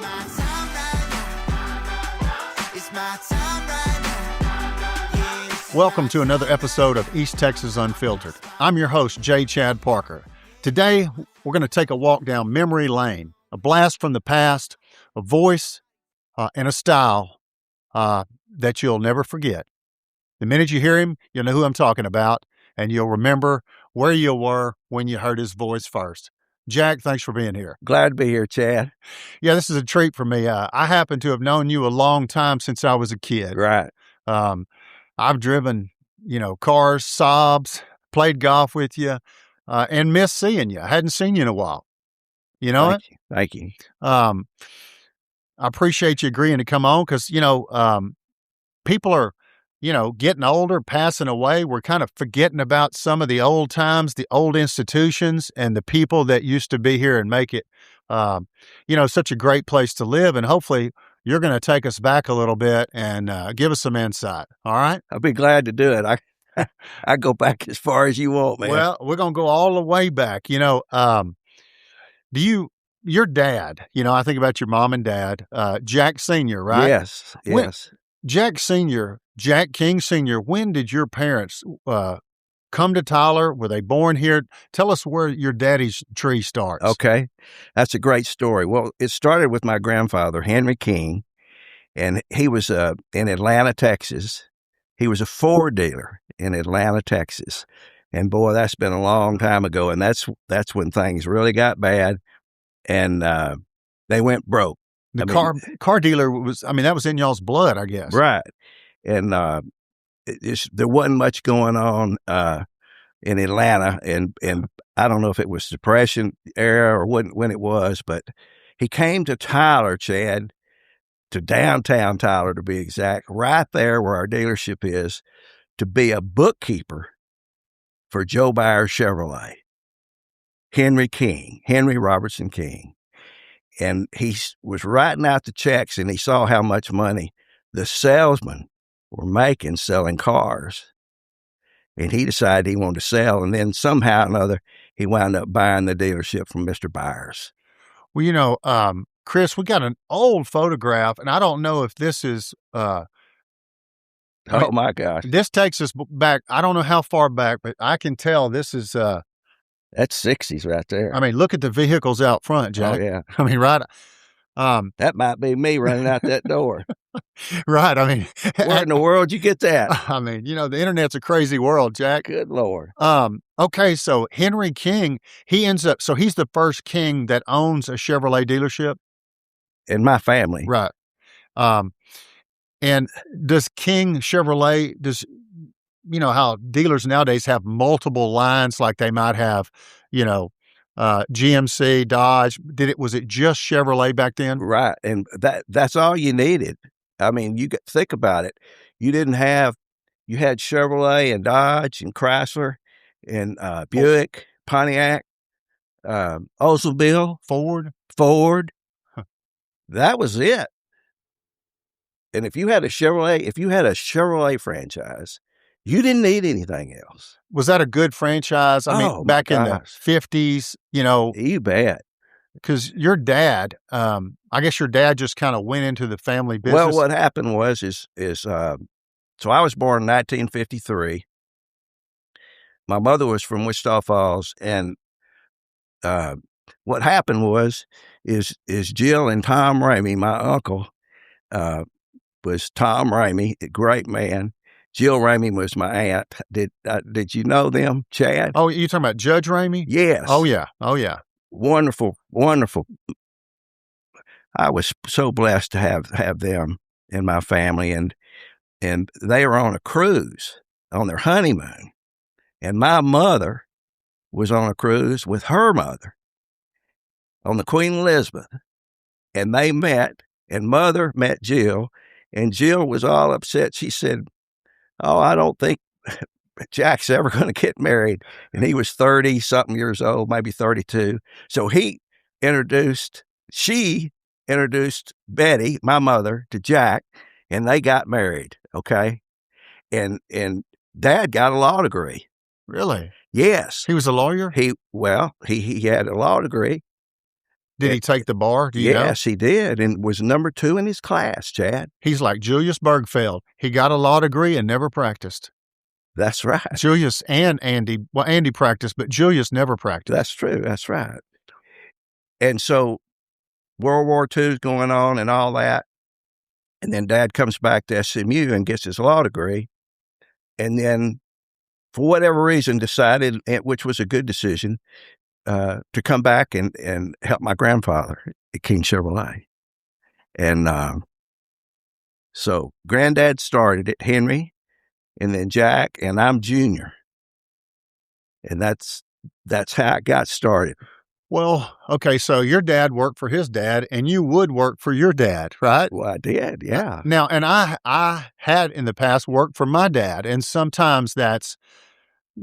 my time right now. It's my time right now. Yeah, it's Welcome to another episode of East Texas Unfiltered. I'm your host, J. Chad Parker. Today, we're going to take a walk down memory lane, a blast from the past, a voice and a style that you'll never forget. The minute you hear him, you'll know who I'm talking about, and you'll remember where you were when you heard his voice first. Jack, thanks for being here. Glad to be here, Chad. Yeah, this is a treat for me. I happen to have known you a long time since I was a kid. Right. I've driven, cars, Saabs, played golf with you, and missed seeing you. I hadn't seen you in a while. You know Thank you. I appreciate you agreeing to come on because, people are, getting older, passing away. We're kind of forgetting about some of the old times, the old institutions, and the people that used to be here and make it, such a great place to live. And hopefully you're going to take us back a little bit and give us some insight. All right? I'll be glad to do it. I go back as far as you want, man. Well, we're going to go all the way back. Your dad, I think about your mom and dad, Jack Sr., right? Yes. Jack King Sr., when did your parents come to Tyler? Were they born here? Tell us where your daddy's tree starts. Okay. That's a great story. Well, it started with my grandfather, Henry King, and he was in Atlanta, Texas. He was a Ford dealer in Atlanta, Texas. And boy, that's been a long time ago. And that's when things really got bad and they went broke. Car dealer that was in y'all's blood, I guess. Right. And there wasn't much going on in Atlanta, and I don't know if it was Depression era or when it was, but he came to Tyler, Chad, to downtown Tyler to be exact, right there where our dealership is, to be a bookkeeper for Joe Byers Chevrolet, Henry Robertson King. And he was writing out the checks, and he saw how much money the salesmen were making selling cars. And he decided he wanted to sell, and then somehow or another, he wound up buying the dealership from Mr. Byers. Well, Chris, we got an old photograph, and I don't know if this is... Oh, my gosh. This takes us back. I don't know how far back, but I can tell this is... That's 60s right there. Look at the vehicles out front, Jack. Oh, yeah. Right. That might be me running out that door. Right. Where in the world you get that? The internet's a crazy world, Jack. Good Lord. Okay. So Henry King, he's the first King that owns a Chevrolet dealership. In my family. Right. And does King Chevrolet, how dealers nowadays have multiple lines, like they might have, GMC, Dodge. Was it just Chevrolet back then? Right. And that's all you needed. Think about it. You had Chevrolet and Dodge and Chrysler and Buick, Pontiac, Oldsmobile, Ford. Huh. That was it. And if you had a Chevrolet franchise, you didn't need anything else. Was that a good franchise? Back in the 50s, You bet. Because your dad, I guess your dad just kind of went into the family business. Well, what happened was, so I was born in 1953. My mother was from Wichita Falls, and what happened was Jill and Tom Ramey, my uncle, was Tom Ramey, a great man. Jill Ramey was my aunt. Did you know them, Chad? Oh, you talking about Judge Ramey? Yes. Oh, yeah. Wonderful, wonderful. I was so blessed to have them in my family, and they were on a cruise on their honeymoon, and my mother was on a cruise with her mother on the Queen Elizabeth, and they met, and Mother met Jill, and Jill was all upset. She said, "Oh, I don't think Jack's ever going to get married." And he was 30-something years old, maybe 32. So she introduced Betty, my mother, to Jack, and they got married, okay? And Dad got a law degree. Really? Yes. He was a lawyer? He had a law degree. Did he take the bar? Do you know? Yes, he did, and was number 2 in his class, Chad. He's like Julius Bergfeld. He got a law degree and never practiced. That's right. Julius and Andy, well, Andy practiced, but Julius never practiced. That's true. That's right. And so World War II is going on and all that. And then Dad comes back to SMU and gets his law degree. And then, for whatever reason, decided, which was a good decision, to come back and help my grandfather at King Chevrolet. And so Granddad started it, Henry, and then Jack, and I'm Junior. And that's how it got started. Well, okay, so your dad worked for his dad, and you would work for your dad, right? Well, I did, yeah. Now, and I had in the past worked for my dad, and sometimes that's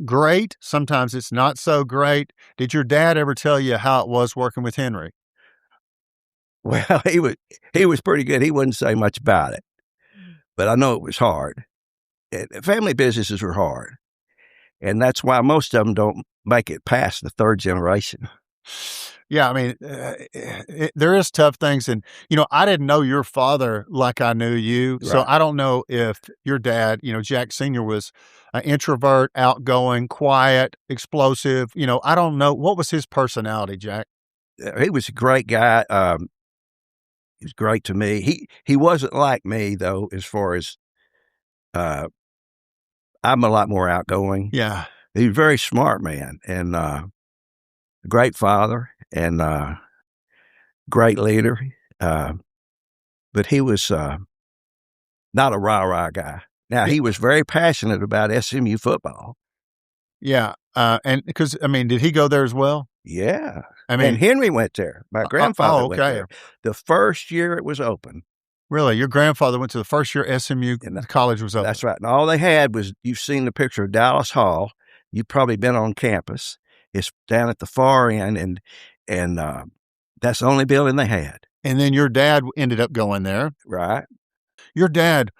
great, sometimes it's not so great. Did your dad ever tell you how it was working with Henry? Well, he was pretty good. He wouldn't say much about it, but I know it was hard. Family businesses are hard, and that's why most of them don't make it past the 3rd generation. Yeah, I mean, there is tough things. And, I didn't know your father like I knew you. So Right. I don't know if your dad, Jack Sr. was an introvert, outgoing, quiet, explosive. I don't know. What was his personality, Jack? He was a great guy. He was great to me. He wasn't like me, though, as far as I'm a lot more outgoing. Yeah. He's a very smart man and a great father and great leader. But he was not a rah-rah guy. Now, he was very passionate about SMU football. Yeah. And because, did he go there as well? Yeah. I mean, and Henry went there. My grandfather went okay. there. The first year it was open. Really? Your grandfather went to the first year SMU college was open? That's right. And all they had was, you've seen the picture of Dallas Hall. You've probably been on campus. It's down at the far end, and that's the only building they had. And then your dad ended up going there. Right. Your dad,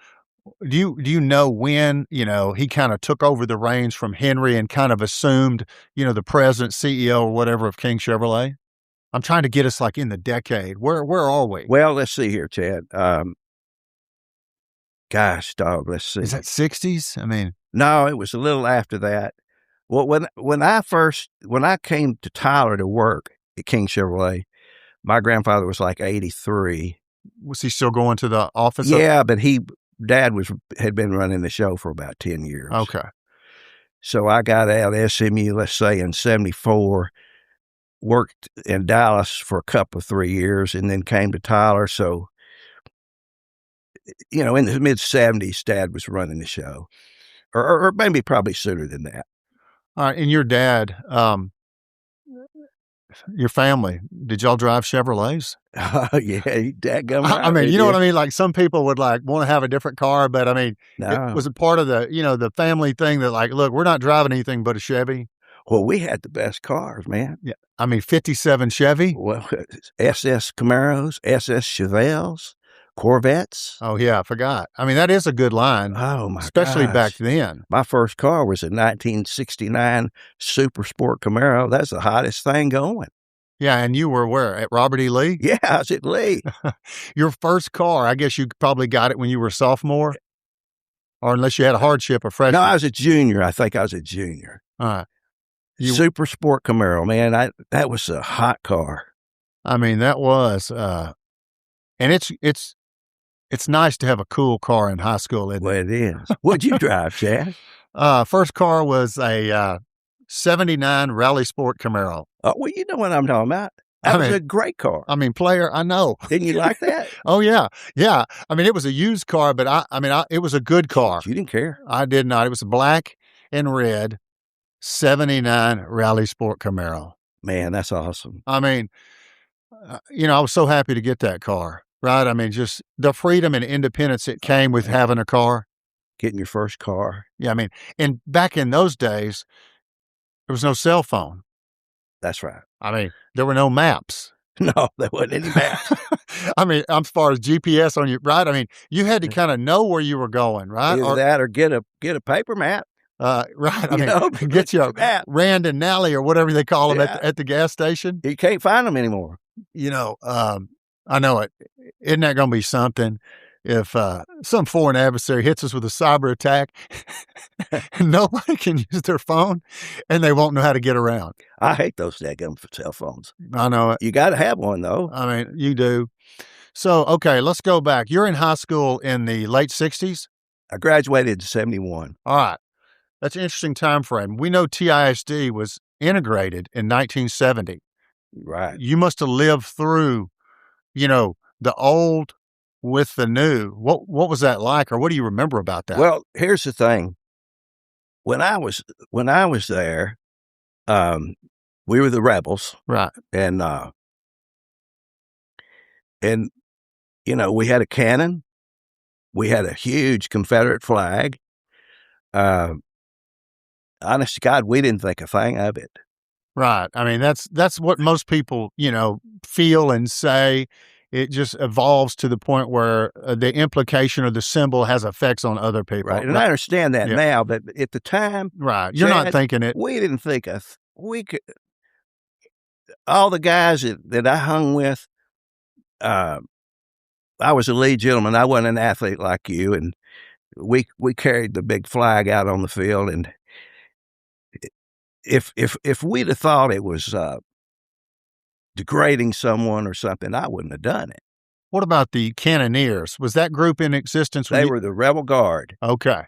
do you know when, he kind of took over the reins from Henry and kind of assumed, the president, CEO or whatever of King Chevrolet? I'm trying to get us like in the decade. Where are we? Well, let's see here, Chad. Gosh, dog, let's see. Is that 60s? No, it was a little after that. Well, when I came to Tyler to work at King Chevrolet, my grandfather was like 83. Was he still going to the office? Yeah, but Dad had been running the show for about 10 years. Okay. So I got out of SMU, let's say in 74, worked in Dallas for a couple of 3 years, and then came to Tyler. So, in the mid-70s, Dad was running the show, or maybe probably sooner than that. All right. And your dad, your family, did y'all drive Chevrolets? Oh, yeah, dadgum. What I mean? Like some people would want to have a different car, but No. it was a part of the, the family thing that look, we're not driving anything but a Chevy. Well, we had the best cars, man. Yeah. 57 Chevy. Well, SS Camaros, SS Chevelles, Corvettes. Oh yeah, I forgot. That is a good line. Oh my especially gosh. back then. My first car was a 1969 Super Sport Camaro. That's the hottest thing going. Yeah, and you were where? At Robert E. Lee? Yeah, I was at Lee. Your first car, I guess you probably got it when you were a sophomore, or unless you had a hardship or freshman. No, I was a junior. I think I was a junior. All right. Super Sport Camaro, man. That was a hot car. That was, and it's nice to have a cool car in high school, isn't it? Well, it is. What'd you drive, Chad? First car was a 79 Rally Sport Camaro. Oh, well, you know what I'm talking about. That was a great car. Player, I know. Didn't you like that? Oh, yeah. Yeah. It was a used car, but it was a good car. You didn't care. I did not. It was black and red 79 Rally Sport Camaro. Man, that's awesome. I was so happy to get that car, right? Just the freedom and independence that came with having a car. Getting your first car. Yeah, and back in those days, there was no cell phone. That's right. There were no maps. No, there wasn't any maps. As far as GPS on you, right? You had to kind of know where you were going, right? Either that or get a paper map. Right. Get you a map. Rand and Nally or whatever they call them at the gas station. You can't find them anymore. I know it. Isn't that going to be something if some foreign adversary hits us with a cyber attack and nobody can use their phone and they won't know how to get around? I hate those daggum cell phones. I know it. You got to have one, though. I mean, you do. So, okay, let's go back. You're in high school in the late 60s? I graduated in 71. All right. That's an interesting time frame. We know TISD was integrated in 1970. Right. You must have lived through, the old with the new. What was that like, or what do you remember about that? Well, here's the thing. When I was there, we were the rebels, right. and we had a cannon, we had a huge Confederate flag. Honest to God, we didn't think a thing of it. Right. I mean, that's what most people, feel and say. It just evolves to the point where the implication or the symbol has effects on other people. Right. And I understand that now, but at the time, right. You're not thinking it. We didn't think we could. All the guys that I hung with, I was a lead gentleman. I wasn't an athlete like you, and we carried the big flag out on the field. And if we'd have thought it was degrading someone or something, I wouldn't have done it. What about the Cannoneers? Was that group in existence? They were the Rebel Guard. Okay.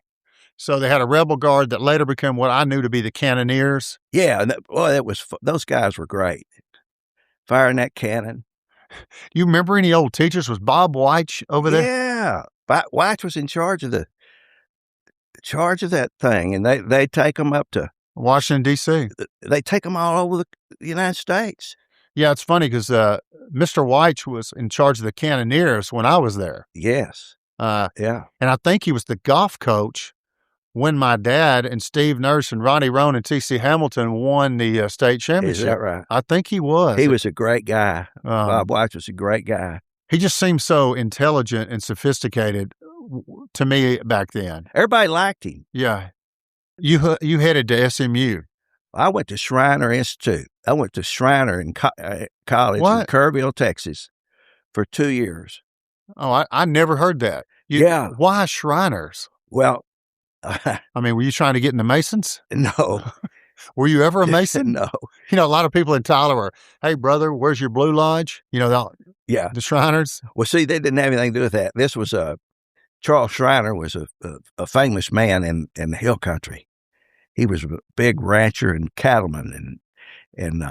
So they had a Rebel Guard that later became what I knew to be the Cannoneers. Yeah. Those guys were great. Firing that cannon. You remember any old teachers? Was Bob Weich over there? Yeah. Weich was in charge of that thing, and they take them up to Washington, D.C. They take them all over the United States. Yeah, it's funny because Mr. Weich was in charge of the Cannoneers when I was there. Yes. Yeah. And I think he was the golf coach when my dad and Steve Nurse and Ronnie Roan and T.C. Hamilton won the state championship. Is that right? I think he was. He was a great guy. Bob Weich was a great guy. He just seemed so intelligent and sophisticated to me back then. Everybody liked him. Yeah. You headed to SMU. I went to Shriner Institute. I went to Shriner in college in Kerrville, Texas for 2 years. Oh, I never heard that. Yeah. Why Shriners? Well, I mean, were you trying to get into Masons? No. Were you ever a Mason? No. A lot of people in Tyler were, hey, brother, where's your Blue Lodge? The Shriners. Well, see, they didn't have anything to do with that. This was Charles Shriner was a famous man in the hill country. He was a big rancher and cattleman, and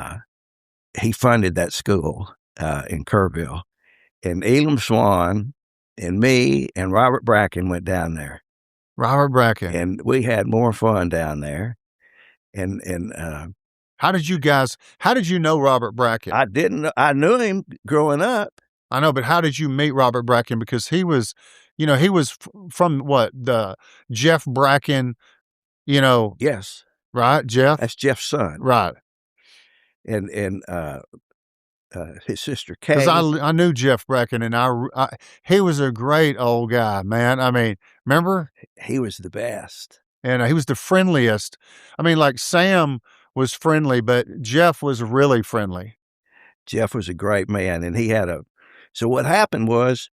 he funded that school in Kerrville. And Elam Swan and me and Robert Bracken went down there. Robert Bracken. And we had more fun down there. And how did you know Robert Bracken? I knew him growing up. I know, but how did you meet Robert Bracken? Because he was, he was from the Jeff Bracken, Yes. Right, Jeff? That's Jeff's son. Right. And his sister Kay. Because I knew Jeff Bracken, and he was a great old guy, man. I mean, remember? He was the best. And he was the friendliest. I mean, like Sam was friendly, but Jeff was really friendly. Jeff was a great man, and he had so what happened was,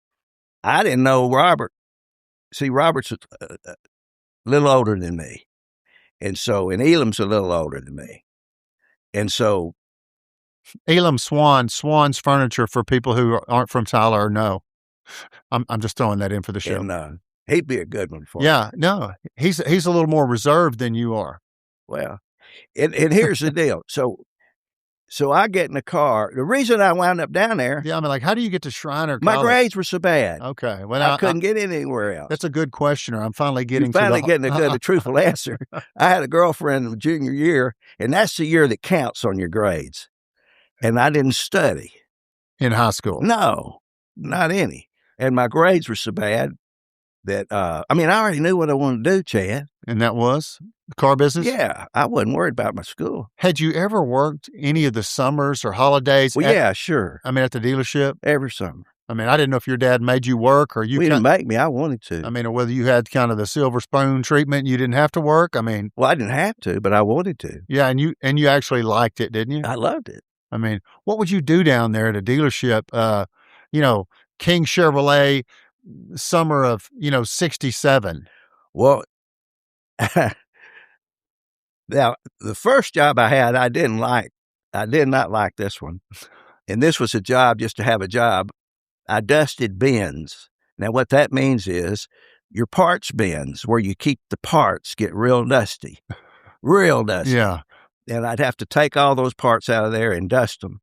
I didn't know Robert. See, Robert's a little older than me. And Elam's a little older than me. And so. Elam Swan's Furniture, for people who aren't from Tyler or know. I'm just throwing that in for the show. And he'd be a good one for you. Yeah, no, he's a little more reserved than you are. Well, and here's the deal. So I get in the car. The reason I wound up down there. Yeah, I mean, like, how do you get to Shriner College? My grades were so bad. Okay. Well, I couldn't get anywhere else. That's a good questioner. I'm finally getting getting a truthful answer. I had a girlfriend in junior year, and that's the year that counts on your grades. And I didn't study. In high school? No, not any. And my grades were so bad that, I already knew what I wanted to do, Chad. And that was the car business? Yeah, I wasn't worried about my school. Had you ever worked any of the summers or holidays? Well, yeah, sure. At the dealership? Every summer. I didn't know if your dad made you work or you. He didn't make me. I wanted to. Or whether you had kind of the silver spoon treatment, you didn't have to work. Well, I didn't have to, but I wanted to. Yeah, and you actually liked it, didn't you? I loved it. I mean, what would you do down there at a dealership? You know, King Chevrolet, summer of, 67. Well, now the first job I had, I didn't like. I did not like this one, and this was a job just to have a job. I dusted bins. Now, what that means is your parts bins, where you keep the parts, get real dusty, real dusty. Yeah. And I'd have to take all those parts out of there and dust them.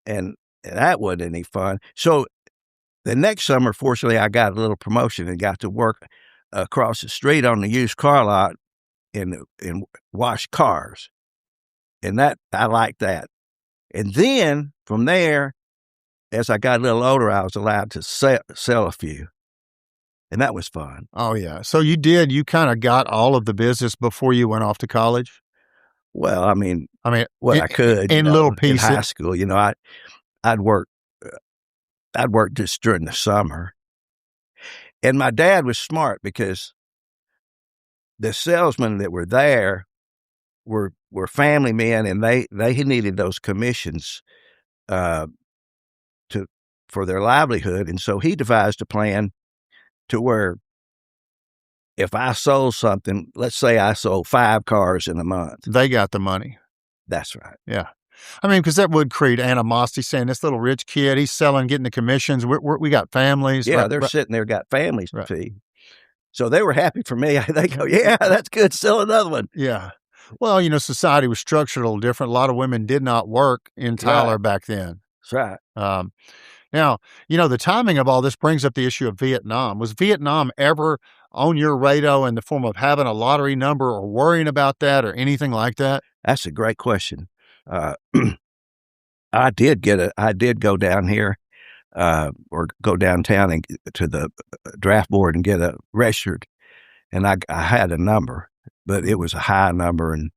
And that wasn't any fun. So the next summer, fortunately, I got a little promotion and got to work across the street on the used car lot and wash cars. And that, I liked that. And then from there, as I got a little older, I was allowed to sell a few. And that was fun. Oh, yeah. So you kind of got all of the business before you went off to college? Well, I mean, I I could in little pieces. In high school, I'd work just during the summer. And my dad was smart because the salesmen that were there were family men, and they needed those commissions for their livelihood. And so he devised a plan to where if I sold something, let's say I sold 5 cars in a month. They got the money. That's right. Yeah. I mean, because that would create animosity, saying this little rich kid, he's selling, getting the commissions. We got families. Yeah, they're sitting there, got families to feed. So they were happy for me. They go, yeah, that's good. Sell another one. Yeah. Well, society was structured a little different. A lot of women did not work in Tyler back then. That's right. Now, the timing of all this brings up the issue of Vietnam. Was Vietnam ever on your radar in the form of having a lottery number or worrying about that or anything like that? That's a great question. I did go down here or go downtown and to the draft board and get registered. And I had a number, but it was a high number. And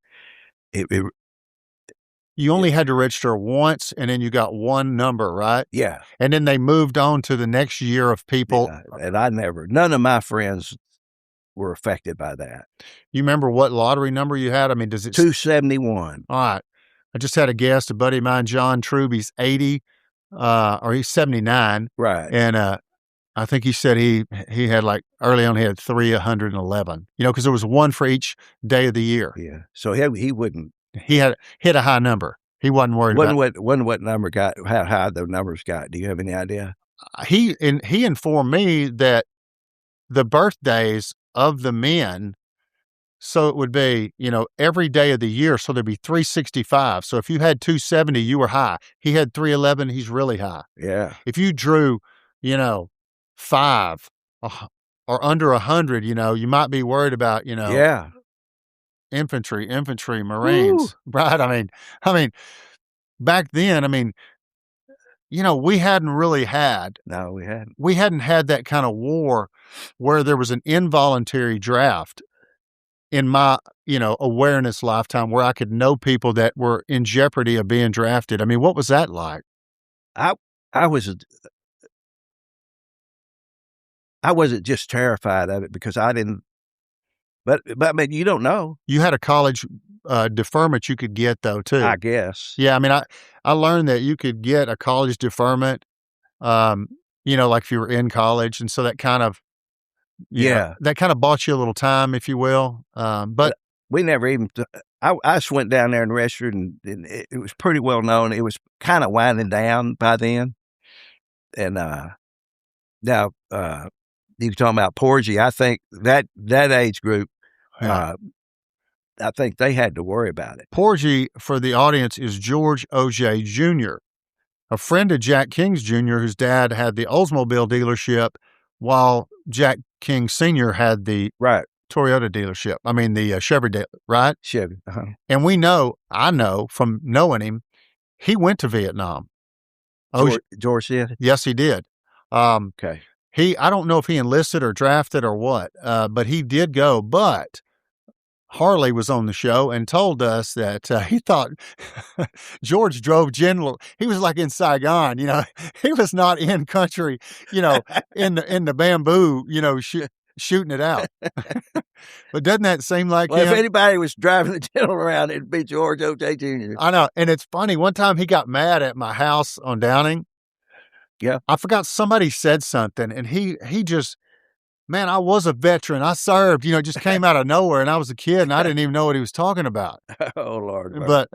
you only had to register once, and then you got one number, right? Yeah. And then they moved on to the next year of people. Yeah, and none of my friends were affected by that. You remember what lottery number you had? I mean, does it? 271. All right. I just had a guest, a buddy of mine, John Trube, he's 80, or he's 79. Right. And I think he said he had early on, he had 311, because there was one for each day of the year. Yeah. So he wouldn't. He had hit a high number. He wasn't worried about it. What number got, how high the numbers got. Do you have any idea? He informed me that the birthdays of the men, so it would be, every day of the year. So there'd be 365. So if you had 270, you were high. He had 311. He's really high. Yeah. If you drew, 5 or under 100, you might be worried about, Yeah. infantry, Marines. Ooh. Right. I mean, back then, we hadn't really had. No, we hadn't. We hadn't had that kind of war where there was an involuntary draft in my, awareness lifetime where I could know people that were in jeopardy of being drafted. I mean, what was that like? I wasn't just terrified of it because I didn't, but I mean, you don't know. You had a college deferment you could get though too. I guess. Yeah. I learned that you could get a college deferment, like if you were in college. And so that kind of, that kind of bought you a little time, if you will. But we never even, I just went down there and registered and it was pretty well known. It was kind of winding down by then. And now, you were talking about Porgy. I think that age group, I think they had to worry about it. Porgy, for the audience, is George O.J. Jr., a friend of Jack King's Jr., whose dad had the Oldsmobile dealership while Jack King Sr. had the Toyota dealership. The Chevy dealer, right? Chevy. Uh-huh. And I know from knowing him, he went to Vietnam. George did? Yes, he did. Okay. I don't know if he enlisted or drafted or what, but he did go. But Harley was on the show and told us that he thought George drove general. He was like in Saigon, he was not in country, in the bamboo, shooting it out. But doesn't that seem like Well, if him? anybody was driving the gentle around, it'd be George O.J. Jr. I know. And it's funny. One time he got mad at my house on Downing. Yeah. I forgot somebody said something, and he just, man, I was a veteran. I served, it just came out of nowhere, and I was a kid, and I didn't even know what he was talking about. Oh, Lord. But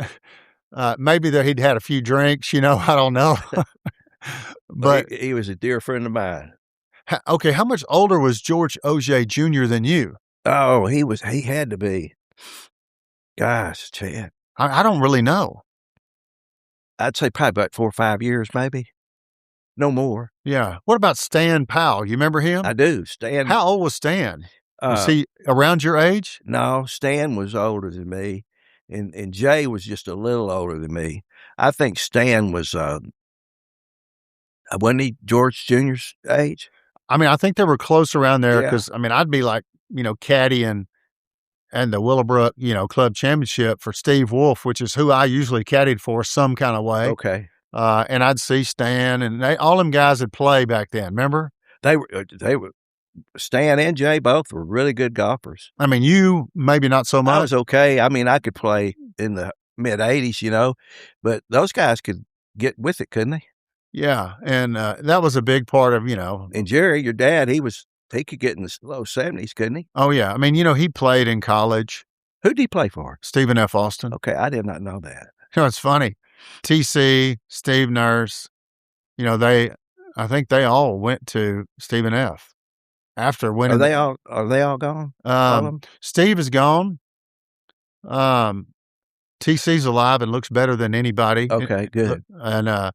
maybe that he'd had a few drinks, I don't know. But he was a dear friend of mine. okay, how much older was George O.J. Jr. than you? Oh, he had to be. Gosh, Chad. I don't really know. I'd say probably about 4 or 5 years, maybe. No more. Yeah. What about Stan Powell? You remember him? I do. Stan. How old was Stan? Was Uh, he around your age? No, Stan was older than me, and Jay was just a little older than me. I think Stan was, wasn't he George Jr.'s age? I mean, I think they were close around there Yeah. because, I'd be like, caddy and the Willowbrook, club championship for Steve Wolf, which is who I usually caddied for some kind of way. Okay. And I'd see Stan, and all them guys would play back then. Remember? They were Stan and Jay both were really good golfers. I mean, you maybe not so I much. was okay. I mean, I could play in the mid 80s, but those guys could get with it, couldn't they? Yeah, and that was a big part of, And Jerry, your dad, he could get in the low 70s, couldn't he? Oh, yeah. I mean, he played in college. Who did he play for? Stephen F. Austin. Okay, I did not know that. It's funny. TC, Steve Nurse, I think they all went to Stephen F. after winning. Are they all gone? All of them? Steve is gone. TC's alive and looks better than anybody. Okay, good. And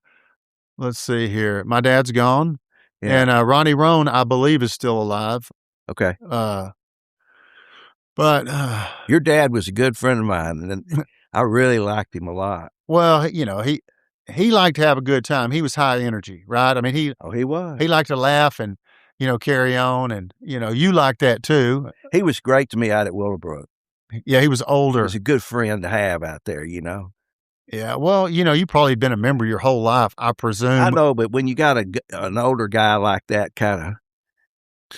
let's see here. My dad's gone. Yeah. And Ronnie Roan, I believe, is still alive. Okay. But Your dad was a good friend of mine, and I really liked him a lot. well, he liked to have a good time. He was high energy, right? I mean, he was. he liked to laugh and carry on, and you liked that too. He was great to me out at Willowbrook. Yeah, he was He older. was a good friend to have out there, Yeah, well, you probably been a member your whole life, I presume. I know, but when you got an older guy like that kind of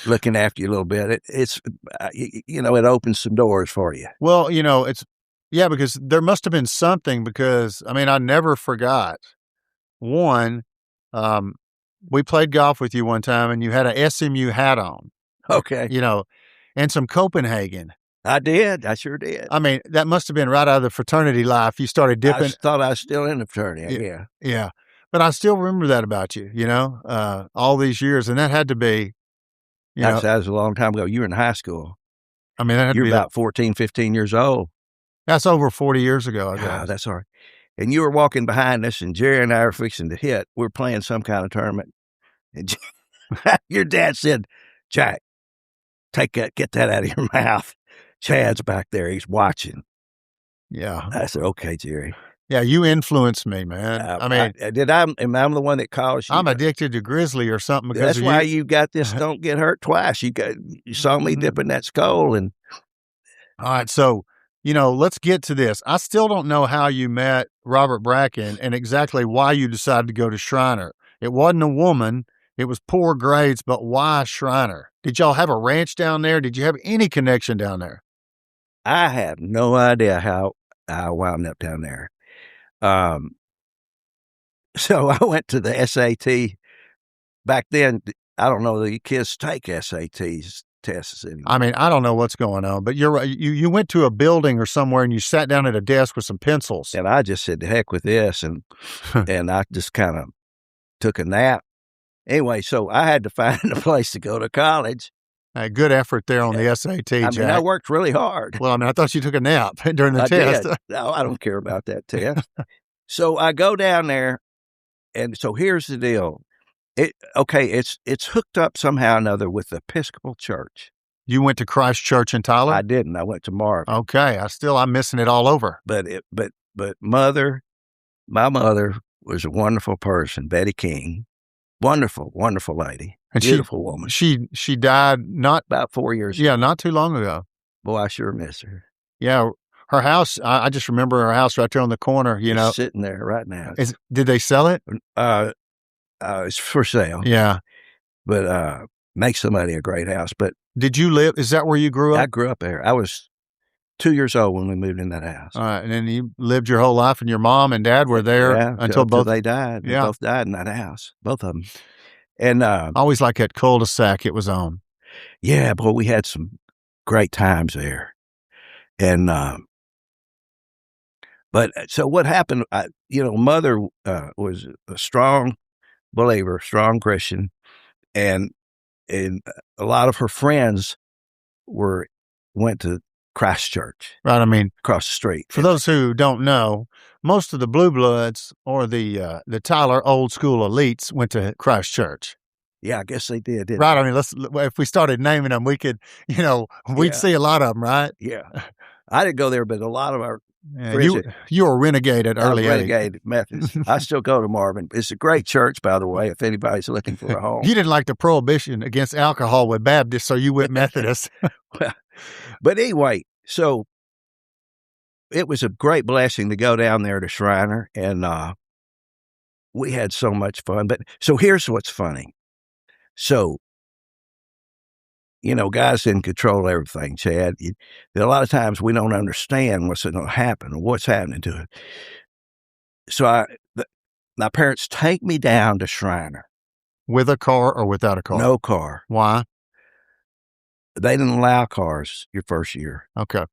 looking after you a little bit, it's it opens some doors for you. Well, because there must have been something, because I never forgot. One, we played golf with you one time, and you had a SMU hat on. Okay. And some Copenhagen. I did. I sure did. That must have been right out of the fraternity life. You started dipping. I thought I was still in the fraternity. Yeah. Yeah. But I still remember that about you, all these years. And that had to be, That was a long time ago. You were in high school. that had to You're be about 14, 15 years old. that's over 40 years ago, I guess. Ah, that's all right. And you were walking behind us, and Jerry and I were fixing to hit. We're playing some kind of tournament. And your dad said, "Jack, get that out of your mouth. Chad's back there. He's watching." Yeah. I said, "Okay, Jerry." Yeah, you influenced me, man. Am I the one that caused you? I'm addicted to Grizzly or something because That's of why you. you got this don't get hurt twice. You saw me dipping that skull, and All right, so let's get to this. I still don't know how you met Robert Bracken and exactly why you decided to go to Shriner. It wasn't a woman. It was poor grades, but why Shriner? Did y'all have a ranch down there? Did you have any connection down there? I have no idea how I wound up down there. So I went to the SAT. Back then, I don't know, the kids take SATs tests anymore. I don't know what's going on, but you're right. You went to a building or somewhere and you sat down at a desk with some pencils. And I just said, "The heck with this," and I just kind of took a nap. Anyway, so I had to find a place to go to college. Good effort there on the SAT, Jack. I worked really hard. Well, I thought you took a nap during the I test. did. No, I don't care about that test. So I go down there, and so here's the deal. It's hooked up somehow or another with the Episcopal Church. You went to Christ Church in Tyler? I didn't. I went to Marvin. Okay. I'm missing it all over. But my mother was a wonderful person, Betty King. Wonderful, wonderful lady. And beautiful woman. She died not about 4 years ago. Yeah, not too long ago. Boy, I sure miss her. Yeah. Her house, I just remember her house right there on the corner, It's sitting there right now. Did they sell it? It's for sale. Yeah. But make somebody a great house. But Did you live? Is that where you grew I up? grew up there. I was 2 years old when we moved in that house. All right, and then you lived your whole life, and your mom and dad were there Yeah, until till both. they died. They Yeah, both died in that house, both of them. And I always like that cul-de-sac it was on. yeah, boy, we had some great times there. And but so what happened? Mother was a strong believer, strong Christian, and a lot of her friends went to Christ Church Right. I mean, across the street. for those who don't know, most of the Blue Bloods or the Tyler old school elites went to Christ Church. Yeah, I guess they did. Didn't Right. they? I mean, if we started naming them, we could, we'd Yeah. see a lot of them, right? Yeah, I didn't go there, but a lot of our Yeah, friends. you were a renegade at I was early age. renegade Methodist. I still go to Marvin. It's a great church, by the way, if anybody's looking for a home. You didn't like the prohibition against alcohol with Baptists, so you went Methodist. But anyway, so it was a great blessing to go down there to Shriner, and we had so much fun. But so here's what's funny. So, guys in control of everything, Chad. A lot of times we don't understand what's going to happen or what's happening to it. So my parents take me down to Shriner. With a car or without a car? No car. Why? They didn't allow cars your first year. Okay.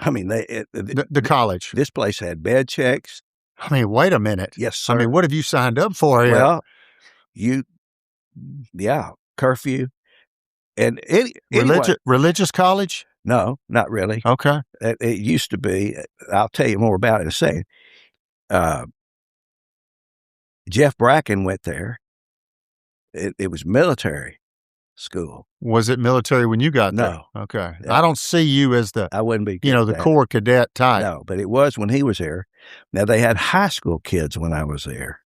I mean, The college. this place had bed checks. I mean, wait a minute. Yes, sir. I mean, what have you signed up for here? Well, curfew. And anyway, religious college? no, not really. Okay. It used to be. I'll tell you more about it in a second. Jeff Bracken went there. It was military school. Was it military when you got there? No. Okay. Yeah. I don't see you as the, I wouldn't be. the Corps cadet type. No, but it was when he was there. Now, they had high school kids when I was there,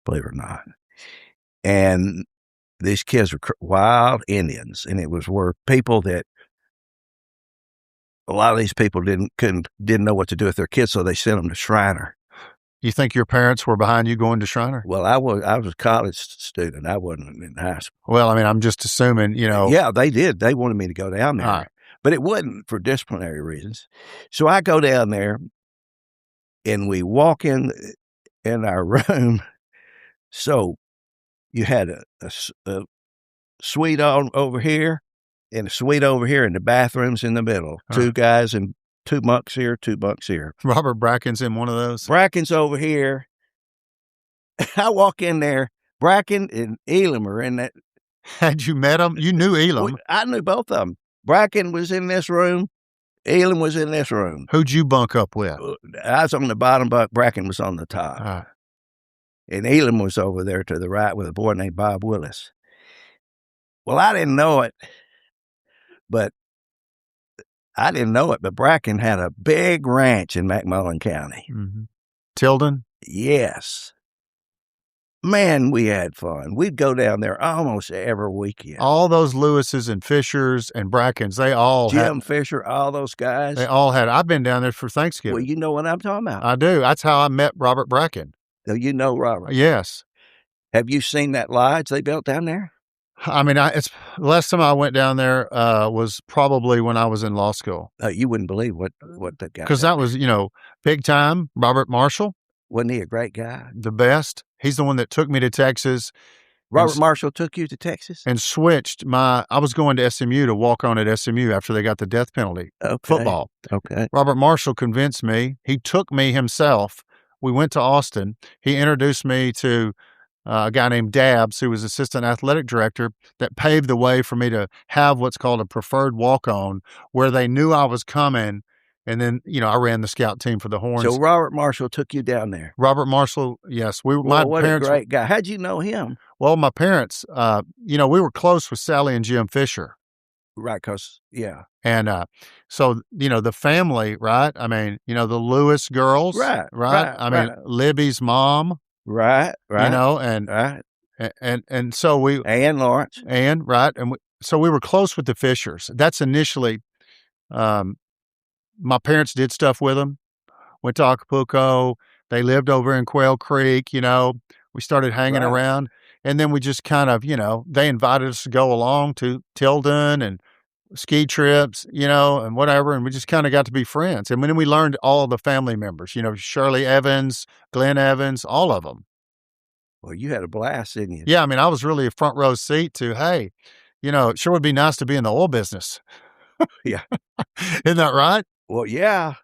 believe it or not. And these kids were wild Indians, and it was where people that a lot of these people didn't know what to do with their kids, so they sent them to Shriner. You think your parents were behind you going to Shriner? Well, I was a college student. I wasn't in high school. Well, I mean, I'm just assuming, Yeah, they did. They wanted me to go down there. All right. But it wasn't for disciplinary reasons. So I go down there, and we walk in our room. So you had a suite over here and a suite over here, and the bathrooms in the middle. Huh. 2 guys and 2 bunks here, 2 bunks here. Robert Bracken's in one of those. Bracken's over here. I walk in there. Bracken and Elam are in that. Had you met him? You knew Elam. I knew both of them. Bracken was in this room. Elam was in this room. Who'd you bunk up with? I was on the bottom bunk. Bracken was on the top. And Elam was over there to the right with a boy named Bob Willis. Well, I didn't know it, but Bracken had a big ranch in McMullen County. Mm-hmm. Tilden? Yes. Man, we had fun. We'd go down there almost every weekend. All those Lewises and Fishers and Brackens, they all Jim Fisher, all those guys. They all had. I've been down there for Thanksgiving. Well, you know what I'm talking about. I do. That's how I met Robert Bracken. So you know Robert. Yes. Have you seen that lodge they built down there? I mean, it's the last time I went down there was probably when I was in law school. You wouldn't believe what that guy. Because that was, big time. Robert Marshall. Wasn't he a great guy? The best. He's the one that took me to Texas. Robert Marshall took you to Texas? And switched I was going to SMU to walk on at SMU after they got the death penalty. Okay. Football. Okay. Robert Marshall convinced me. He took me himself. We went to Austin. He introduced me to a guy named Dabbs, who was assistant athletic director, that paved the way for me to have what's called a preferred walk-on, where they knew I was coming. And then, I ran the scout team for the Horns. So Robert Marshall took you down there. Robert Marshall, yes. What a great guy. How'd you know him? Well, my parents, we were close with Sally and Jim Fisher. Right, because, yeah. And so, the family, right? I mean, the Lewis girls. Right. I mean, Libby's mom. Right. And right. And so we. And Lawrence. Right. And so we were close with the Fishers. That's initially, my parents did stuff with them, went to Acapulco. They lived over in Quail Creek, we started hanging around. And then we just kind of, they invited us to go along to Tilden and ski trips, and whatever. And we just kind of got to be friends. And then we learned all the family members, Shirley Evans, Glenn Evans, all of them. Well, you had a blast, didn't you? Yeah. I mean, I was really a front row seat to, hey, it sure would be nice to be in the oil business. Yeah. Isn't that right? Well, yeah.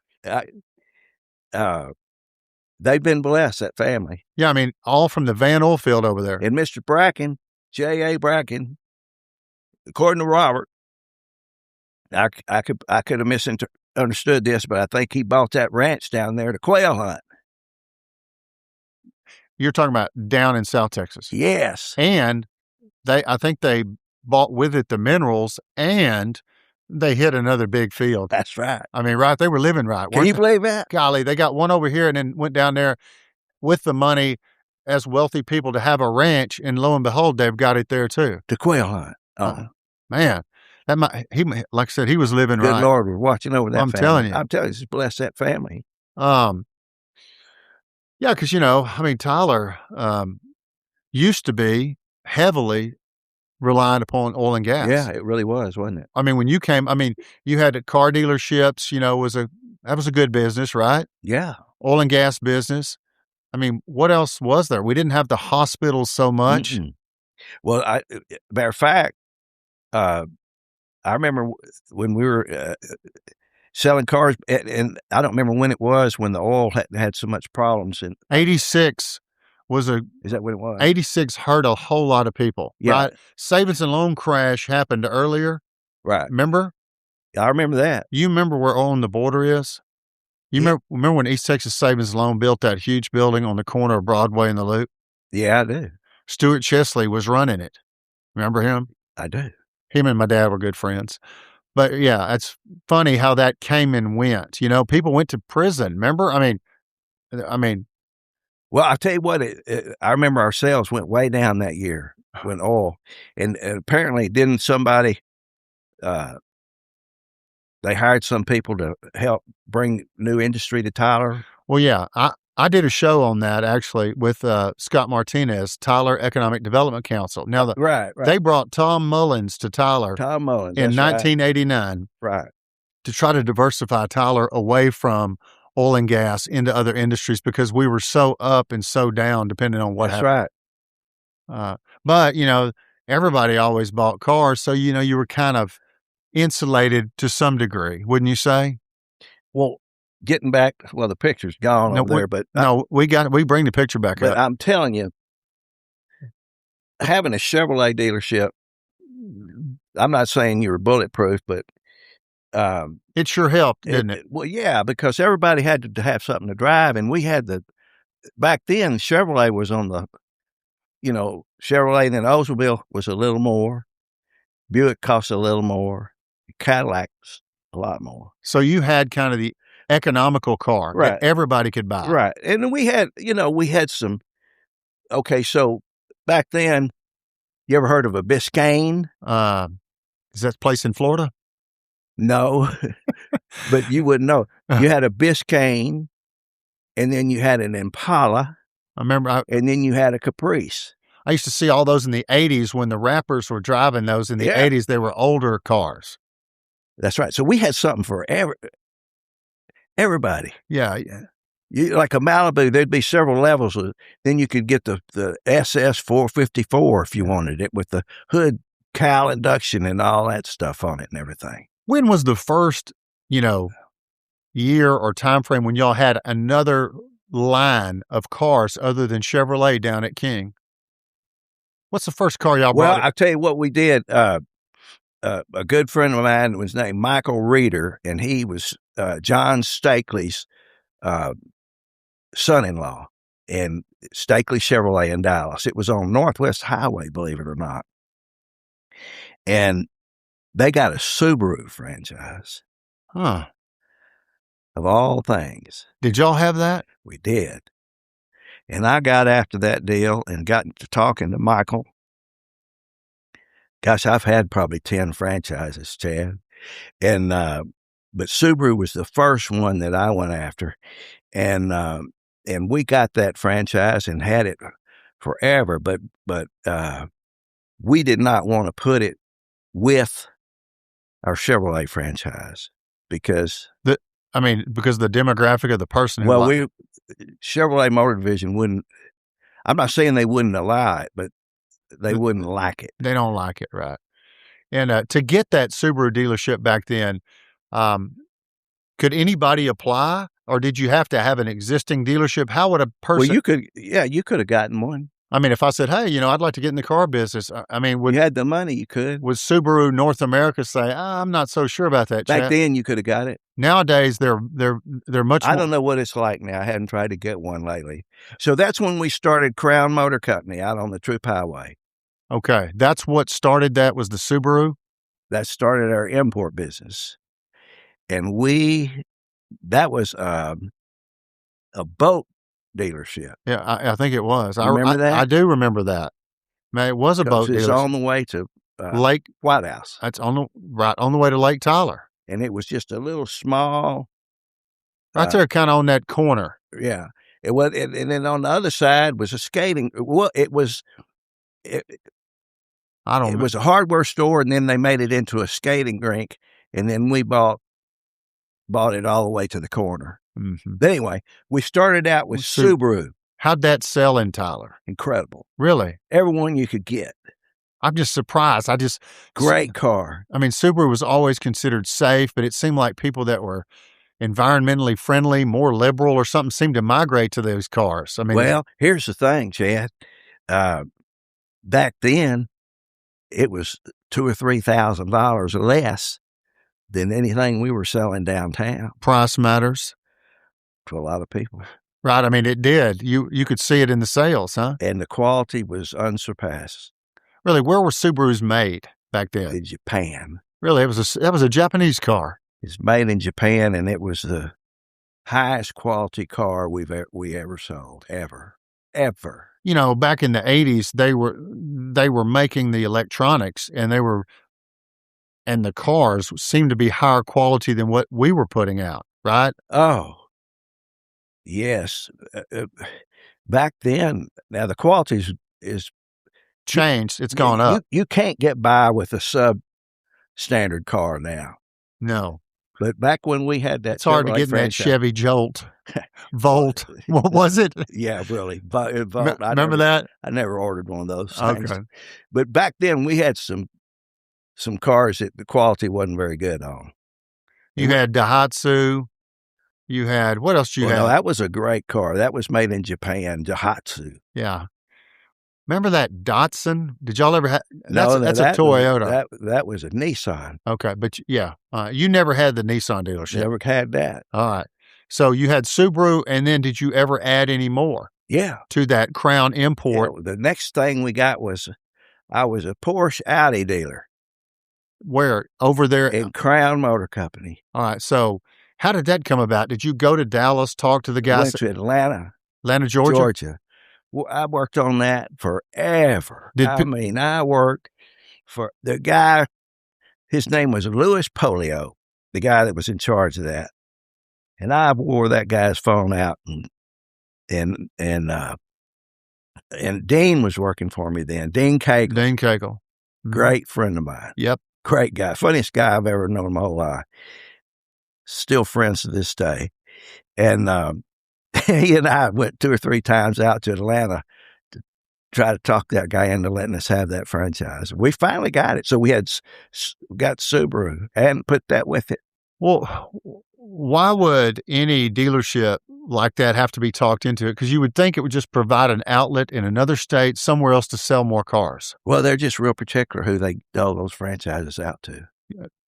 They've been blessed, that family. Yeah. I mean, all from the Van oil field over there. And Mr. Bracken, J.A. Bracken, according to Robert, I could have misunderstood this, but I think he bought that ranch down there to quail hunt. You're talking about down in South Texas. Yes. And I think they bought with it the minerals, and they hit another big field. That's right. I mean, right? They were living right. Can you believe that? Golly, they got one over here and then went down there with the money as wealthy people to have a ranch, and lo and behold, they've got it there too. To quail hunt. Oh. Man, like I said, he was living right. Good Lord, we're watching over that I'm family. telling you. I'm telling you, just bless that family. Yeah, because, Tyler used to be heavily reliant upon oil and gas. Yeah, it really was, wasn't it? I mean, when you came, you had car dealerships, that was a good business, right? Yeah. Oil and gas business. I mean, what else was there? We didn't have the hospitals so much. Mm-mm. Well, matter of fact, I remember when we were selling cars, and I don't remember when it was when the oil had so much problems. And 86 is that when it was? 86 hurt a whole lot of people. Yeah. Right? Savings and loan crash happened earlier. Right. Remember? I remember that. You remember where On the Border is? Remember when East Texas Savings and Loan built that huge building on the corner of Broadway and the Loop? Yeah, I do. Stuart Chesley was running it. Remember him? I do. Him and my dad were good friends. But yeah, it's funny how that came and went. People went to prison. Remember? I mean. Well, I'll tell you what, I remember our sales went way down that year when oil, and apparently didn't somebody, they hired some people to help bring new industry to Tyler. Well, yeah, I did a show on that actually with Scott Martinez, Tyler Economic Development Council. Now, right. They brought Tom Mullins to Tyler. Tom Mullins in 1989, right, to try to diversify Tyler away from oil and gas into other industries because we were so up and so down depending on what happened. Right. But everybody always bought cars, so you were kind of insulated to some degree, wouldn't you say? Well, getting back, the picture's gone over there, but we bring the picture back up. But I'm telling you, having a Chevrolet dealership, I'm not saying you were bulletproof, but it sure helped, didn't it? Well, yeah, because everybody had to have something to drive, and we had back then Chevrolet was on the, Chevrolet, and then Oldsmobile was a little more, Buick cost a little more, Cadillac's a lot more. So you had kind of the economical car right. that everybody could buy. Right. And we had some, so back then, you ever heard of a Biscayne? Is that place in Florida? No, but you wouldn't know. You had a Biscayne, and then you had an Impala. I remember. And then you had a Caprice. I used to see all those in the 80s when the rappers were driving those in the 80s. They were older cars. That's right. So we had something for everybody. Yeah. Like a Malibu, there'd be several levels. Then you could get the SS 454 if you wanted it, with the hood cowl induction and all that stuff on it and everything. When was the first, year or time frame when y'all had another line of cars other than Chevrolet down at King? What's the first car y'all bought? Well, I'll tell you what we did. A good friend of mine was named Michael Reeder, and he was John Stakely's son-in-law, and Stakely Chevrolet in Dallas. It was on Northwest Highway, believe it or not. And they got a Subaru franchise. Huh. Of all things. Did y'all have that? We did. And I got after that deal and got to talking to Michael. Gosh, I've had probably 10 franchises, Chad. And, but Subaru was the first one that I went after. And we got that franchise and had it forever, but we did not want to put it with our Chevrolet franchise because because the demographic of the person who Chevrolet Motor Division wouldn't. I'm not saying they wouldn't allow it, but they wouldn't like it. They don't like it, right? And to get that Subaru dealership back then, could anybody apply, or did you have to have an existing dealership? How would a person? Well, you could have gotten one. I mean, if I said, "Hey, I'd like to get in the car business," you had the money, you could. Would Subaru North America say, "I'm not so sure about that"? Back then, you could have got it. Nowadays, they're much. I don't know what it's like now. I haven't tried to get one lately. So that's when we started Crown Motor Company out on the Troop Highway. Okay, that's what started. That was the Subaru. That started our import business, and that was a boat dealership. Yeah, I think it was. Remember that? I do remember that. Man, it was a boat dealership. It's on the way to Lake White House. That's on the way to Lake Tyler. And it was just a little small. Right there, kind of on that corner. Yeah. It was, and then on the other side was a skating. Well, it was a hardware store, and then they made it into a skating rink, and then we bought it all the way to the corner. Mm-hmm. But anyway, we started out with Subaru. How'd that sell in Tyler? Incredible. Really? Everyone you could get. I'm just surprised. Great car. I mean, Subaru was always considered safe, but it seemed like people that were environmentally friendly, more liberal or something seemed to migrate to those cars. I mean, well, here's the thing, Chad. Back then, it was $2,000 or $3,000 less than anything we were selling downtown. Price matters to a lot of people. Right. I mean, it did. You could see it in the sales, huh? And the quality was unsurpassed. Really, where were Subarus made back then? In Japan. Really, that was a Japanese car. It's made in Japan, and it was the highest quality car we ever sold, ever. Back in the 80s, they were making the electronics, and the cars seemed to be higher quality than what we were putting out, right? Oh, yes. Back then, now the quality is changed. It's gone up. You can't get by with a substandard car now. No. But back when we had that, it's hard to get in that Chevy Volt. What was it? Yeah, really. Volt. Remember that? I never ordered one of those things. Okay. But back then we had some cars that the quality wasn't very good on. You had Daihatsu. You had, what else you had? No, that was a great car. That was made in Japan, Daihatsu. Yeah. Remember that Datsun? Did y'all ever have? No, that's a Toyota. That was a Nissan. Okay, but yeah, you never had the Nissan dealership. Never had that. All right. So you had Subaru, and then did you ever add any more? Yeah. To that Crown import? Yeah, the next thing we got was, I was a Porsche Audi dealer. Where? Over there? In Crown Motor Company. All right. So how did that come about? Did you go to Dallas, talk to the guys? Went to Atlanta, Georgia. Well, I worked on that forever. I worked for the guy, his name was Louis Polio, the guy that was in charge of that. And I wore that guy's phone out, and Dean was working for me then. Dean Cagle. Mm-hmm. Great friend of mine. Yep. Great guy. Funniest guy I've ever known in my whole life. Still friends to this day. And he and I went 2 or 3 times out to Atlanta to try to talk that guy into letting us have that franchise. We finally got it. So we got Subaru and put that with it. Well, why would any dealership like that have to be talked into it? Because you would think it would just provide an outlet in another state, somewhere else to sell more cars. Well, they're just real particular who they dole those franchises out to.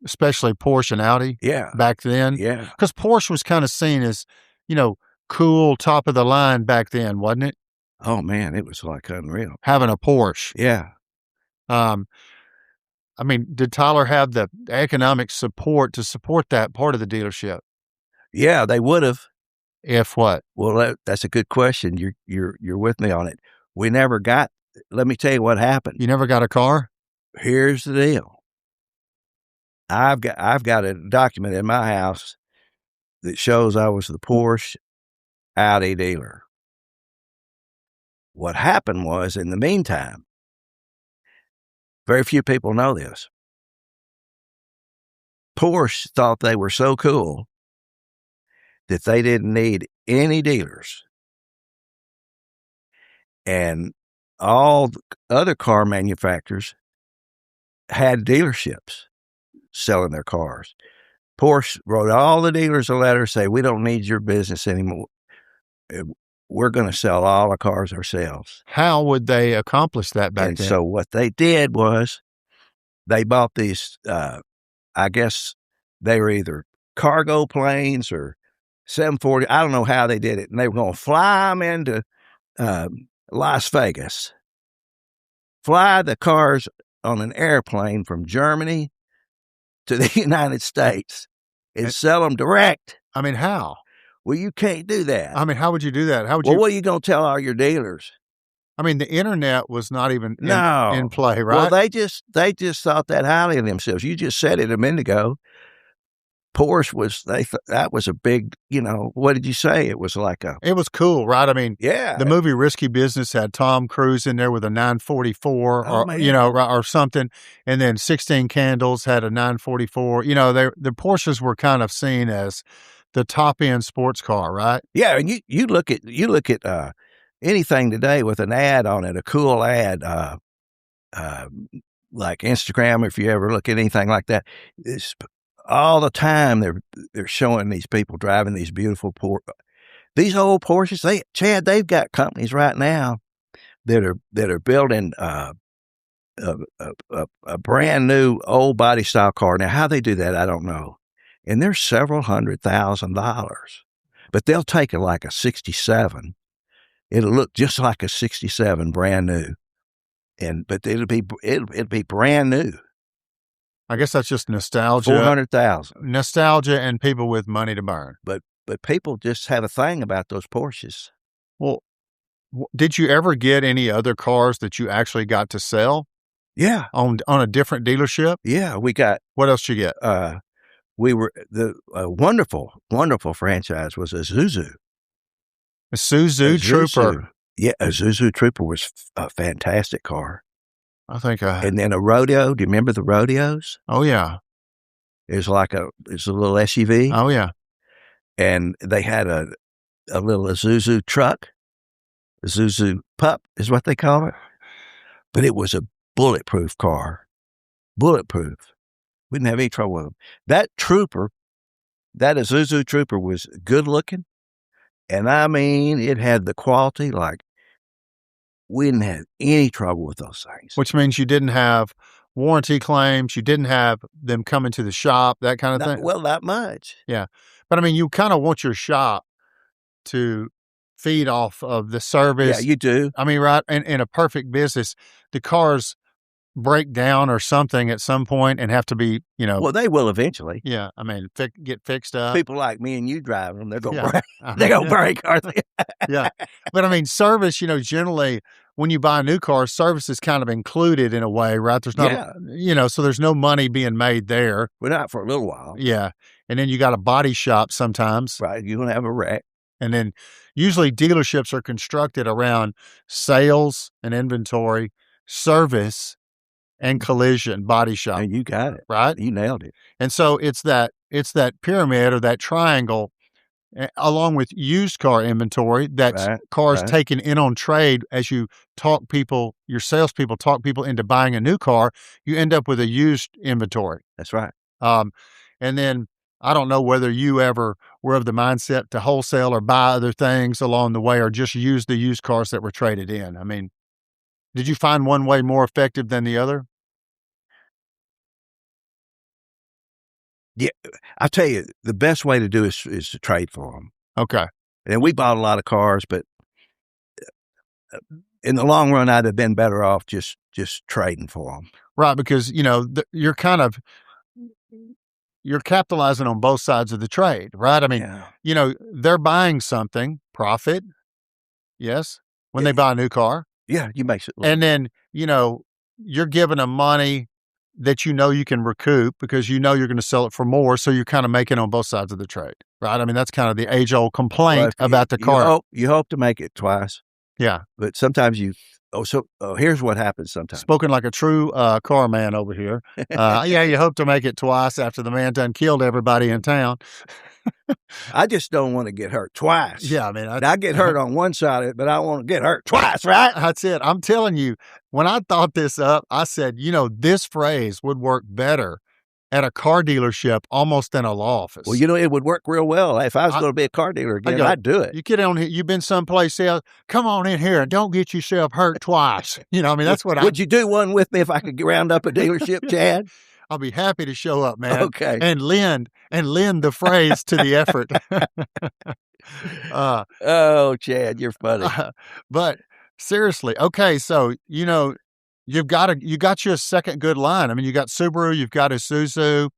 Especially Porsche and Audi. Yeah. Back then. Yeah. Because Porsche was kind of seen as, cool, top of the line back then, wasn't it? Oh, man, it was like unreal. Having a Porsche. Yeah. Did Tyler have the economic support to support that part of the dealership? Yeah, they would have. If what? Well, that's a good question. You're with me on it. We never got. Let me tell you what happened. You never got a car? Here's the deal. I've got a document in my house that shows I was the Porsche Audi dealer. what happened was, in the meantime, very few people know this. Porsche thought they were so cool that they didn't need any dealers. And all the other car manufacturers had dealerships selling their cars. Porsche wrote all the dealers a letter saying, we don't need your business anymore. We're going to sell all the cars ourselves. How would they accomplish that back then? So what they did was they bought these, I guess they were either cargo planes or 740. I don't know how they did it. And they were going to fly them into Las Vegas, fly the cars on an airplane from Germany to the United States and sell them direct. I mean, how? Well, you can't do that. I mean, how would you do that? How would Well, you? what are you going to tell all your dealers? I mean, the internet was not even No. in play, right? Well, they just thought that highly of themselves. You just said it a minute ago. Porsche was, that was a big, what did you say? It was like it was cool, right? I mean, yeah. The movie Risky Business had Tom Cruise in there with a 944 or something. And then 16 Candles had a 944. The Porsches were kind of seen as the top end sports car, right? Yeah. And you look at anything today with an ad on it, a cool ad, like Instagram, if you ever look at anything like that, it's all the time they're showing these people driving these beautiful these old Porsches. They've got companies right now that are building a brand new old body style car. Now, how they do that, I don't know. And they're several $100,000, but they'll take it like a 67. It'll look just like a 67, brand new, but it'll be brand new. I guess that's just nostalgia. 400,000. Nostalgia and people with money to burn. But people just have a thing about those Porsches. Well, did you ever get any other cars that you actually got to sell? Yeah. On a different dealership? Yeah, we got. What else you get? We were wonderful, wonderful franchise was Isuzu. Isuzu Trooper. Yeah, Isuzu Trooper was a fantastic car. I think and then a rodeo. Do you remember the rodeos? Oh yeah. It's a little SUV. Oh yeah. And they had a little Isuzu truck. Isuzu Pup is what they call it. But it was a bulletproof car. Bulletproof. We didn't have any trouble with them. That Isuzu Trooper was good looking. And I mean, it had the quality like we didn't have any trouble with those things. Which means you didn't have warranty claims. You didn't have them coming to the shop, that kind of thing. Well, not much. Yeah. But I mean, you kind of want your shop to feed off of the service. Yeah, you do. I mean, right. In a perfect business, the cars break down or something at some point and have to be, Well, they will eventually. Yeah. I mean, get fixed up. People like me and you driving them, they're going to Yeah. break. They're going to break, aren't they? Yeah. But I mean, service, generally when you buy a new car, service is kind of included in a way, right? There's not, so there's no money being made there. Well, not for a little while. Yeah. And then you got a body shop sometimes. Right. You're going to have a wreck. And then usually dealerships are constructed around sales and inventory, service, and collision body shop. And you got it. Right? You nailed it. And so it's that pyramid or that triangle along with used car inventory, that's cars taken in on trade. As you your salespeople talk people into buying a new car, you end up with a used inventory. That's right. And then I don't know whether you ever were of the mindset to wholesale or buy other things along the way or just use the used cars that were traded in. I mean, did you find one way more effective than the other? Yeah, I'll tell you, the best way to do is to trade for them. Okay. And we bought a lot of cars, but in the long run, I'd have been better off just trading for them. Right, because, you're capitalizing on both sides of the trade, right? I mean, they're buying something, profit, yes, when they buy a new car. Yeah, you make it. And then, you're giving them money that you can recoup because you're going to sell it for more. So you're kind of making on both sides of the trade, right? I mean, that's kind of the age-old complaint about the car. You hope to make it twice. Yeah. But sometimes here's what happens sometimes. Spoken like a true car man over here. Yeah, you hope to make it twice after the man done killed everybody in town. I just don't want to get hurt twice. Yeah, I mean, I get hurt on one side of it, but I want to get hurt twice, right? That's it. I'm telling you, when I thought this up, I said, this phrase would work better at a car dealership almost than a law office. Well, it would work real well. If I was going to be a car dealer again, I'd do it. You get on here, you've been someplace else, come on in here and don't get yourself hurt twice. That's what Would you do one with me if I could round up a dealership, Chad? I'll be happy to show up, man. Okay. And lend the phrase to the effort. Oh, Chad, you're funny. But seriously, okay, so you got your second good line. I mean, you got Subaru, you've got Isuzu,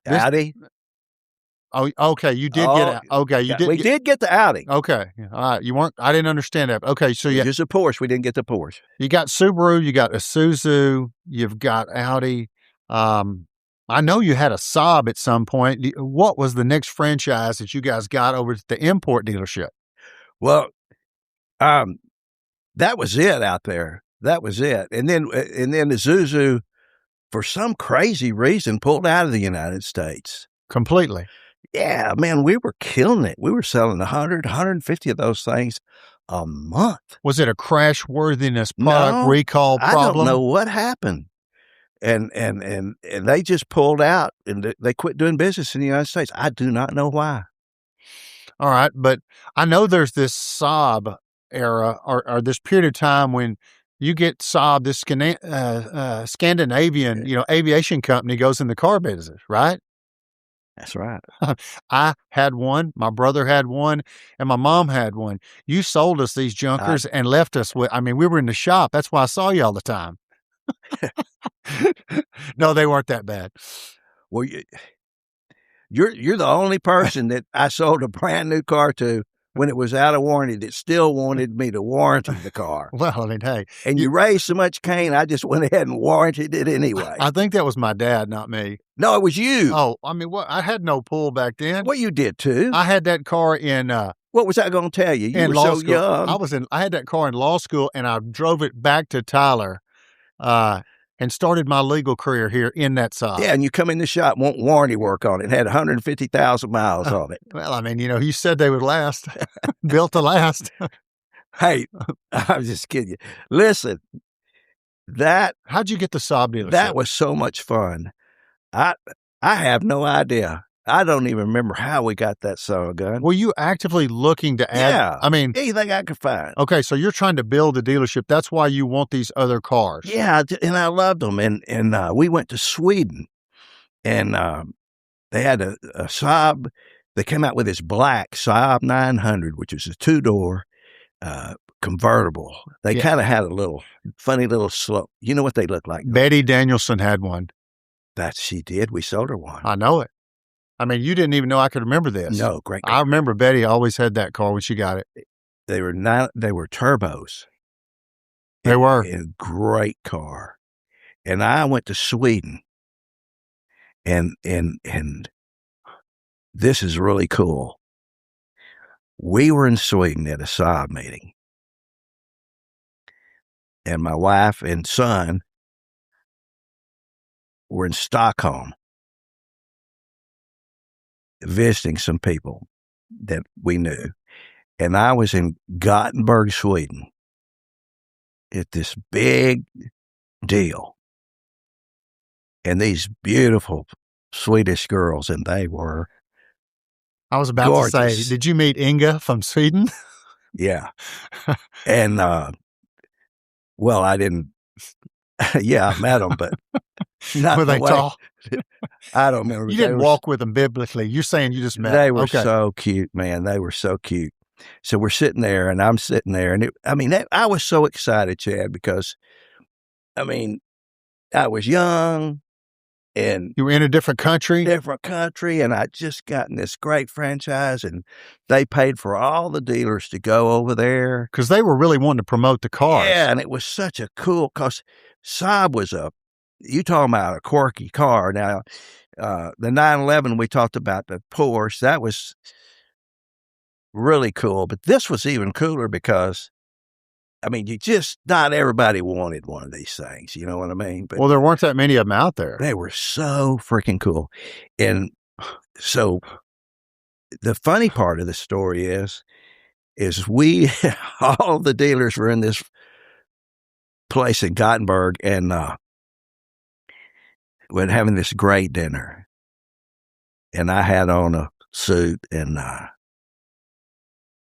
Audi. Oh, okay, you did get okay. We did get the Audi. Okay, all right. You weren't. I didn't understand that. Okay, so just a Porsche. We didn't get the Porsche. You got Subaru, you got Isuzu, you've got Audi. I know you had a Saab at some point. What was the next franchise that you guys got over at the import dealership? Well, that was it out there. That was it. And then Isuzu, for some crazy reason, pulled out of the United States. Completely. Yeah, man, we were killing it. We were selling 100, 150 of those things a month. Was it a crashworthiness product recall problem? I don't know what happened. And they just pulled out and they quit doing business in the United States. I do not know why. All right, but I know there's this Saab era or this period of time when you get Saab, this Scandinavian, aviation company goes in the car business, right? That's right. I had one, my brother had one, and my mom had one. You sold us these junkers and left us with, we were in the shop. That's why I saw you all the time. No, they weren't that bad. Well, you're the only person that I sold a brand new car to when it was out of warranty that still wanted me to warranty the car. Well, hey. And you raised so much cane, I just went ahead and warranted it anyway. I think that was my dad, not me. No, it was you. Oh, what? I had no pull back then. Well, you did too. I had that car in... what was I going to tell you? You were so young. I had that car in law school, and I drove it back to Tyler and started my legal career here in that Saab. Yeah, and you come in the shop, want warranty work on it. It had 150,000 miles on it. Well, you said they would last. Built to last. Hey, I'm just kidding you. Listen, how'd you get the Saab dealership? That was so much fun. I have no idea. I don't even remember how we got that son of a gun. Were you actively looking to add? Yeah. Anything I could find. Okay, so you're trying to build a dealership. That's why you want these other cars. Yeah, and I loved them. And we went to Sweden, and they had a Saab. They came out with this black Saab 900, which is a two-door convertible. They kind of had a little funny little slope. You know what they look like? Betty Danielson had one. That she did. We sold her one. I know it. You didn't even know I could remember this. No, great car. I remember Betty always had that car when she got it. They were turbos. They were. A great car. And I went to Sweden. And this is really cool. We were in Sweden at a Saab meeting. And my wife and son were in Stockholm visiting some people that we knew. And I was in Gothenburg, Sweden at this big deal. And these beautiful Swedish girls, and they were I was about gorgeous. To say, did you meet Inga from Sweden? Yeah. And, well, I didn't. Yeah, I met them, but not Were they tall? I don't remember. You didn't walk with them biblically. You're saying you just met them. They were so cute, man. They were so cute. So we're sitting there, and I'm sitting there, and I was so excited, Chad, because, I was young, and you were in a different country, and I'd just gotten this great franchise, and they paid for all the dealers to go over there because they were really wanting to promote the cars. Yeah, and it was such a cool. Because Saab was you talking about a quirky car. Now, the 911 we talked about, the Porsche, that was really cool, but this was even cooler because I mean, not everybody wanted one of these things. You know what I mean? But Well, there weren't that many of them out there. they were so freaking cool. And so the funny part of the story is we, all the dealers were in this place in Gothenburg, and we're having this great dinner. And I had on a suit, and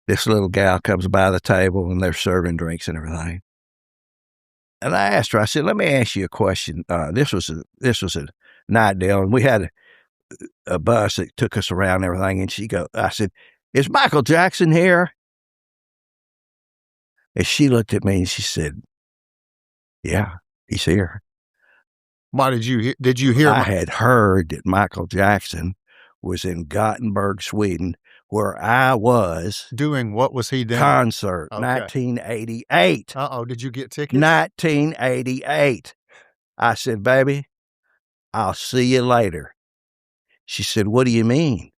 this little gal comes by the table, and they're serving drinks and everything. And I asked her, I said, let me ask you a question. This was a night deal, and we had a bus that took us around and everything. And I said, is Michael Jackson here? And she looked at me and she said, yeah, he's here. Why did you hear? I had heard that Michael Jackson was in Gothenburg, Sweden, where I was. Doing what was he doing? Concert, Okay. 1988. Uh-oh, did you get tickets? 1988. I said, baby, I'll see you later. She said, what do you mean?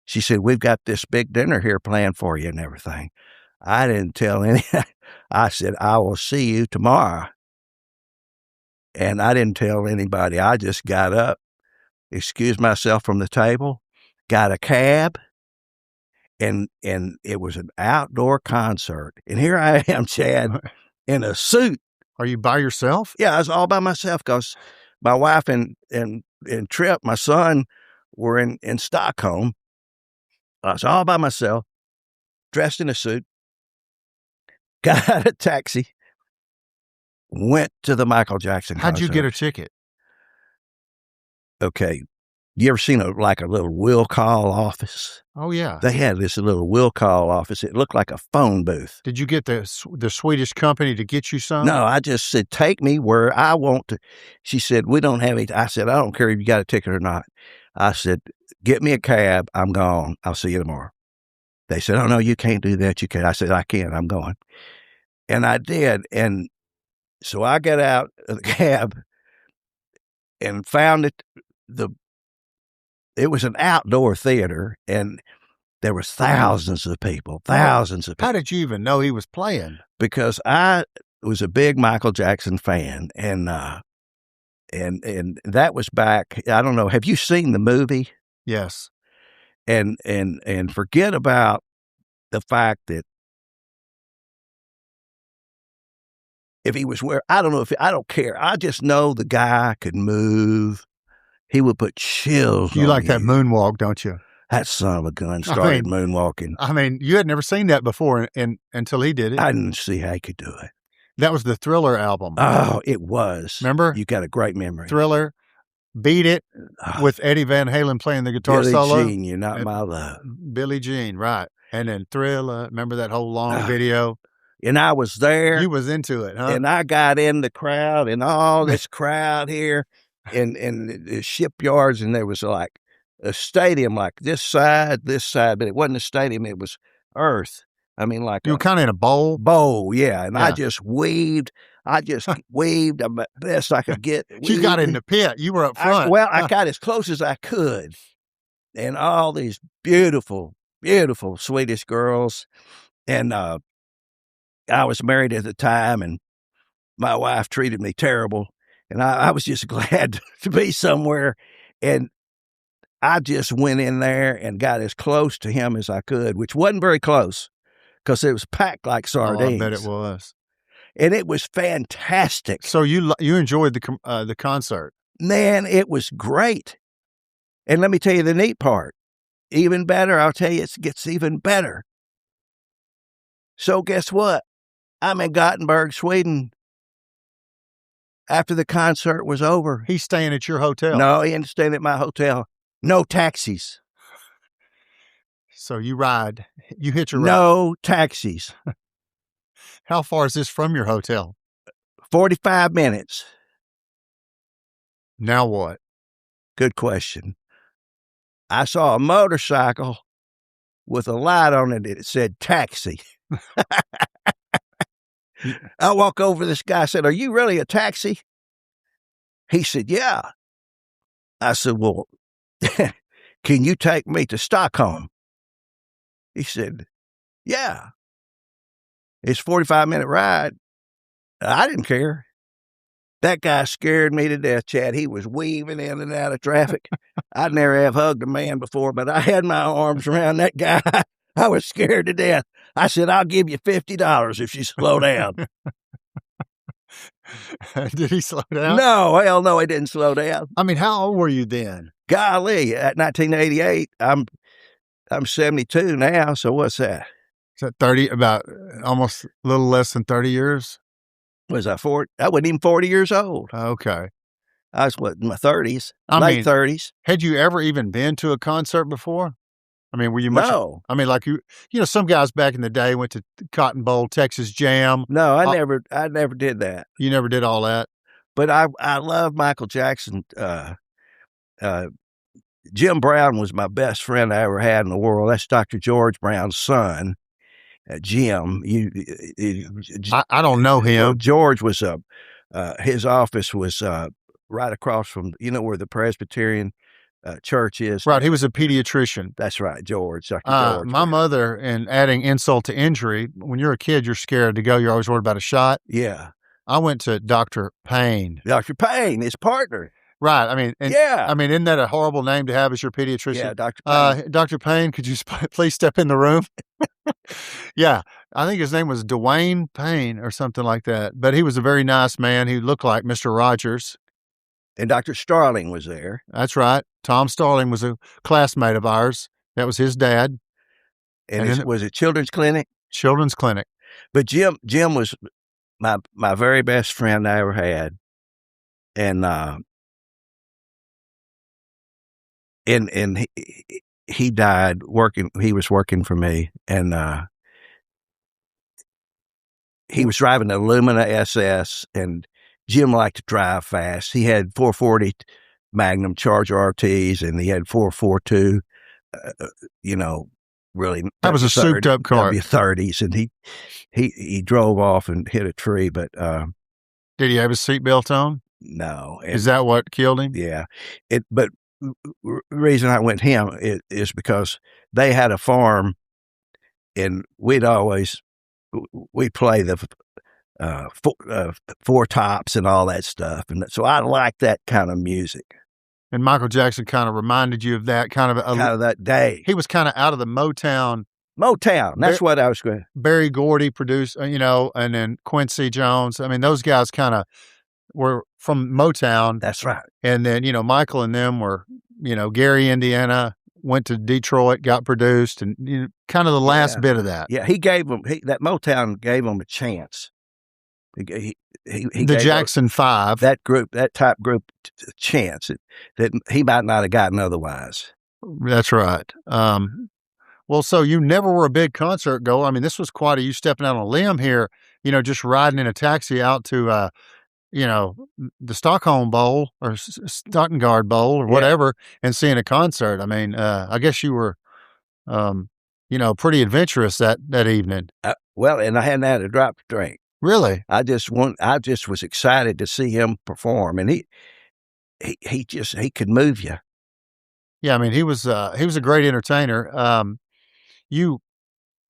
She said, we've got this big dinner here planned for you and everything. I didn't tell any. I said, I will see you tomorrow. And I didn't tell anybody. I just got up, excused myself from the table, got a cab, and it was an outdoor concert. And here I am, Chad, in a suit. Are you by yourself? Yeah, I was all by myself because my wife and Trip, my son, were in Stockholm. I was all by myself, dressed in a suit, got out a taxi, went to the Michael Jackson concert. How'd you get a ticket? Okay. You ever seen a little will call office? Oh, yeah. They had this little will call office. It looked like a phone booth. Did you get the Swedish company to get you some? No, I just said, take me where I want to. She said, we don't have any. I said, I don't care if you got a ticket or not. I said, get me a cab. I'm gone. I'll see you tomorrow. They said, oh, no, you can't do that. You can't. I said, I can. I'm going. And I did. And so I got out of the cab and found it was an outdoor theater, and there was thousands of people. How did you even know he was playing? Because I was a big Michael Jackson fan, and that was back. I don't know. Have you seen the movie? Yes. And forget about the fact that if he was I don't care. I just know the guy could move. He would put chills. You like that moonwalk, don't you? That son of a gun started moonwalking. I mean, you had never seen that before until he did it. I didn't see how he could do it. That was the Thriller album. Oh, it was. Remember? You got a great memory. Thriller, Beat It, with Eddie Van Halen playing the guitar solo. Billie Jean, You're Not My Love. Billie Jean, right. And then Thriller, remember that whole long video? And I was there. You was into it, huh? And I got in the crowd and all this crowd here in the shipyards, and there was like a stadium like this side, but it wasn't a stadium. It was earth. I mean, like you were kind of in a bowl. Bowl, yeah. And Yeah. I just weaved. I'm the best I could get. You got in the pit. You were up front. I got as close as I could. And all these beautiful, beautiful Swedish girls. And I was married at the time, and my wife treated me terrible. And I was just glad to be somewhere. And I just went in there and got as close to him as I could, which wasn't very close because it was packed like sardines. Oh, I bet it was. And it was fantastic. So you enjoyed the concert? Man, it was great. And let me tell you the neat part. Even better, I'll tell you, it gets even better. So guess what? I'm in Gothenburg, Sweden. After the concert was over. He's staying at your hotel? No, he ain't staying at my hotel. No taxis. So you hitch a ride. No taxis. How far is this from your hotel? 45 minutes. Now what? Good question. I saw a motorcycle with a light on it that said taxi. I walk over to this guy, I said, are you really a taxi? He said, yeah. I said, well, can you take me to Stockholm? He said, yeah. It's a 45-minute ride. I didn't care. That guy scared me to death, Chad. He was weaving in and out of traffic. I'd never have hugged a man before, but I had my arms around that guy. I was scared to death. I said, I'll give you $50 if you slow down. Did he slow down? No, hell no, he didn't slow down. I mean, how old were you then? Golly, at 1988, I'm 72 now, so what's that? Is that 30, about almost a little less than 30 years? Was I 40? I wasn't even 40 years old. Okay. I was, in my 30s, I late mean, 30s. Had you ever even been to a concert before? I mean, were you much? No. I mean, like some guys back in the day went to Cotton Bowl, Texas Jam. No, I never did that. You never did all that? But I love Michael Jackson. Jim Brown was my best friend I ever had in the world. That's Dr. George Brown's son. Jim, I don't know him. George was his office was right across from where the Presbyterian church is. Right, he was a pediatrician. That's right, George. Dr. George. My mother, and adding insult to injury, when you're a kid, you're scared to go. You're always worried about a shot. Yeah. I went to Dr. Payne. Dr. Payne, his partner. Right. I mean, yeah. I mean, isn't that a horrible name to have as your pediatrician? Yeah, Dr. Payne. Dr. Payne, could you please step in the room? Yeah. I think his name was Dwayne Payne or something like that. But he was a very nice man. He looked like Mr. Rogers. And Dr. Starling was there. That's right. Tom Starling was a classmate of ours. That was his dad. And was it Children's Clinic? Children's Clinic. But Jim was my very best friend I ever had. And he died working. He was working for me, and he was driving an Lumina SS. And Jim liked to drive fast. He had 440 Magnum Charger RTs, and he had 442. Really, that was a souped up car. W30s, and he drove off and hit a tree. But did he have his seatbelt on? No. Is that what killed him? Yeah. But the reason I went him is because they had a farm, and we'd play the Four Tops and all that stuff. And so I like that kind of music. And Michael Jackson kind of reminded you of that kind of that day. He was kind of out of the Motown. That's what I was going. Barry Gordy produced, and then Quincy Jones. I mean, those guys kind of were from Motown. That's right. And then, Michael and them were, Gary, Indiana, went to Detroit, got produced, and kind of the last bit of that. Yeah, that Motown gave them a chance. He the Jackson Five, that type group, a chance that he might not have gotten otherwise. That's right. Well, so you never were a big concert goer. I mean, this was quite you stepping out on a limb here, just riding in a taxi out to, the Stockholm Bowl or Stuttgart Bowl or whatever, and seeing a concert. I mean, I guess you were, pretty adventurous that evening. Well, and I hadn't had a drop to drink. Really? I just was excited to see him perform, and he could move you. Yeah, I mean, he was a great entertainer.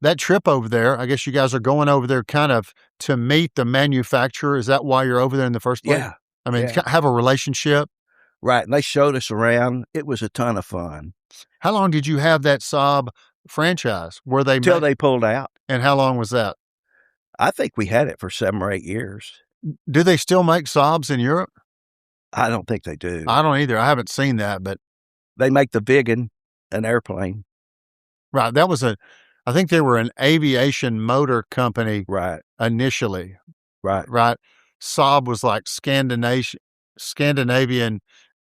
That trip over there, I guess you guys are going over there kind of to meet the manufacturer. Is that why you're over there in the first place? Yeah. I mean, have a relationship. Right. And they showed us around. It was a ton of fun. How long did you have that Saab franchise? Until they pulled out. And how long was that? I think we had it for 7 or 8 years. Do they still make Saabs in Europe? I don't think they do. I don't either. I haven't seen that, but they make the Vigan, an airplane. Right. I think they were an aviation motor company. Right. Initially. Right. Right. Saab was like Scandinavian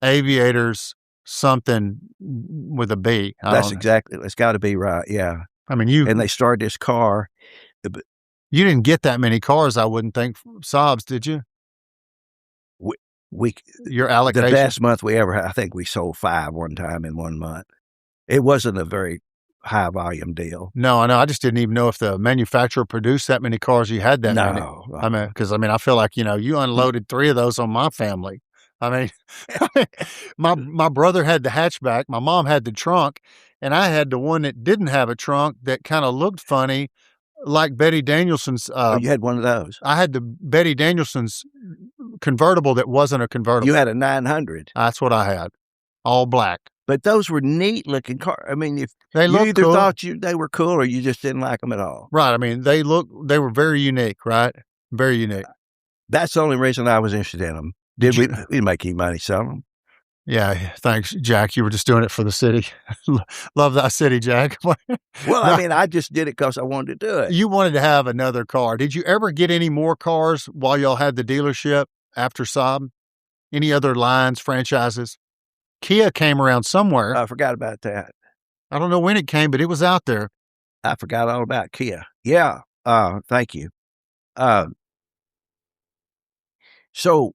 Aviators, something with a B. That's exactly. It's got to be right. Yeah. I mean, and they started this car. You didn't get that many cars, I wouldn't think, Saabs, did you? Your allocation. The best month we ever had, I think we sold 5 one time in 1 month. It wasn't a very high volume deal. No, I know. I just didn't even know if the manufacturer produced that many cars. You had that many. No. I mean, because I feel like, you unloaded 3 of those on my family. I mean, my brother had the hatchback, my mom had the trunk, and I had the one that didn't have a trunk that kind of looked funny. like Betty Danielson's. Oh, you had one of those. I had the Betty Danielson's convertible that wasn't a convertible. You had a 900. That's what I had, all black. But those were neat looking cars. I mean, if They you looked either cool. thought they were cool or you just didn't like them at all. Right. I mean, they were very unique, right? Very unique. That's the only reason I was interested in them. We didn't make any money selling them. Yeah. Thanks, Jack. You were just doing it for the city. Love that city, Jack. Well, I mean, I just did it because I wanted to do it. You wanted to have another car. Did you ever get any more cars while y'all had the dealership after Saab? Any other lines, franchises? Kia came around somewhere. I forgot about that. I don't know when it came, but it was out there. I forgot all about Kia. Yeah. Thank you. So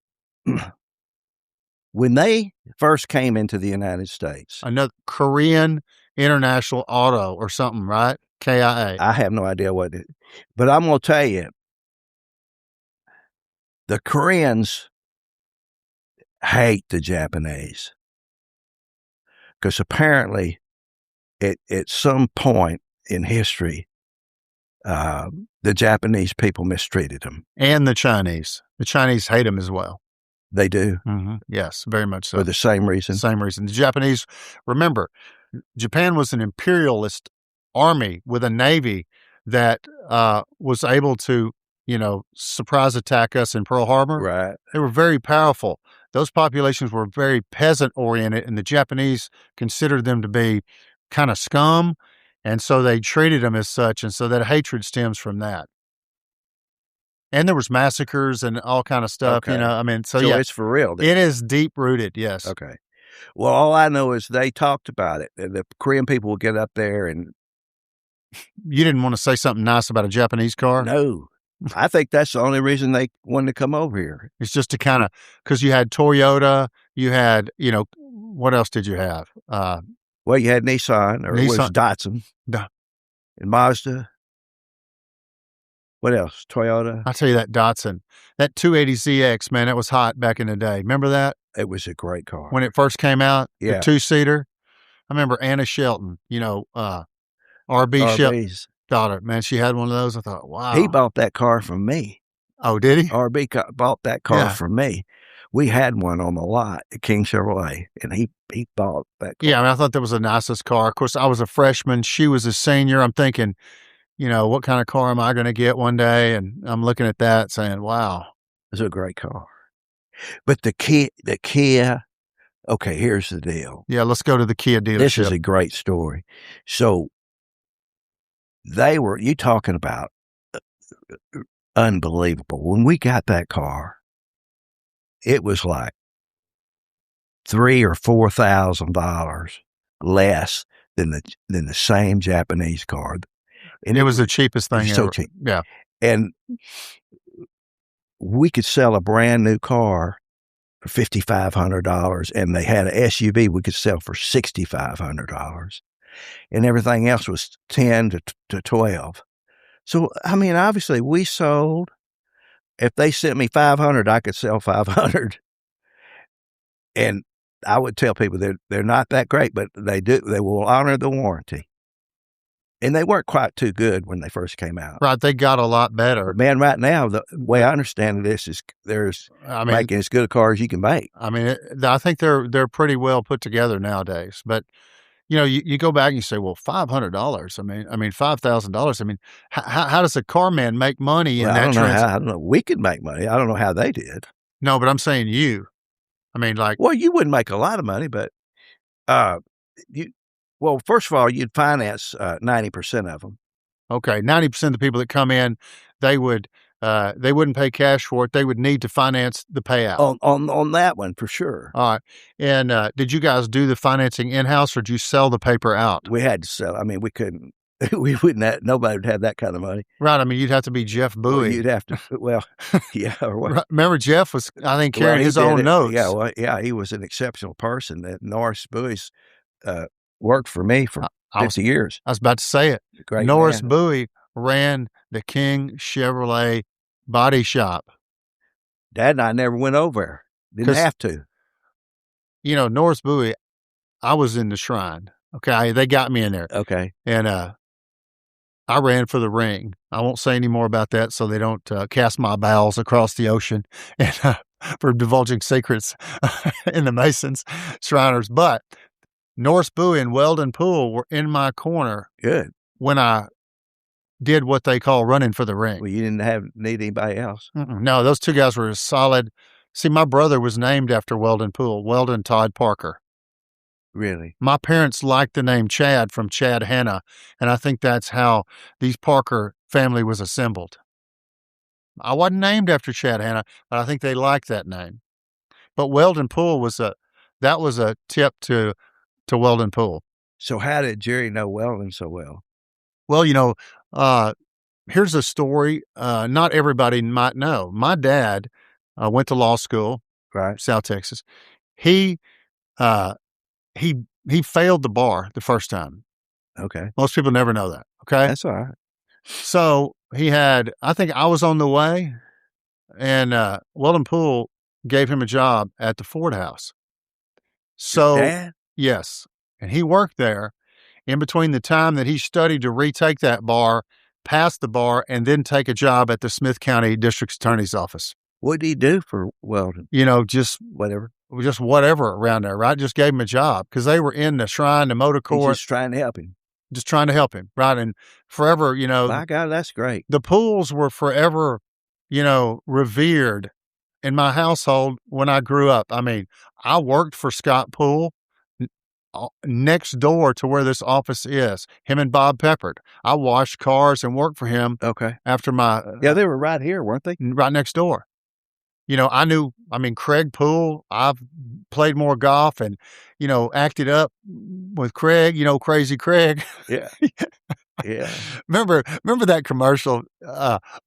when they first came into the United States, Another Korean International Auto or something, right? KIA. I have no idea what it is, but I'm going to tell you, the Koreans hate the Japanese because apparently at some point in history, the Japanese people mistreated them. And the Chinese. The Chinese hate them as well. They do. Mm-hmm. Yes, very much so. For the same reason. Same reason. The Japanese, remember, Japan was an imperialist army with a navy that was able to, surprise attack us in Pearl Harbor. Right. They were very powerful. Those populations were very peasant-oriented, and the Japanese considered them to be kind of scum, and so they treated them as such, and so that hatred stems from that. And there was massacres and all kind of stuff, Okay. so So yeah. it's for real. It is deep-rooted, yes. Okay. Well, all I know is they talked about it. And the Korean people will get up there and You didn't want to say something nice about a Japanese car? no. I think that's the only reason they wanted to come over here. It's just to kind of, because you had Toyota, you had, what else did you have? Well, you had Nissan, or it was Nissan. Datsun, Da- and Mazda. What else? Toyota. I'll tell you that Datsun, that 280ZX, man, that was hot back in the day. Remember that? It was a great car. When it first came out, Yeah. the two-seater. I remember Anna Shelton, RB Shelton's RBs. daughter. Man, she had one of those. I thought, wow. He bought that car from me. Oh, did he? RB bought that car Yeah. from me. We had one on the lot at King Chevrolet, and he bought that car. Yeah, I mean, I thought that was the nicest car. Of course, I was a freshman. She was a senior. I'm thinking, what kind of car am I going to get one day? And I'm looking at that saying, wow. It was a great car. But the Kia, okay, here's the deal. Yeah, let's go to the Kia dealership. This is a great story. So you talking about unbelievable. When we got that car, it was like $3,000 or $4,000 less than the same Japanese car. And it was the cheapest thing so ever. cheap. Yeah. And we could sell a brand new car for $5,500, and they had an SUV we could sell for $6,500, and everything else was 10 to 12. So, I mean, obviously we sold. If they sent me 500, I could sell 500. And I would tell people they're not that great, but they will honor the warranty. And they weren't quite too good when they first came out. Right. They got a lot better. But man, right now, the way I understand this is making as good a car as you can make. I mean, I think they're pretty well put together nowadays. But, you go back and you say, well, $500. I mean, $5,000. I mean, how does a car man make money in Well, that I don't know. We could make money. I don't know how they did. No, but I'm saying you. I mean, like. Well, you wouldn't make a lot of money, but well, first of all, you'd finance 90% of them. Okay, 90% of the people that come in, they wouldn't pay cash for it. They would need to finance the payout. On that one, for sure. All right. And did you guys do the financing in-house, or did you sell the paper out? We had to sell. I mean, we couldn't. We wouldn't. Nobody would have that kind of money. Right. I mean, you'd have to be Jeff Bowie. Well, you'd have to. Well, yeah. Or what? Remember, Jeff was, I think, carrying his own notes. Yeah. Well, yeah. He was an exceptional person. That Norris Bowie's worked for me for 50 years. I was about to say it. Great Norris man. Bowie ran the King Chevrolet body shop. Dad and I never went over there. Didn't have to. Norris Bowie, I was in the Shrine. Okay. They got me in there. Okay. And I ran for the ring. I won't say any more about that so they don't cast my bowels across the ocean and, for divulging secrets in the Masons, Shriners. But Norris Bowie and Weldon Poole were in my corner Good. when I did what they call running for the ring. Well, you didn't need anybody else. No, those two guys were solid. See, my brother was named after Weldon Poole, Weldon Todd Parker. Really? My parents liked the name Chad from Chad Hanna, and I think that's how these Parker family was assembled. I wasn't named after Chad Hanna, but I think they liked that name. But Weldon Poole was a tip to Weldon Poole. So how did Jerry know Weldon so well? Well, here's a story not everybody might know. My dad went to law school, Right. South Texas. He failed the bar the first time. Okay. Most people never know that. Okay. That's all right. So I think I was on the way, and Weldon Poole gave him a job at the Ford House. So, Dad? yes. And he worked there in between the time that he studied to retake that bar, pass the bar, and then take a job at the Smith County District Attorney's Office. What did he do for Weldon? Just Whatever. whatever around there, right? Just gave him a job because they were in the shrine, the motor He's court, just trying to help him. just trying to help him, right? And forever, My God, that's great. the Pools were forever, revered in my household when I grew up. I mean, I worked for Scott Poole next door to where this office is, him and Bob Peppard. I washed cars and worked for him Okay. after my, Yeah, they were right here, weren't they? right next door. Craig Poole, I've played more golf and, acted up with Craig, Crazy Craig. Yeah. Yeah. Remember that commercial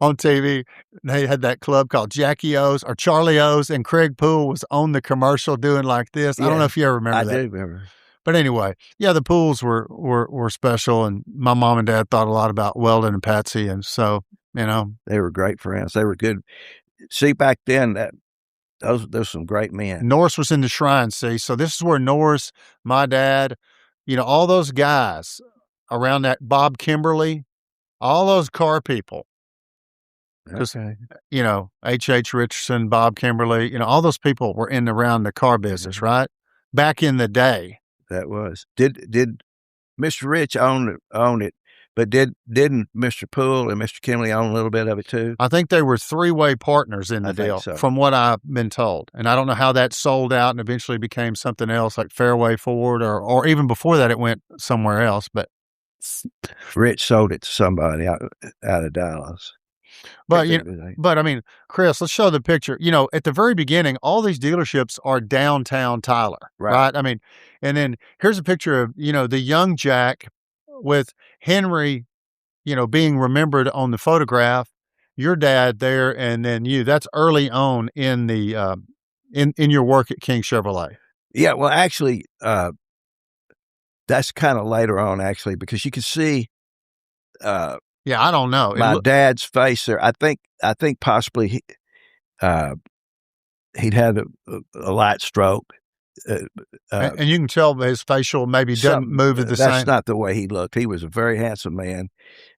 on TV? They had that club called Jackie O's or Charlie O's, and Craig Poole was on the commercial doing like this. I don't know if you ever remember that. I do remember. But anyway, yeah, the Pools were special, and my mom and dad thought a lot about Weldon and Patsy, and so, They were great friends. They were good. See, back then, those some great men. Norris was in the Shrine, see? So this is where Norris, my dad, all those guys around that, Bob Kimberly, all those car people. Okay. H.H. Richardson, Bob Kimberly, all those people were in around the car business, right? Back in the day. That was. Did Mr. Rich own it, but didn't Mr. Poole and Mr. Kimberly own a little bit of it too? I think they were three-way partners in the I think deal, so. from what I've been told. And I don't know how that sold out and eventually became something else like Fairway Ford, or even before that it went somewhere else. But Rich sold it to somebody out of Dallas. But Chris, let's show the picture. At the very beginning, all these dealerships are downtown Tyler, right? I mean, and then here's a picture of, the young Jack with Henry, being remembered on the photograph, your dad there, and then you. That's early on in the in your work at King Chevrolet. Yeah, well, actually, that's kind of later on, actually, because you can see yeah, I don't know. My dad's face there. I think possibly he'd had a light stroke. And you can tell his facial maybe doesn't move at the same. That's not the way he looked. He was a very handsome man.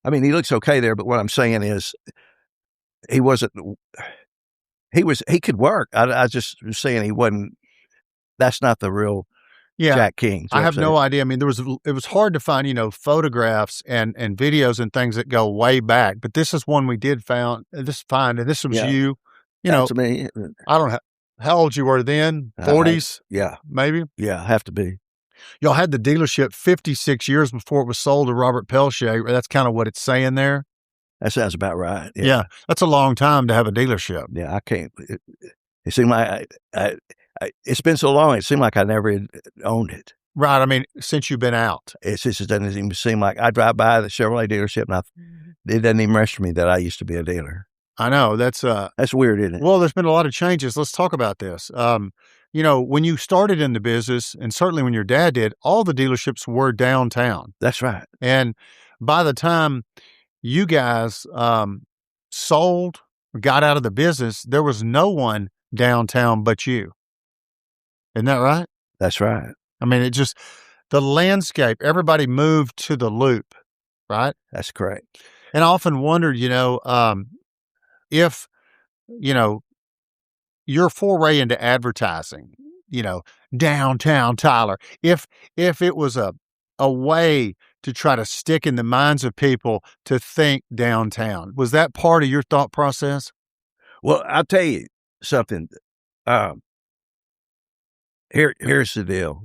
I mean, he looks okay there, but what I'm saying is he wasn't. He could work. I just was saying he wasn't. That's not the real. Yeah, Jack King. I have no idea. I mean, it was hard to find, photographs and videos and things that go way back. But this is one we did find, and this was you. That's me. I don't know how old you were then. 40s, yeah, maybe. Yeah, have to be. Y'all had the dealership 56 years before it was sold to Robert Peltier. That's kind of what it's saying there. That sounds about right. Yeah, that's a long time to have a dealership. Yeah, I can't. It seemed like it's been so long. It seemed like I never had owned it. Right. I mean, since you've been out, it doesn't even seem like I drive by the Chevrolet dealership and it doesn't even register me that I used to be a dealer. I know that's weird, isn't it? Well, there's been a lot of changes. Let's talk about this. When you started in the business, and certainly when your dad did, all the dealerships were downtown. That's right. And by the time you guys sold, got out of the business, there was no one downtown but you. Isn't that right? That's right. I mean, the landscape, everybody moved to the Loop. right? That's correct. And I often wondered, if, your foray into advertising, downtown Tyler, if it was a way to try to stick in the minds of people to think downtown, was that part of your thought process? Well, I'll tell you something. Here's the deal.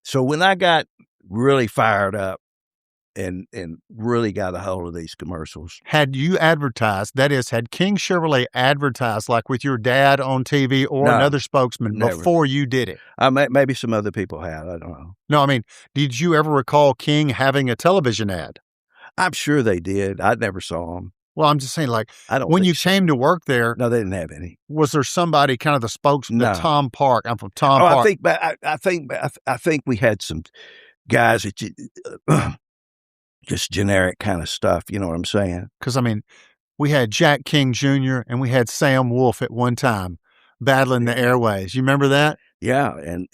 So when I got really fired up and really got a hold of these commercials, Had you advertised, that is, had King Chevrolet advertised like with your dad on TV or No, another spokesman never. before you did it? maybe some other people have. I don't know. No, I mean, did you ever recall King having a television ad? I'm sure they did. I never saw them. Well, I'm just saying, like, I don't. when think you so. came to work there, No, they didn't have any. was there somebody kind of the spokesman, No. Tom Park? I'm from Tom Oh, Park. I think we had some guys that just generic kind of stuff. You know what I'm saying? Because, I mean, we had Jack King Jr. and we had Sam Wolf at one time battling the airways. You remember that? Yeah, and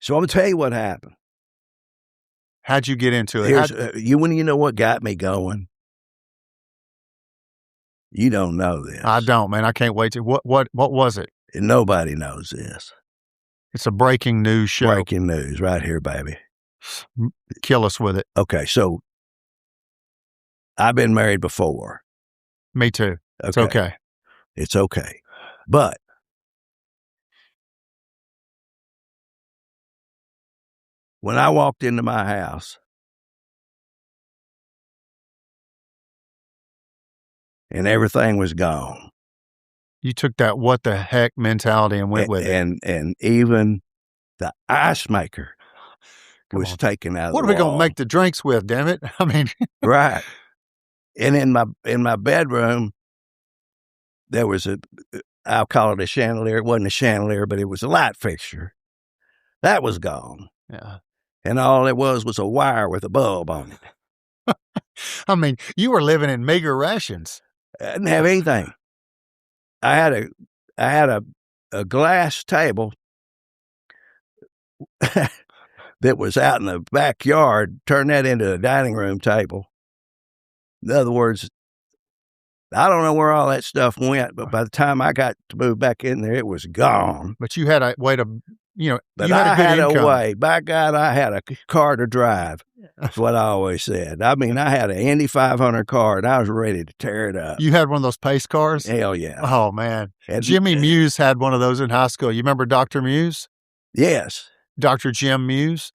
so I'm gonna tell you what happened. How'd you get into it? Here's you when you know what got me going. You don't know this. I don't, man. I can't wait to. What was it? And nobody knows this. It's a breaking news show. Breaking news right here, baby. Kill us with it. Okay, so I've been married before. Me too. It's okay. It's okay. But when I walked into my house and everything was gone, You took that what the heck mentality and went with it. and even the ice maker Come was on. taken out of What the are we going wall. to make the drinks with, damn it? I mean, Right. And in my bedroom, there was I'll call it a chandelier. It wasn't a chandelier, but it was a light fixture. That was gone. yeah. And all it was a wire with a bulb on it. I mean, you were living in meager rations. I didn't have anything. I had a glass table that was out in the backyard, turned that into a dining room table. In other words, I don't know where all that stuff went, but by the time I got to move back in there, it was gone. But you had a way to, But you had I a good had income. a way. By God, I had a car to drive. That's what I always said. I mean, I had an Indy 500 car, and I was ready to tear it up. You had one of those pace cars? Hell yeah. Oh, man. And- Jimmy Muse had one of those in high school. You remember Dr. Muse? Yes. Dr. Jim Muse?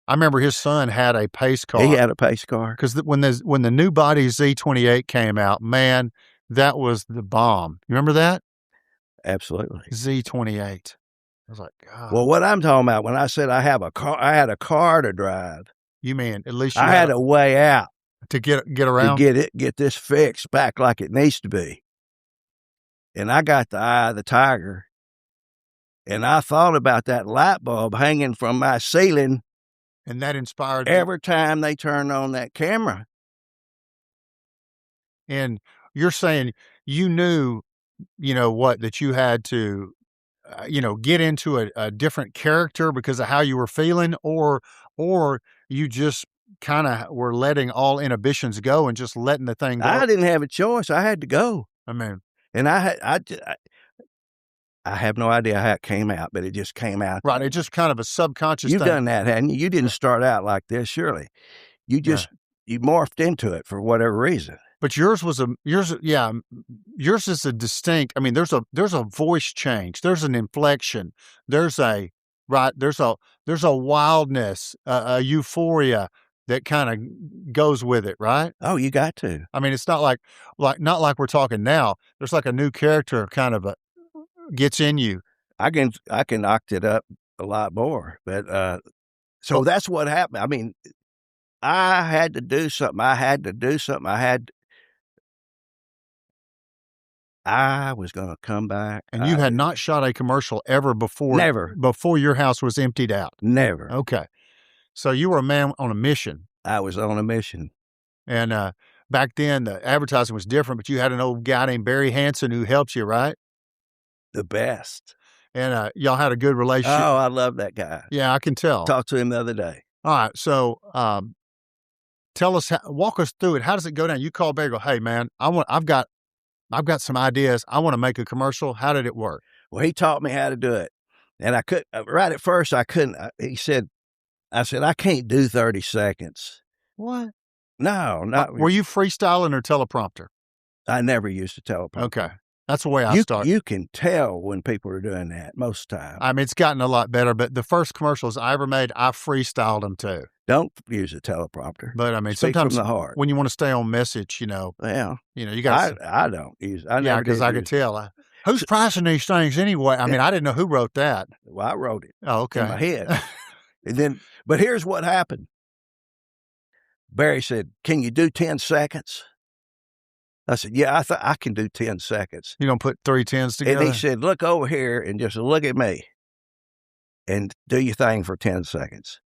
I remember his son had a pace car. He had a pace car. Because when the new body Z28 came out, man, that was the bomb. You remember that? Absolutely. Z28. I was like, God. Well, what I'm talking about when I said I had a car to drive, You mean at least you I had a way out to get around? to get this fixed back like it needs to be. And I got the eye of the tiger. And I thought about that light bulb hanging from my ceiling And that inspired every time they turned on that camera. And you're saying you knew, that you had to, get into a different character because of how you were feeling, or you just kind of were letting all inhibitions go and just letting the thing go. I didn't have a choice. I had to go. I mean, And I have no idea how it came out, but it just came out. right. It's just kind of a subconscious You've thing. done that, hadn't you? You didn't start out like this, surely. You just, you morphed into it for whatever reason. But yours is a distinct. I mean, there's a voice change. There's an inflection. There's a wildness, a euphoria that kind of goes with it, right? Oh, you got to. I mean, it's not like we're talking now. There's like a new character kind of gets in you. I can oct it up a lot more, but so that's what happened. I mean, I had to do something. I was going to come back. And you had not shot a commercial ever before. Never. Before your house was emptied out. Never. Okay. So you were a man on a mission. I was on a mission. And back then, the advertising was different, but you had an old guy named Barry Hansen who helped you, right? The best. and y'all had a good relationship. Oh, I love that guy. Yeah, I can tell. Talked to him the other day. All right, so tell us, walk us through it. How does it go down? You call Barry, go, hey man, I've got some ideas. I want to make a commercial. How did it work? Well, he taught me how to do it, and I could right at first I couldn't. He said, I said I can't do 30 seconds. What? No, not. Were you freestyling or teleprompter? I never used a teleprompter. Okay. That's the way I started. You can tell when people are doing that most of the time. I mean, it's gotten a lot better, but the first commercials I ever made, I freestyled them too. Don't use a teleprompter. But I mean, Speak sometimes from the heart. when you want to stay on message, Well, you got. I don't use. I yeah, never because did I use could tell. Who's pricing these things anyway? I mean, I didn't know who wrote that. Well, I wrote it. Oh, okay. In my head. And then, but here's what happened. Barry said, "Can you do 10 seconds?" I said, "Yeah, I can do 10 seconds." You don't put 3 10s together? And he said, "Look over here and just look at me and do your thing for 10 seconds."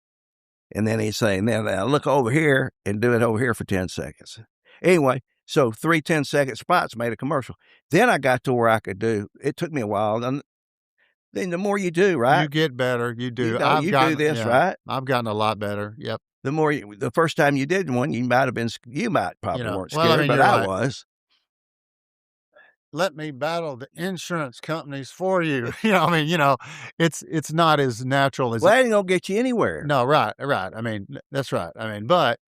And then he's saying, "Now look over here and do it over here for 10 seconds." Anyway, so 3 10-second spots made a commercial. Then I got to where I could do, it took me a while. And then the more you do, right? You get better. You do. You do this, right? I've gotten a lot better. Yep. The first time you did one, you might probably weren't scared, well, I mean, but you're I right. was. Let me battle the insurance companies for you. It's not as natural as. Well, that ain't gonna get you anywhere. No, right. I mean, that's right. I mean, but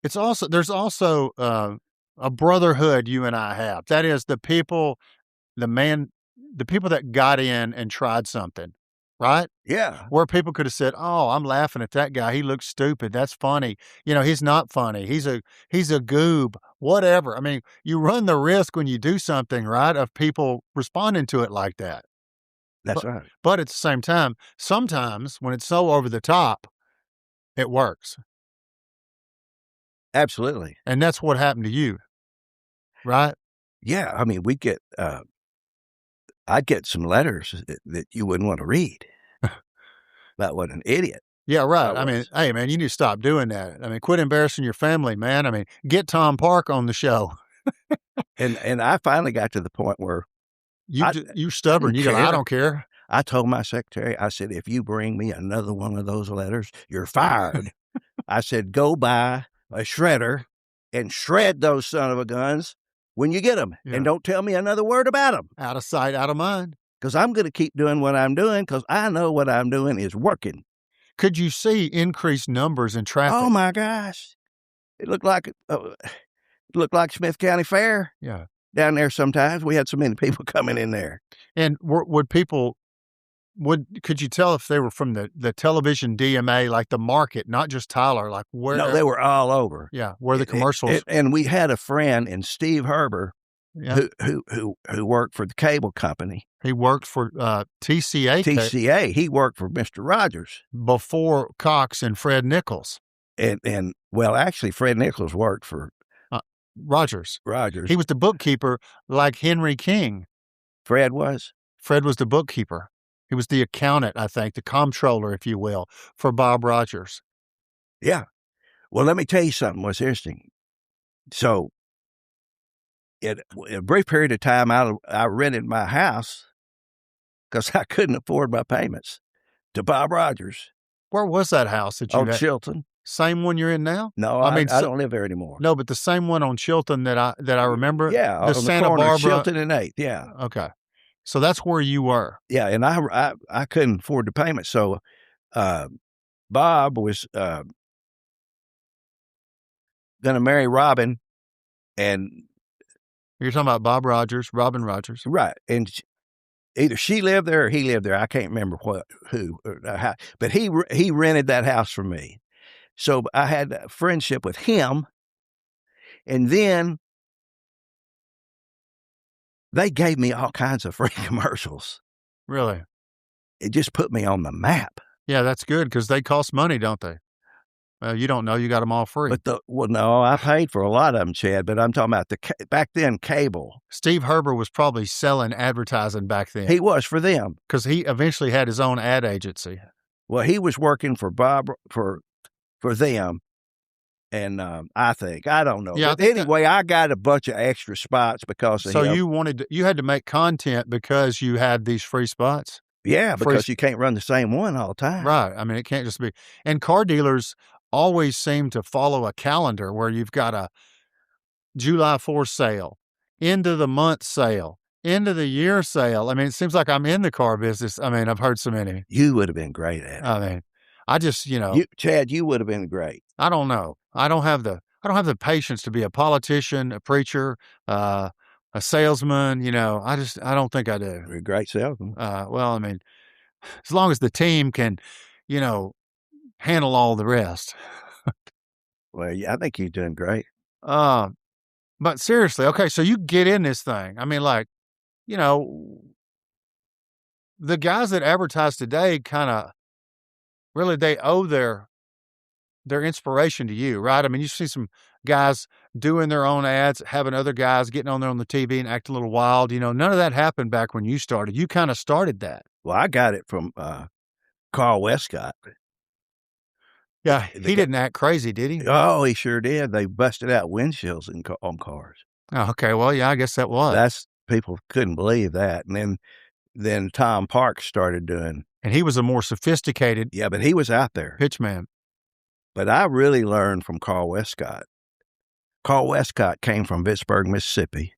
there's also a brotherhood you and I have. That is the people that got in and tried something, right? Yeah. Where people could have said, "Oh, I'm laughing at that guy. He looks stupid. That's funny." He's not funny. He's a goob, whatever. I mean, you run the risk when you do something, right, of people responding to it like that. That's right. But at the same time, sometimes when it's so over the top, it works. Absolutely. And that's what happened to you, right? Yeah. I mean, I'd get some letters that you wouldn't want to read. About what an idiot. Yeah, right. I mean, hey, man, you need to stop doing that. I mean, quit embarrassing your family, man. I mean, get Tom Park on the show. And I finally got to the point where you're stubborn. You go, I don't care. I told my secretary, I said, if you bring me another one of those letters, you're fired. I said, go buy a shredder and shred those son of a guns when you get them. Yeah. And don't tell me another word about them. Out of sight, out of mind. Because I'm going to keep doing what I'm doing because I know what I'm doing is working. Could you see increased numbers in traffic? Oh, my gosh. It looked like Smith County Fair. Yeah. Down there sometimes. We had so many people coming in there. And could you tell if they were from the television DMA, like the market, not just Tyler, like where? No, they were all over. Yeah, where the commercials. And we had a friend in Steve Herber yeah. who worked for the cable company. He worked for TCA. TCA. He worked for Mr. Rogers. Before Cox and Fred Nichols. And well, actually, Fred Nichols worked for Rogers. Rogers. He was the bookkeeper like Henry King. Fred was? Fred was the bookkeeper. He was the accountant, I think, the comptroller, if you will, for Bob Rogers. Yeah. Well, let me tell you something what's interesting. So, in a brief period of time, I rented my house because I couldn't afford my payments to Bob Rogers. Where was that house that you on had? Chilton? Same one you're in now? No, I don't live there anymore. No, but the same one on Chilton that I remember? Yeah, the on Santa the corner Barbara. Chilton and 8th, yeah. Okay. So that's where you were. Yeah, and I couldn't afford the payment. So Bob was going to marry Robin, and you're talking about Bob Rogers, Robin Rogers, right? And either she lived there or he lived there. I can't remember who, but he rented that house from me. So I had a friendship with him, and then they gave me all kinds of free commercials. Really? It just put me on the map. Yeah, that's good because they cost money, don't they? Well, you don't know. You got them all free. But no, I paid for a lot of them, Chad, but I'm talking about back then, cable. Steve Herber was probably selling advertising back then. He was for them. Because he eventually had his own ad agency. Well, he was working for Bob, for them. And I don't know. Yeah, but anyway, I got a bunch of extra spots because of him. So you had to make content because you had these free spots? Yeah, For because you can't run the same one all the time. right. I mean, it can't just be. And car dealers always seem to follow a calendar where you've got a July 4th sale, end of the month sale, end of the year sale. I mean, it seems like I'm in the car business. I mean, I've heard so many. You would have been great at it. I mean, I just, Chad, you would have been great. I don't know. I don't have the patience to be a politician, a preacher, a salesman. I don't think I do. You're a great salesman. Well, I mean, as long as the team can, handle all the rest. Well, yeah, I think you're doing great. But seriously, okay, so you get in this thing. I mean, like, you know, the guys that advertise today kind of really they owe their inspiration to you, right? I mean, you see some guys doing their own ads, having other guys getting on there on the TV and act a little wild. None of that happened back when you started. You kind of started that. Well, I got it from Carl Westcott. Yeah, he didn't act crazy, did he? Oh, he sure did. They busted out windshields on cars. Oh, okay. Well, yeah, I guess that was. People couldn't believe that. And then Tom Parks started doing. And he was a more sophisticated. Yeah, but he was out there. Pitchman. But I really learned from Carl Westcott. Carl Westcott came from Vicksburg, Mississippi,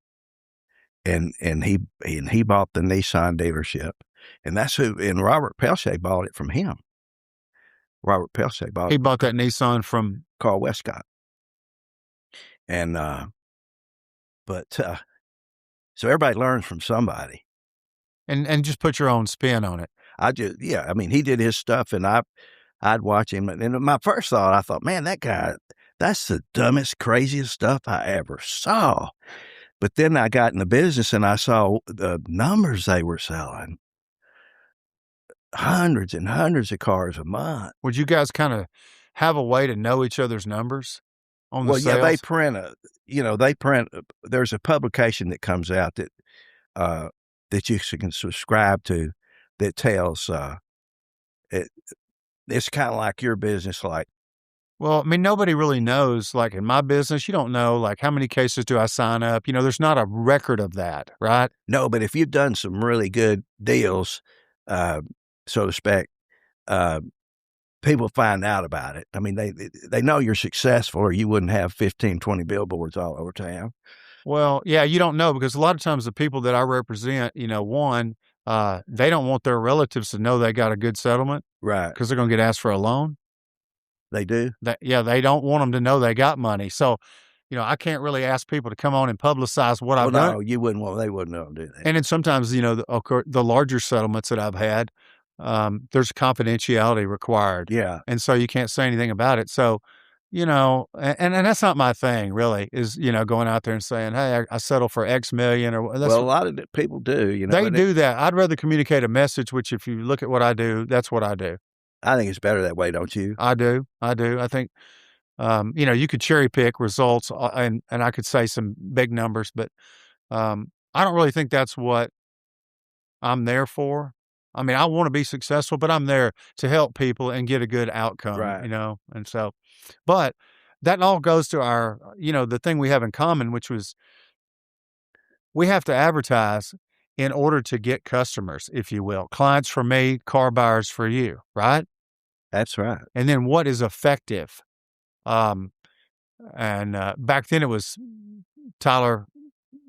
and he bought the Nissan dealership, and Robert Pelche bought it from him. Robert Pelche bought. He bought that Nissan from Carl Westcott, and so everybody learns from somebody, and just put your own spin on it. I mean, he did his stuff, and I'd watch him, and my first thought, I thought, man, that guy, that's the dumbest, craziest stuff I ever saw. But then I got in the business and I saw the numbers they were selling. Hundreds and hundreds of cars a month. Would you guys kind of have a way to know each other's numbers on the sales? Yeah, they print, there's a publication that comes out that you can subscribe to that tells, it's kind of like your business, like. Well, I mean, nobody really knows, like in my business, you don't know, like how many cases do I sign up? There's not a record of that, right? No, but if you've done some really good deals, so to speak, people find out about it. I mean, they know you're successful or you wouldn't have 15, 20 billboards all over town. Well, yeah, you don't know because a lot of times the people that I represent, they don't want their relatives to know they got a good settlement. Right. Because they're going to get asked for a loan. They do? They don't want them to know they got money. So, I can't really ask people to come on and publicize what I've done. No, you wouldn't want, they wouldn't know to do that. And then sometimes, the larger settlements that I've had, there's confidentiality required. Yeah. And so you can't say anything about it. So, and that's not my thing really is, going out there and saying, hey, I settle for X million or well, a lot of people do, They do that. I'd rather communicate a message, which if you look at what I do, that's what I do. I think it's better that way, don't you? I do. I think, you could cherry pick results and I could say some big numbers, but I don't really think that's what I'm there for. I mean, I want to be successful, but I'm there to help people and get a good outcome, right. And so, but that all goes to our, the thing we have in common, which was we have to advertise in order to get customers, if you will, clients for me, car buyers for you, right? That's right. And then what is effective? And back then it was Tyler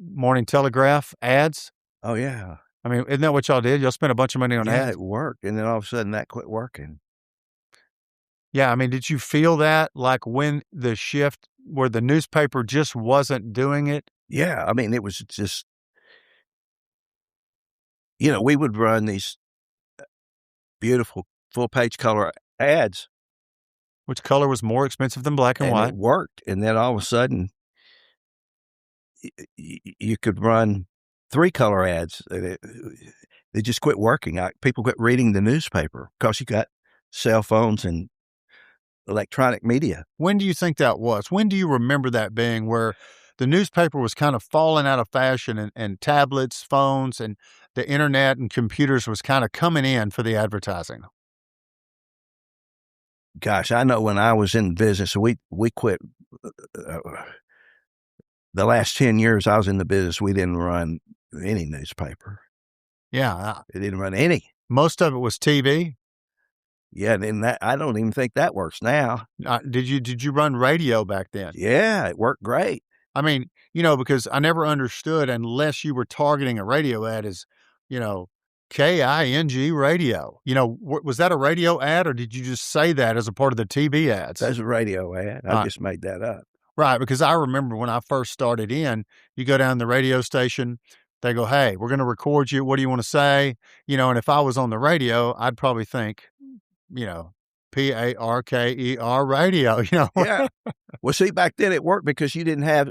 Morning Telegraph ads. Oh, yeah. I mean, isn't that what y'all did? Y'all spent a bunch of money on ads? Yeah, it worked. And then all of a sudden that quit working. Yeah. I mean, did you feel that like when the shift where the newspaper just wasn't doing it? Yeah. I mean, it was just, we would run these beautiful full-page color ads. Which color was more expensive than black and white? It worked. And then all of a sudden, you could run 3-color ads. They just quit working. People quit reading the newspaper because you got cell phones and electronic media. When do you think that was? When do you remember that being where the newspaper was kind of falling out of fashion and tablets, phones, and the internet and computers was kind of coming in for the advertising? Gosh, I know when I was in business, we quit. The last 10 years I was in the business, we didn't run any newspaper. Yeah. It didn't run any. Most of it was TV. Yeah, and then that I don't even think that works now. Did you run radio back then? Yeah, it worked great. I mean, because I never understood unless you were targeting a radio ad as, KING radio. Was that a radio ad or did you just say that as a part of the TV ads? That's a radio ad. I just made that up. Right, because I remember when I first started in, you go down the radio station, they go, "Hey, we're going to record you. What do you want to say?" And if I was on the radio, I'd probably think, PARKER radio, Yeah. Well, see, back then it worked because you didn't have.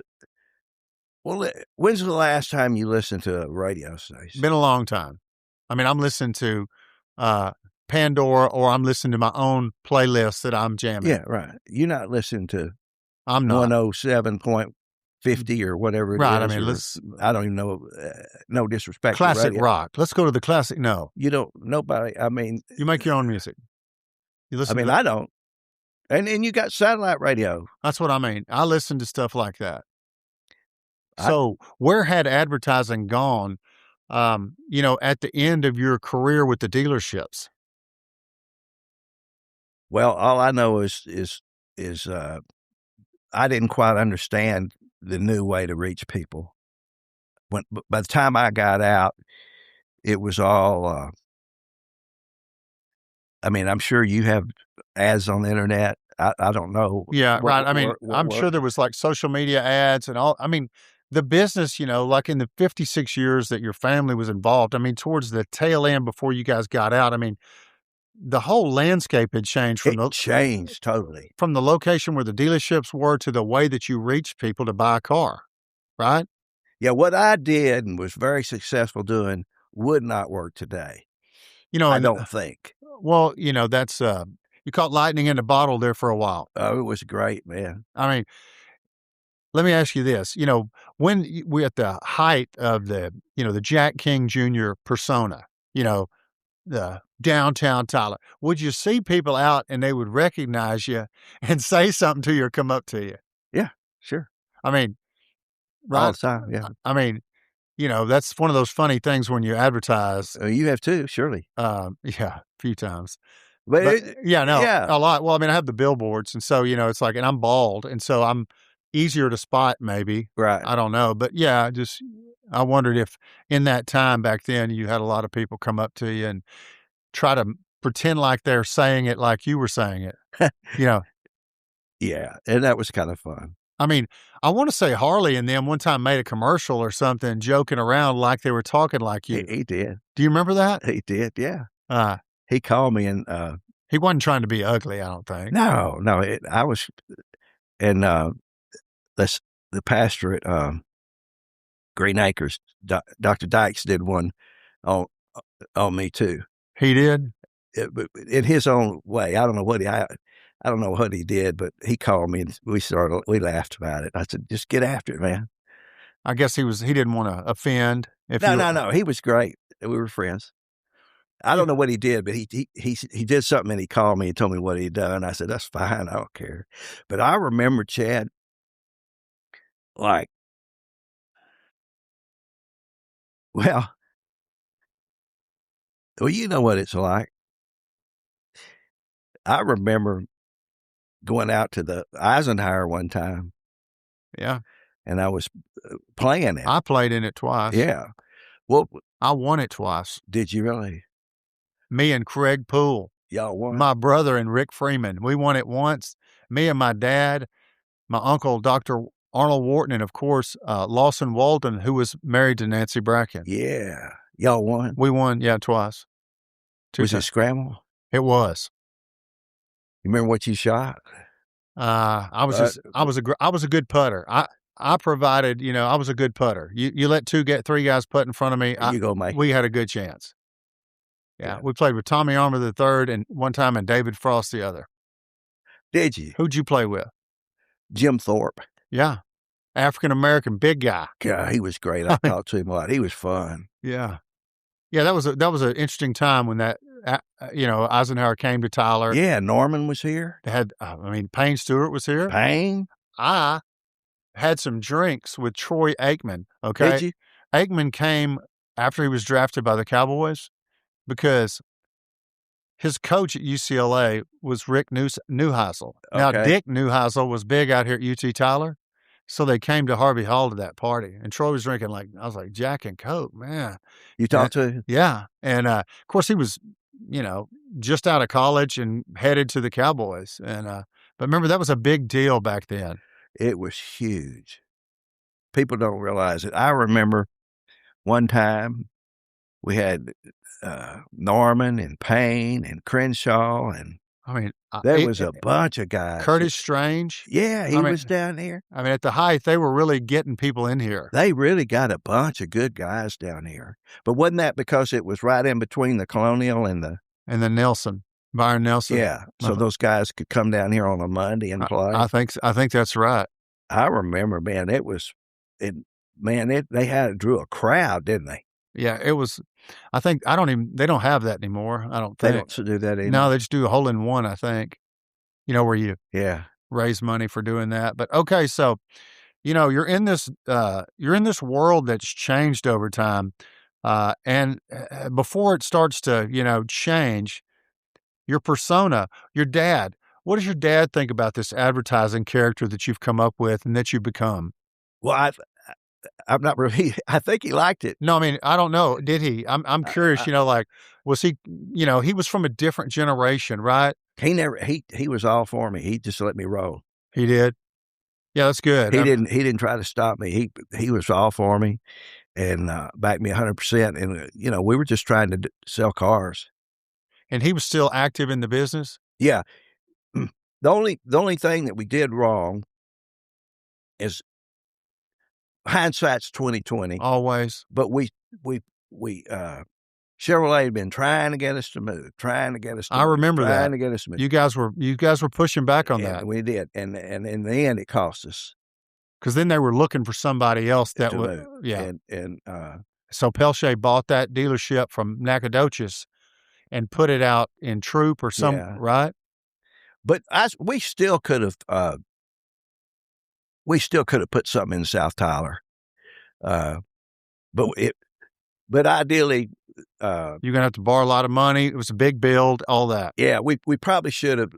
Well, when's the last time you listened to a radio station? Been a long time. I mean, I'm listening to Pandora or I'm listening to my own playlist that I'm jamming. Yeah, right. You're not listening to I'm not. 107.50 or whatever it Right, is. I mean, let's. I don't even know. No disrespect. Classic to radio. rock. Let's go to the classic. No, You don't. Nobody. I mean, you make your own music. You listen. I don't. And you got satellite radio. That's what I mean. I listen to stuff like that. So where had advertising gone? At the end of your career with the dealerships. Well, all I know is I didn't quite understand the new way to reach people. By the time I got out, it was all. I mean, I'm sure you have ads on the internet. I don't know. Yeah, right. I mean, I'm sure there was like social media ads and all. I mean, the business, like in the 56 years that your family was involved, I mean, towards the tail end before you guys got out, I mean, the whole landscape had changed changed totally. From the location where the dealerships were to the way that you reached people to buy a car, right? Yeah, what I did and was very successful doing would not work today. I don't think. Well, that's you caught lightning in a bottle there for a while. Oh, it was great, man. I mean, let me ask you this, when we at the height of the Jack King Jr. persona, the downtown Tyler, would you see people out and they would recognize you and say something to you or come up to you? Yeah, sure. I mean, right? All the time, yeah. I mean, that's one of those funny things when you advertise. You have too, surely. Yeah, a few times. But a lot. Well, I mean, I have the billboards, and so it's like, and I'm bald, and so I'm easier to spot, maybe. Right. I don't know, but yeah, I wondered if in that time back then you had a lot of people come up to you and try to pretend like they're saying it like you were saying it. Yeah, and that was kind of fun. I mean, I want to say Harley and them one time made a commercial or something, joking around like they were talking like you. He did. Do you remember that? He did. Yeah. He called me and he wasn't trying to be ugly, I don't think. No. I was, and the pastor at Green Acres, Dr. Dykes, did one on me too. He did in his own way. I don't know what he did, but he called me and we laughed about it. I said, "Just get after it, man." I guess he didn't want to offend. No. He was great. We were friends. I don't know what he did, but he did something and he called me and told me what he'd done. I said, "That's fine. I don't care." But I remember, Chad, like, well, you know what it's like. I remember going out to the Eisenhower one time. Yeah. And I was playing it. I played in it twice. Yeah. Well, I won it twice. Did you really? Me and Craig Poole. Y'all won? My brother and Rick Freeman. We won it once. Me and my dad, my uncle, Dr. Arnold Wharton, and of course, Lawson Walden, who was married to Nancy Bracken. Yeah. Y'all won? We won, yeah, twice. Was it scramble? It was. You remember what you shot? I was a good putter. I provided, I was a good putter. You let three guys putt in front of me. We had a good chance. Yeah. We played with Tommy Armour the third and one time and David Frost the other. Did you? Who'd you play with? Jim Thorpe. Yeah. African-American big guy. Yeah, he was great. I talked to him a lot. He was fun. Yeah. Yeah, that was an interesting time when that, Eisenhower came to Tyler. Yeah, Norman was here. They had, Payne Stewart was here. Payne? I had some drinks with Troy Aikman, okay? Did you? Aikman came after he was drafted by the Cowboys, because his coach at UCLA was Rick Neuheisel. Now, Okay. Dick Neuheisel was big out here at UT Tyler, so they came to Harvey Hall to that party, and Troy was drinking I was like, Jack and Coke, man. You talked to him? Yeah, and of course he was, just out of college and headed to the Cowboys, and but remember that was a big deal back then. It was huge. People don't realize it. I remember one time we had Norman and Payne and Crenshaw, and I mean, there was a bunch of guys. Curtis Strange. Yeah, he was down there. I mean, at the height, they were really getting people in here. They really got a bunch of good guys down here. But wasn't that because it was right in between the Colonial and the Nelson, Byron Nelson? Yeah, so those guys could come down here on a Monday and play. I think that's right. I remember, man, they drew a crowd, didn't they? Yeah, it was. I think they don't have that anymore. I don't think they don't do that anymore. No, they just do a hole in one. I think, where you raise money for doing that. But okay, so you're in this world that's changed over time, and before it starts to change, your persona, your dad. What does your dad think about this advertising character that you've come up with and that you've become? Well, I'm not really. I think he liked it. No, I mean, I don't know. Did he? I'm curious. Was he? He was from a different generation, right? He was all for me. He just let me roll. He did. Yeah, that's good. He didn't try to stop me. He was all for me, and backed me 100%. And we were just trying to sell cars. And he was still active in the business. Yeah. The only thing that we did wrong is hindsight's 20/20. Always. But we Chevrolet had been trying to get us to move. I remember that. Trying to get us to move. You guys were pushing back on that. We did, and in the end, it cost us. Because then they were looking for somebody else that would. Move. Yeah. And so Pelche bought that dealership from Nacogdoches and put it out in Troop or right? But we still could have put something in South Tyler, but ideally, you're gonna have to borrow a lot of money. It was a big build, all that. Yeah, we probably should have,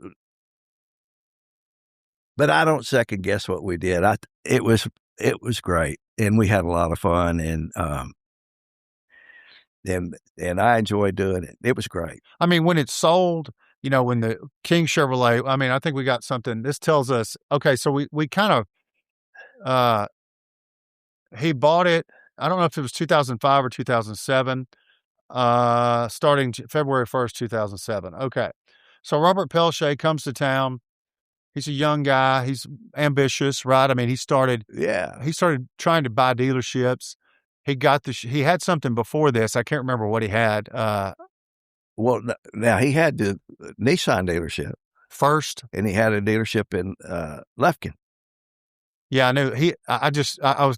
but I don't second guess what we did. It was great, and we had a lot of fun, and I enjoyed doing it. It was great. I mean, when it sold. When the King Chevrolet, I mean, I think we got something. This tells us, okay, so we kind of, he bought it. I don't know if it was 2005 or 2007, starting February 1st, 2007. Okay. So Robert Pelche comes to town. He's a young guy. He's ambitious, right? I mean, he started trying to buy dealerships. He had something before this. I can't remember what he had. Well, now he had the Nissan dealership first, and he had a dealership in Lufkin. Yeah, I knew I was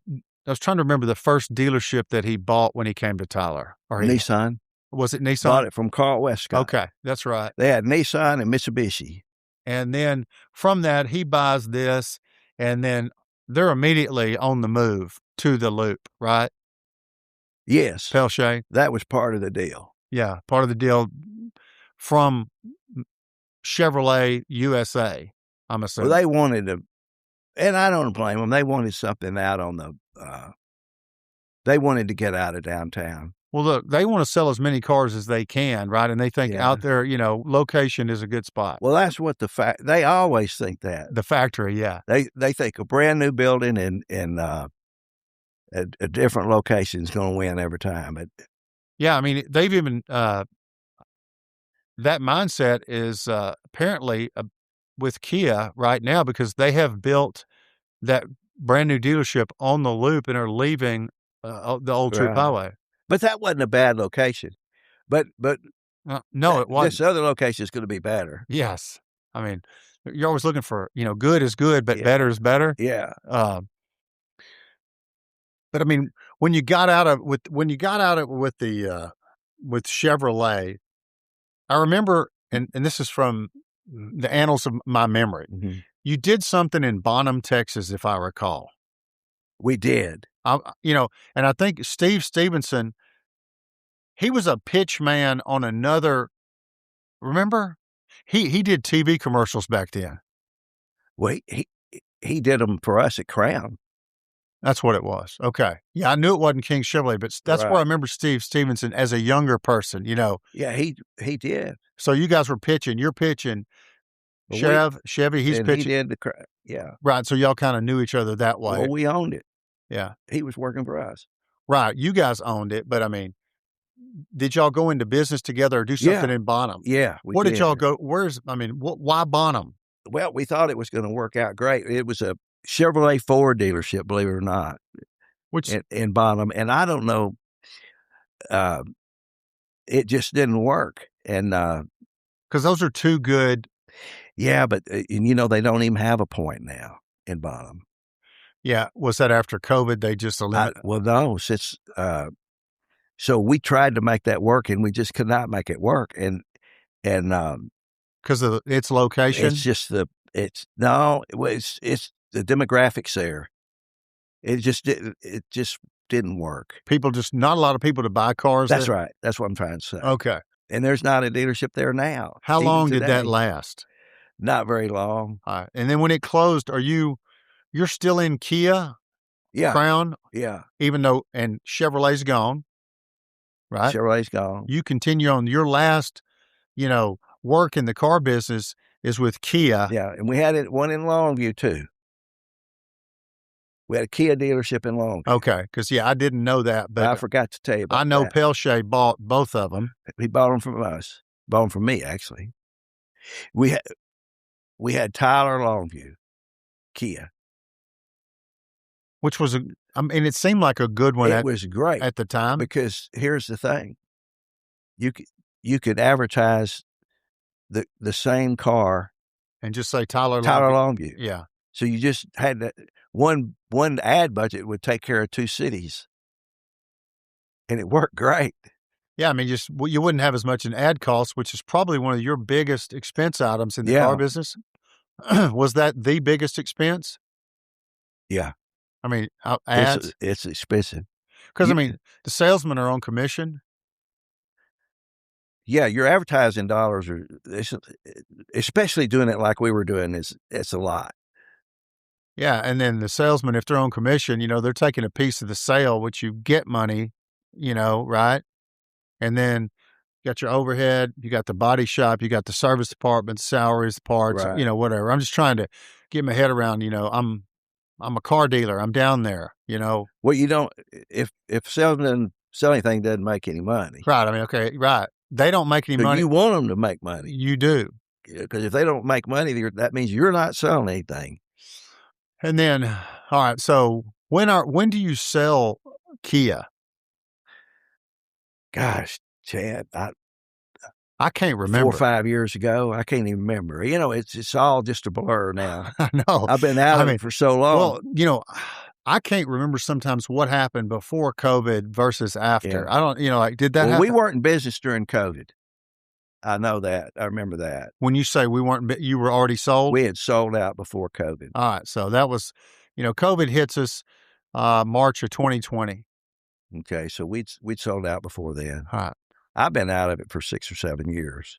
trying to remember the first dealership that he bought when he came to Tyler. Nissan. Was it Nissan? Bought it from Carl Westcott. Okay, that's right. They had Nissan and Mitsubishi. And then from that, he buys this, and then they're immediately on the move to the Loop, right? Yes. Pelche. That was part of the deal. Yeah, part of the deal from Chevrolet USA, I'm assuming. Well, they wanted to, and I don't blame them. They wanted something out on the, they wanted to get out of downtown. Well, look, they want to sell as many cars as they can, right? And they think out there, location is a good spot. Well, that's what they always think that. The factory, yeah. They think a brand new building in a different location is going to win every time. Yeah, I mean, they've even, that mindset is apparently with Kia right now because they have built that brand new dealership on the Loop and are leaving the old Troop Highway. But that wasn't a bad location. But no, it wasn't. This other location is going to be better. Yes. I mean, you're always looking for, good is good, but better is better. Yeah. But I mean, when you got out of with Chevrolet, I remember, and this is from the annals of my memory. Mm-hmm. You did something in Bonham, Texas, if I recall. We did. And I think Steve Stevenson, he was a pitch man on another. Remember, he did TV commercials back then. Well, he did them for us at Crown. That's what it was. Okay, yeah, I knew it wasn't King Chevrolet, but that's where I Right. remember Steve Stevenson as a younger person. Yeah, he did. So you guys were pitching. You're pitching. Well, Chevy. He's and he pitching. did yeah. Right. So y'all kind of knew each other that way. Well, we owned it. Yeah. He was working for us. Right. You guys owned it, but I mean, did y'all go into business together or do something in Bonham? Yeah, we What did did. y'all go? Why Bonham? Well, we thought it was going to work out great. It was a Chevrolet Ford dealership, believe it or not, Which, in Bonham. And I don't know, it just didn't work. And because those are two good. yeah, but and they don't even have a point now in Bonham. Yeah. Was that after COVID? They just eliminated. Well, no, since so we tried to make that work, and we just could not make it work. And Because of its location? it's just it's the demographics there. It just didn't work. Not a lot of people to buy cars That's there? right. That's what I'm trying to say. Okay. And there's not a dealership there now. How even long did that today. last? Not very long. All right. And then when it closed, you're still in Kia, Yeah. Crown, Yeah. even though, and Chevrolet's gone, right? Chevrolet's gone. You continue on your last, work in the car business is with Kia. Yeah. And we had one in Longview too. We had a Kia dealership in Longview. Okay. Because, I didn't know that, but I forgot to tell you about I know that. Pelche bought both of them. He bought them from us. Bought them from me, actually. We had Tyler Longview, Kia. Which was it seemed like a good one It was great at the time. because here's the thing: you could advertise the same car, And just say Tyler Longview. Yeah. So you just had that one ad budget would take care of two cities, and it worked great. Yeah, I mean, you wouldn't have as much in ad costs, which is probably one of your biggest expense items in the car business. Was that the biggest expense? Yeah, I mean, ads? it's expensive. Because, the salesmen are on commission. Yeah, your advertising dollars are, especially doing it like we were doing, it's a lot. Yeah, and then the salesman, if they're on commission, they're taking a piece of the sale, which you get money, right? And then you got your overhead, you got the body shop, you got the service department, salaries, parts, Right. Whatever. I'm just trying to get my head around, I'm a car dealer. I'm down there, Well, you don't, if salesman doesn't sell anything, doesn't make any money. Right. Okay. Right. They don't make any So money. you want them to make money. You do. Because if they don't make money, that means you're not selling anything. And then, all right. So when do you sell Kia? Gosh, Chad, I can't 4 remember. or 5 years ago, I can't even remember. It's all just a blur now. I know. I've been out of it for so long. Well, I can't remember sometimes what happened before COVID versus after. Yeah. I don't, did that happen? We weren't in business during COVID. I know that. I remember that. When you say we weren't, you were already sold? We had sold out before COVID. All right. So that was, COVID hits us March of 2020. Okay, so we'd sold out before then. All right. I've been out of it for 6 or 7 years.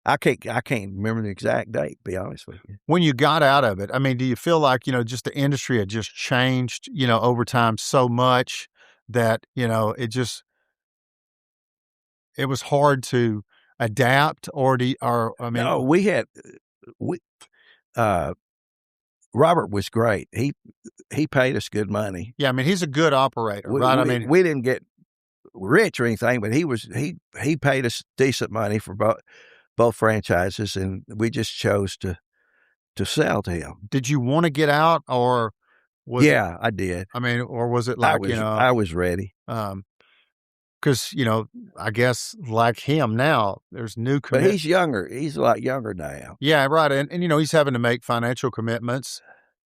I can't remember the exact date, to be honest with you. When you got out of it, do you feel like, just the industry had just changed, over time so much that, it was hard to adapt No, Robert was great. He paid us good money. Yeah, he's a good operator, right? We didn't get rich or anything, but he paid us decent money for both franchises, and we just chose to sell to him. Did you want to get out, or was Yeah, I did. or was it like, I was ready. Because, I guess like him now, there's new But commitments. he's younger. He's a lot younger now. Yeah, right. And he's having to make financial commitments,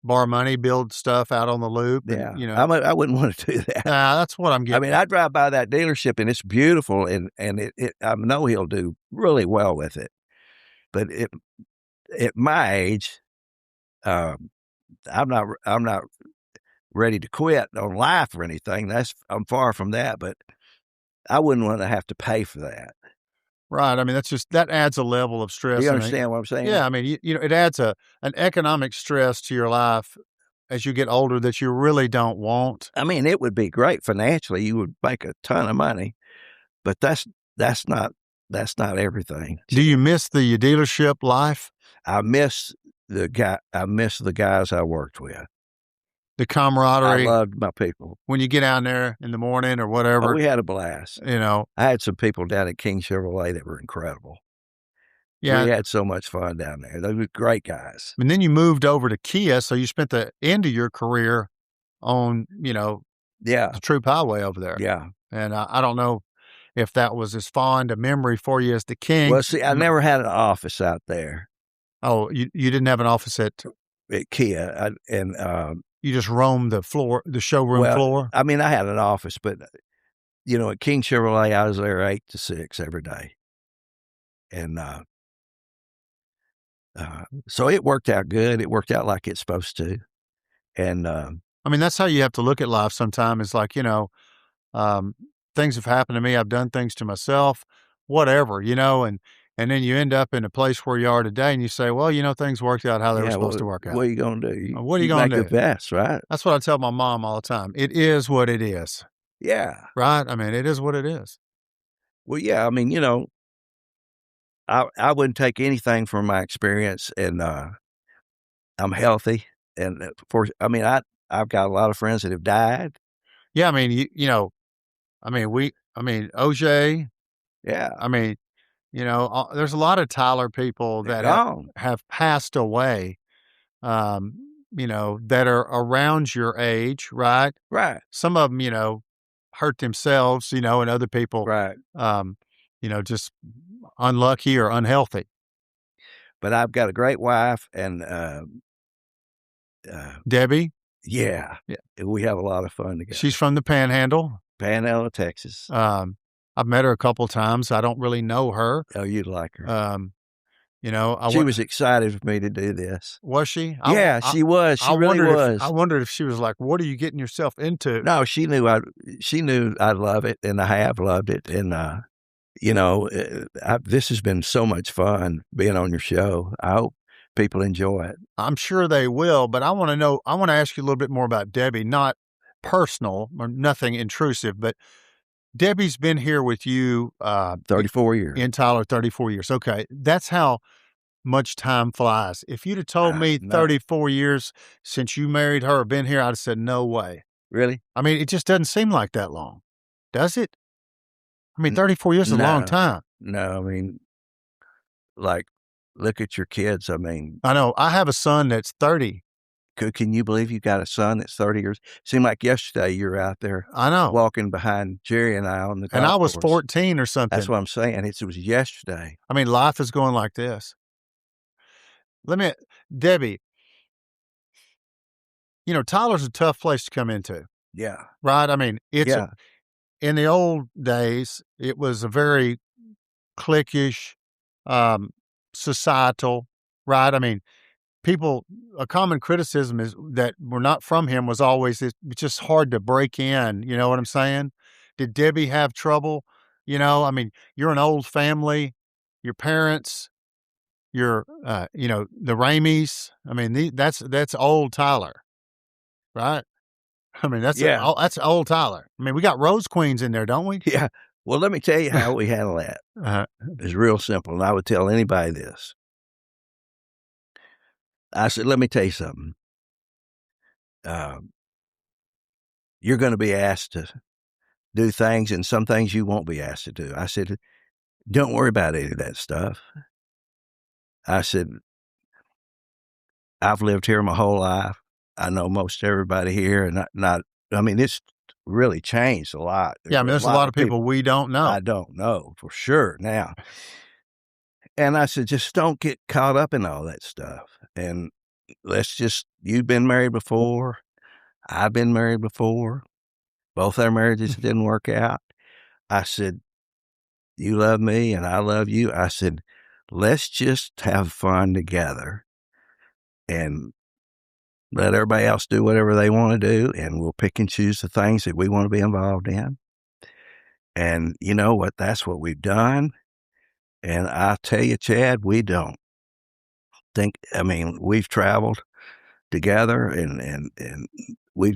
borrow money, build stuff out on the loop. Yeah. And, I wouldn't want to do that. that's what I'm getting. I drive by that dealership and it's beautiful, and I know he'll do really well with it. But at my age, I'm not ready to quit on life or anything. I'm far from that, but I wouldn't want to have to pay for that. Right. I mean, that adds a level of Do stress. you And understand what I'm saying? yeah, I mean, it adds an economic stress to your life as you get older that you really don't want. I mean, it would be great financially. You would make a ton of money, but that's not everything. Do you miss the dealership life, I miss the guys I worked with. the I camaraderie loved my people. when you get down there in the morning or Oh, whatever? we had a blast. I had some people down at King Chevrolet that were incredible. yeah. We had so much fun down there. They were great guys. And then you moved over to Kia, so you spent the end of your career on, Yeah, the Troop Highway over there. yeah. And I don't know if that was as fond a memory for you as the King. Well, see, I never had an office out there Oh, you didn't have an office at Kia, you just roamed the showroom floor? I mean, I had an office, but at King Chevrolet, I was there 8 to 6 every day, and so it worked out good. It worked out like it's supposed to, and I mean, that's how you have to look at life sometimes. It's like, things have happened to me. I've done things to myself, whatever, and then you end up in a place where you are today and you say, well, things worked out how they were supposed to work out. What are you going to do? What are you gonna make do? the best, right? That's what I tell my mom all the time. It is what it is, Yeah. right? I mean, it is what it is. Well, yeah. I mean, I wouldn't take anything from my experience, and I'm healthy, and I've got a lot of friends that have died. Yeah, I mean, OJ, Yeah, I mean, there's a lot of Tyler people they're that gone. have passed away, that are around your age, right? Right, Some of them, hurt themselves, and other people, right. just unlucky or unhealthy. But I've got a great wife, and Debbie, yeah, Yeah. we have a lot of fun together. she's from the Panhandle. Panhandle, Texas. I've met her a couple times. I don't really know her. Oh, you'd like her. She was excited for me to do this. Was she? Yeah, she was. She really was. I wondered if she was like, "What are you getting yourself into?" No, she knew I'd love it, and I have loved it. And this has been so much fun being on your show. I hope people enjoy it. I'm sure they will, but I want to ask you a little bit more about Debbie, not personal or nothing intrusive, but Debbie's been here with you 34 years. in Tyler, 34 years. Okay. That's how much time flies. If you'd have told me no. 34 years since you married her or been here, I'd have said, no way. Really? I mean, it just doesn't seem like that long, does it? I mean, 34 years is a long time. No, I mean, like, look at your kids. I mean, I know. I have a son that's 30. Can you believe you got a son that's 30 years? Seemed like yesterday you were out there I know. walking behind Jerry and I on the And I golf was course. 14 or something. That's what I'm saying. It was yesterday. I mean, life is going like this. Debbie, Tyler's a tough place to come into, Yeah. right? I mean, Yeah. in the old days, it was a very cliquish, societal, right? I mean, a common criticism is that we're not from him was always, it's just hard to break in. You know what I'm saying? Did Debbie have trouble? I mean, you're an old family, your parents, the Ramies. I mean, that's old Tyler, right? I mean, that's old Tyler. I mean, we got Rose Queens in there, don't we? Yeah. Well, let me tell you how we handle that. It's real simple, and I would tell anybody this. I said, let me tell you something. You're going to be asked to do things, and some things you won't be asked to do. I said, don't worry about any of that stuff. I said, I've lived here my whole life. I know most everybody here, and it's really changed a lot. Yeah, I mean, there's a lot of people we don't know. I don't know for sure now. And I said, just don't get caught up in all that stuff. And you've been married before. I've been married before. Both our marriages didn't work out. I said, you love me and I love you. I said, let's just have fun together and let everybody else do whatever they want to do. And we'll pick and choose the things that we want to be involved in. And you know what? That's what we've done. And I tell you, Chad, we don't think, I mean, we've traveled together and we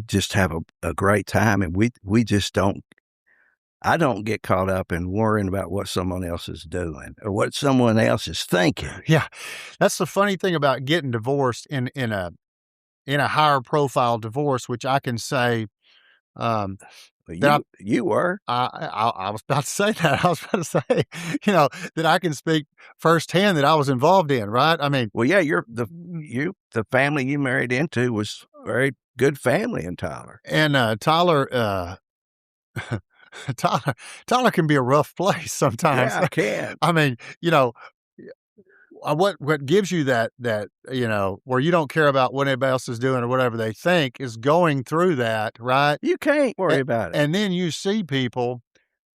just have a great time. And we just don't, I don't get caught up in worrying about what someone else is doing or what someone else is thinking. Yeah. That's the funny thing about getting divorced in a higher profile divorce, which I can say, that You were. I was about to say that. I was about to say, that I can speak firsthand that I was involved in, right? I mean, Well, yeah, the family you married into was very good family in Tyler. and Tyler, Tyler can be a rough place sometimes. Yeah, I can. I mean, what gives you that where you don't care about what anybody else is doing or whatever they think is going through that, right? You can't worry about it. And then you see people,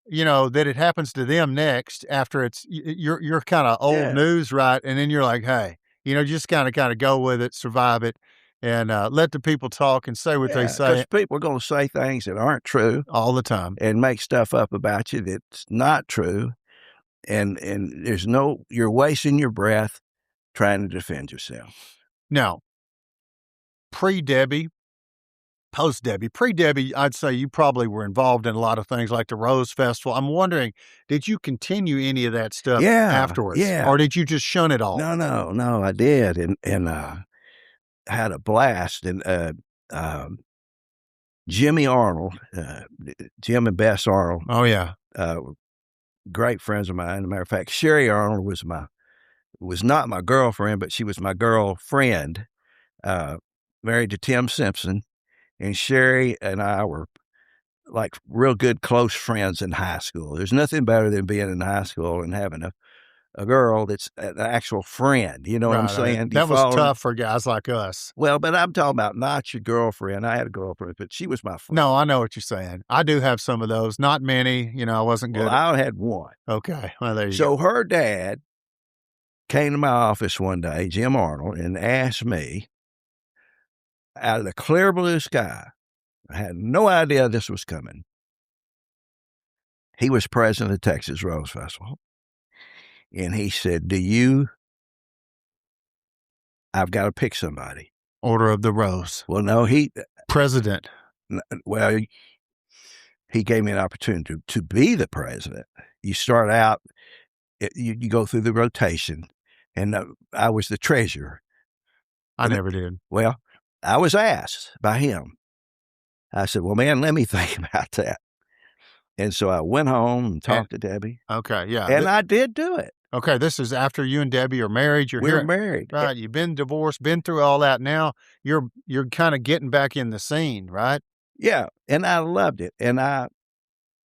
that it happens to them next after it's you're kind of old Yeah. news, right? And then you're like, hey, just kind of go with it, survive it, and let the people talk and say what they say Because people are going to say things that aren't true all the time. and make stuff up about you that's not true. And you're wasting your breath trying to defend yourself. Now, pre-Debbie, post-Debbie. Pre-Debbie, I'd say you probably were involved in a lot of things like the Rose Festival. I'm wondering, did you continue any of that stuff afterwards? Yeah. Or did you just shun it all? No, I did. And had a blast. And Jimmy Arnold, Jim and Bess Arnold, Oh, yeah. great friends of mine. As a matter of fact, Sherry Arnold was not my girlfriend, but she was my girlfriend, married to Tim Simpson. And Sherry and I were like real good, close friends in high school. There's nothing better than being in high school and having a girl that's an actual friend. You know what I'm Right, I mean, saying? that was tough for guys like us. Well, but I'm talking about not your girlfriend. I had a girlfriend, but she was my friend. No, I know what you're saying. I do have some of those. Not many. I wasn't good. Well, I had one. Okay. Well, there you go. So her dad came to my office one day, Jim Arnold, and asked me out of the clear blue sky. I had no idea this was coming. He was president of the Texas Rose Festival. And he said, I've got to pick somebody. Order of the Rose. Well, no, President. Well, he gave me an opportunity to be the president. You start out, you go through the rotation, and I was the treasurer. I never did. Well, I was asked by him. I said, well, man, let me think about that. And so I went home and talked to Debbie. Okay, yeah. And I did do it. Okay, this is after you and Debbie are married. We were married. Right, you've been divorced, been through all that. Now you're kind of getting back in the scene, right? Yeah, and I loved it. And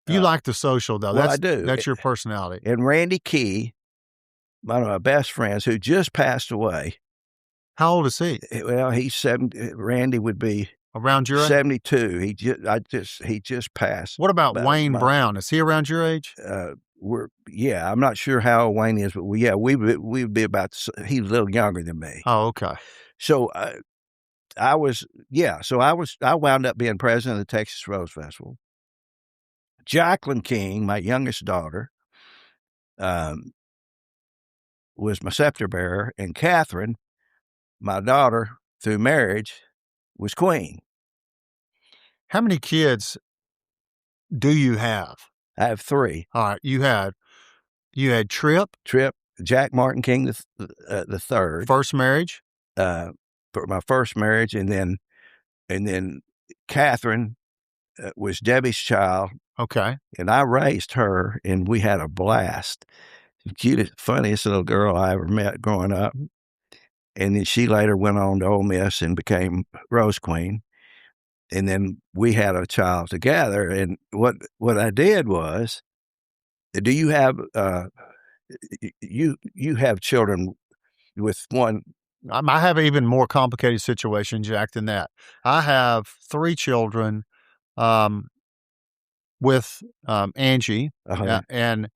you like the social, though. Well, I do. That's your personality. And Randy Key, one of my best friends who just passed away. How old is he? Well, he's 70. Randy would be around your age? 72. He just passed. What about Wayne Brown? Is he around your age? I'm not sure how old Wayne is, but we would be about. He's a little younger than me. Oh, okay. So I wound up being president of the Texas Rose Festival. Jacqueline King, my youngest daughter, was my scepter bearer, and Catherine, my daughter through marriage, was queen. How many kids do you have? I have 3. All right, you had Trip, Jack Martin King the third, first marriage, for my first marriage, and then Catherine was Debbie's child. Okay, and I raised her, and we had a blast. Cutest, funniest little girl I ever met growing up. And then she later went on to Ole Miss and became Rose Queen. And then we had a child together. And what I did was, do you have you have children with one? I have an even more complicated situation, Jack, than that. I have 3 children with Angie, and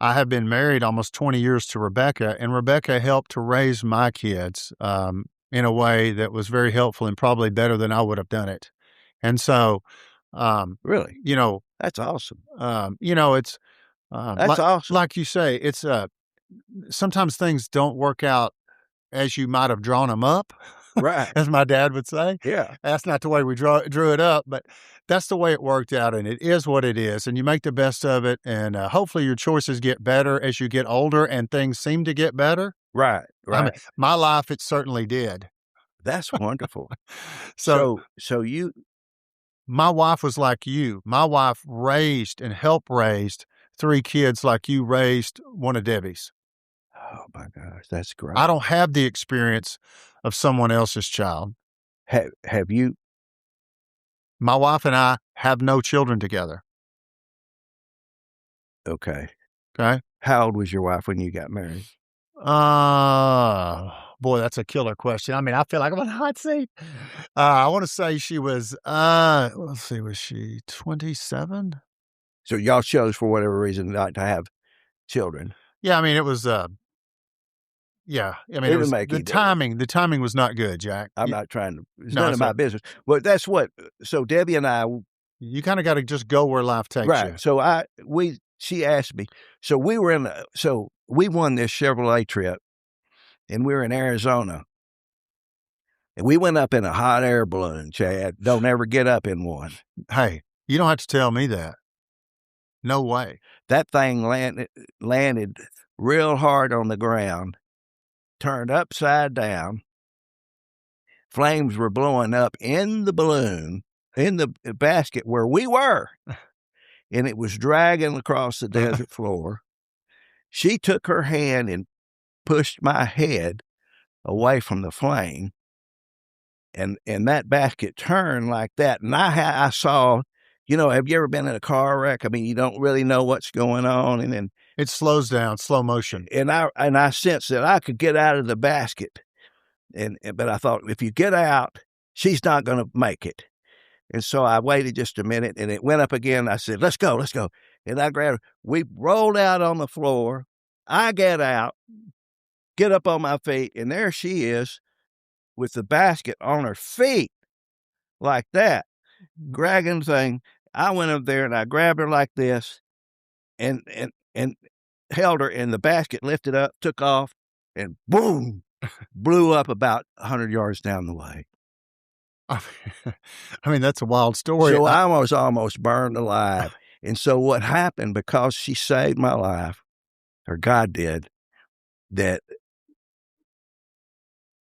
I have been married almost 20 years to Rebecca, and Rebecca helped to raise my kids in a way that was very helpful and probably better than I would have done it. And so Really? You know, That's awesome. it's That's awesome. like you say, it's sometimes things don't work out as you might have drawn them up, Right. as my dad would say. Yeah. That's not the way we drew it up, but that's the way it worked out, and it is what it is, and you make the best of it, and hopefully your choices get better as you get older and things seem to get better. Right. I mean, Right. my life, it certainly did. That's wonderful. So So you, my wife was like you. My wife raised and helped raised 3 kids like you raised one of Debbie's. oh my gosh, that's great. I don't have the experience of someone else's child. Have you, My wife and I have no children together, okay. okay? How old was your wife when you got married? Boy, that's a killer question. I mean, I feel like I'm on a hot seat. I wanna say she was, let's see, was she 27? So y'all chose for whatever reason not to have children. Yeah, I mean, it was, yeah, I mean, It it didn't was make any difference. the timing was not good, Jack. I'm not trying to, it's No, none it's of my not. business. But that's what, so Debbie and I, You kinda gotta just go where life takes you. right. So she asked me, so we were so we won this Chevrolet trip and we were in Arizona. And we went up in a hot air balloon, Chad. Don't ever get up in one. Hey, you don't have to tell me that. No way. That thing landed real hard on the ground, turned upside down. Flames were blowing up in the balloon, in the basket where we were, and it was dragging across the desert floor. She took her hand and pushed my head away from the flame, and that basket turned like that. And I saw, have you ever been in a car wreck? I mean, you don't really know what's going on, and then It slows down, slow motion. and I sensed that I could get out of the basket, but I thought, if you get out, she's not going to make it. And so I waited just a minute, and it went up again. I said, let's go. And I grabbed her. We rolled out on the floor. I get out, get up on my feet, and there she is with the basket on her feet like that, dragging the thing. I went up there, and I grabbed her like this and held her, and the basket lifted up, took off, and boom, blew up about 100 yards down the way. I mean, that's a wild story. So I was almost burned alive. And so what happened, because she saved my life, or God did, that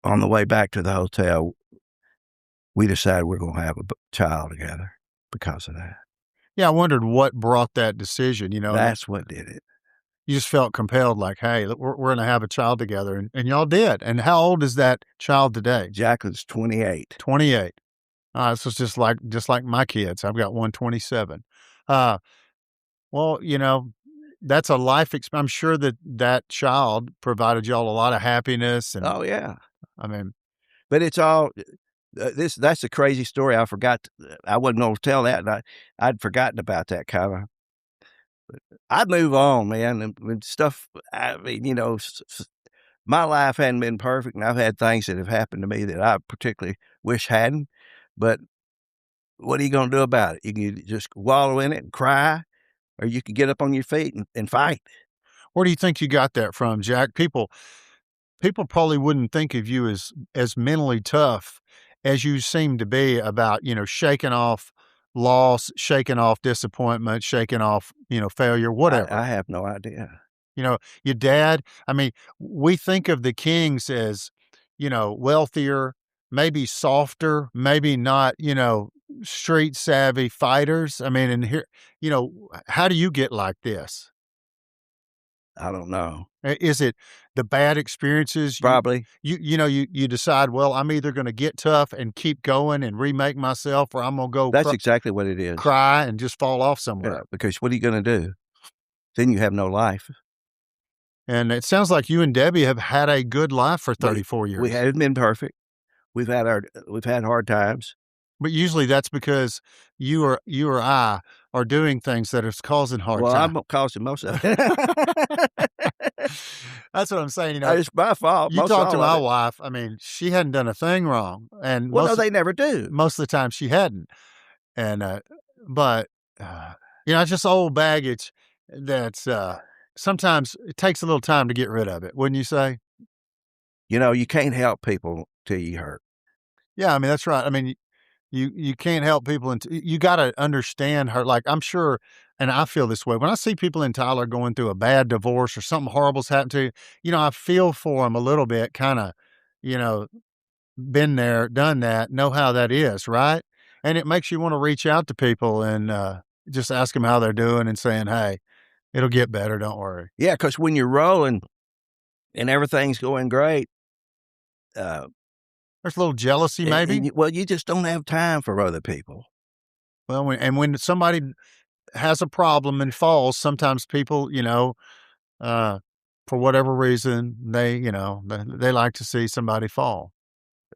on the way back to the hotel, we decided we're going to have a child together because of that. Yeah, I wondered what brought that decision, That's what did it. You just felt compelled, like, hey, we're going to have a child together, and y'all did. And how old is that child today? Jacqueline's 28. 28. This is just like my kids. I've got one 27. Well, that's a life experience. I'm sure that child provided y'all a lot of happiness. And Oh, yeah. I mean, But it's all, that's a crazy story. I forgot, I wasn't going to tell that, and I'd forgotten about that kind of. I'd move on, man, and stuff. I mean, my life hadn't been perfect, and I've had things that have happened to me that I particularly wish hadn't. But what are you going to do about it? You can just wallow in it and cry, or you can get up on your feet and fight. where do you think you got that from, Jack? People probably wouldn't think of you as mentally tough as you seem to be about, shaking off loss, shaking off disappointment, shaking off, failure, whatever. I have no idea. Your dad, I mean, we think of the Kings as, wealthier, maybe softer, maybe not, street savvy fighters. I mean, and here, how do you get like this? I don't know. Is it the bad experiences? Probably. You decide, well, I'm either going to get tough and keep going and remake myself, or I'm going to go That's exactly what it is. cry and just fall off somewhere. Yeah, because what are you going to do? Then you have no life. And it sounds like you and Debbie have had a good life for 34 years. We haven't been perfect. We've had hard times. But usually that's because you or I are doing things that are causing hard Well, time. I'm causing most of it. That's what I'm saying. It's my fault. You talk to my wife. I mean, she hadn't done a thing wrong, and Well, no, they never do. most of the time she hadn't. And but it's just old baggage that's sometimes it takes a little time to get rid of it, wouldn't you say? You can't help people till you hurt. Yeah, I mean that's right. I mean, you can't help people, and you got to understand her. Like I'm sure, and I feel this way when I see people in Tyler going through a bad divorce or something horrible's happened to you. I feel for them a little bit, kind of, you know, been there, done that, know how that is, right? And it makes you want to reach out to people and just ask them how they're doing and saying, "Hey, it'll get better. Don't worry." Yeah, because when you're rolling and everything's going great, There's a little jealousy, maybe. well, you just don't have time for other people. Well, when somebody has a problem and falls, sometimes people, uh, for whatever reason, they like to see somebody fall.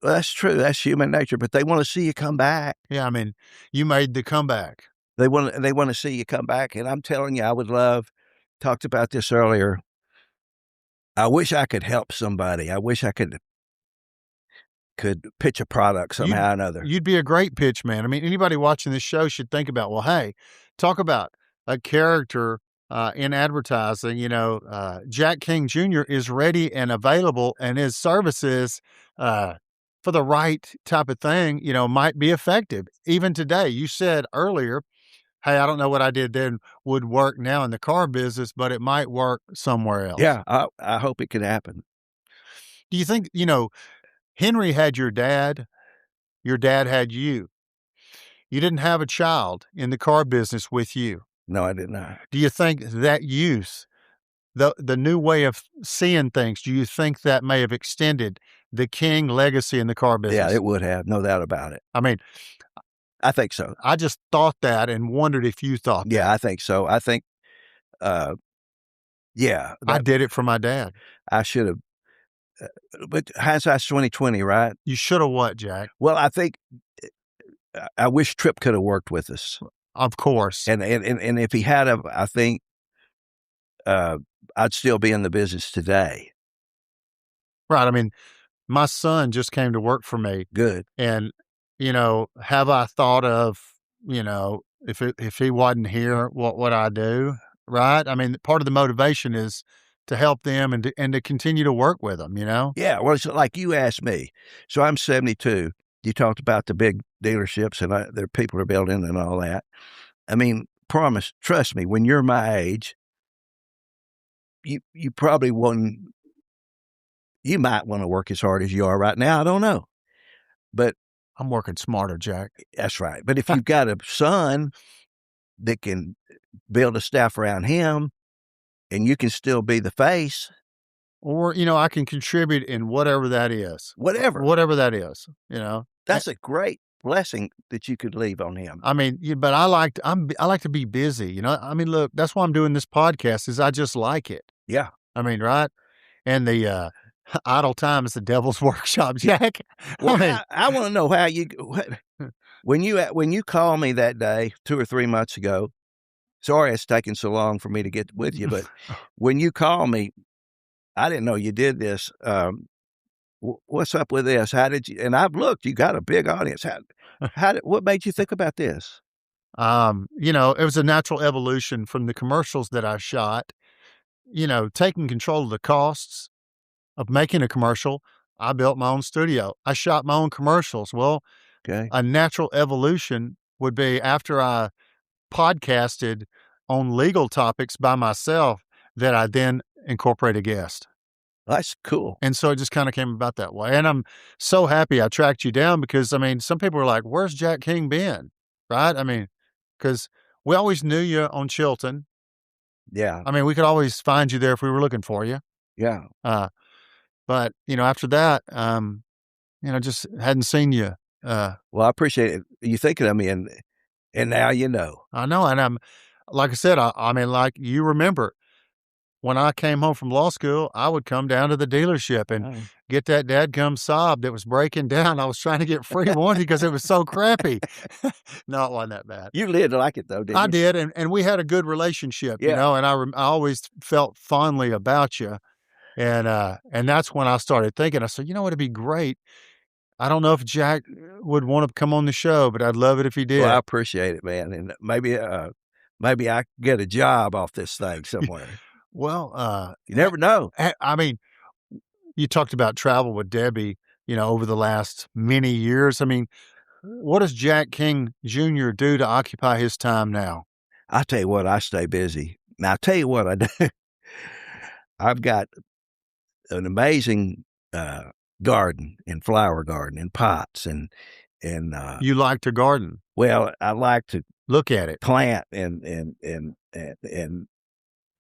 Well, that's true. That's human nature, but they want to see you come back. Yeah, I mean, you made the comeback. They want to see you come back, and I'm telling you, I would love. Talked about this earlier. I wish I could help somebody. I wish I could pitch a product somehow or another. You'd be a great pitch man. I mean, anybody watching this show should think about, well, hey, talk about a character in advertising. Jack King Jr. is ready and available, and his services for the right type of thing, might be effective. Even today, you said earlier, hey, I don't know what I did then would work now in the car business, but it might work somewhere else. Yeah, I hope it can happen. Do you think, Henry had your dad had you. You didn't have a child in the car business with you. No, I did not. Do you think that youth, the new way of seeing things, do you think that may have extended the King legacy in the car business? Yeah, it would have, no doubt about it. I mean, I think so. I just thought that and wondered if you thought Yeah, that. I think so. I think, yeah. I did it for my dad. I should have. But hindsight's 20/20, right? You should have what, Jack? Well, I think I wish Tripp could have worked with us. Of course. And if he had, I think I'd still be in the business today. Right. I mean, my son just came to work for me. Good. And, have I thought of, if he wasn't here, what would I do? Right. I mean, part of the motivation is to help them and to continue to work with them, Yeah. Well, it's like you asked me. So I'm 72. You talked about the big dealerships and their people are building and all that. I mean, trust me, when you're my age, you probably wouldn't, you might want to work as hard as you are right now. I don't know. But I'm working smarter, Jack. That's right. But if you've got a son that can build a staff around him and you can still be the face. Or, I can contribute in whatever that is. Whatever that is, That's a great blessing that you could leave on him. I mean, but I like to be busy, I mean, look, that's why I'm doing this podcast is I just like it. Yeah. I mean, right? And the idle time is the devil's workshop, Jack. Well, I want to know how when you called me that day 2 or 3 months ago. Sorry it's taken so long for me to get with you, but when you called me, I didn't know you did this. What's up with this? How did you? And I've looked. You got a big audience. What made you think about this? It was a natural evolution from the commercials that I shot. Taking control of the costs of making a commercial. I built my own studio. I shot my own commercials. Well, okay. A natural evolution would be after I podcasted on legal topics by myself that I then incorporate a guest. That's cool. And so it just kind of came about that way. And I'm so happy I tracked you down because, I mean, some people are like, where's Jack King been? Right? I mean, because we always knew you on Chilton. Yeah. I mean, we could always find you there if we were looking for you. Yeah. But, after that, just hadn't seen you. Well, I appreciate it. You thinking of me and now you know. I know. And I'm, like I said, I mean, like you remember when I came home from law school, I would come down to the dealership and get that dadgum Saab that was breaking down. I was trying to get free warranty because it was so crappy. No, it wasn't that bad. You did like it though, didn't you? I did. And we had a good relationship, and I always felt fondly about you. And that's when I started thinking, I said, it'd be great. I don't know if Jack would want to come on the show, but I'd love it if he did. Well, I appreciate it, man, and maybe I could get a job off this thing somewhere. Well, You never know. I mean, you talked about travel with Debbie, over the last many years. I mean, what does Jack King Jr. do to occupy his time now? I tell you what, I stay busy. Now, I tell you what I do. I've got an amazing garden and flower garden and pots and You like to garden. well, I like to Look at it. plant and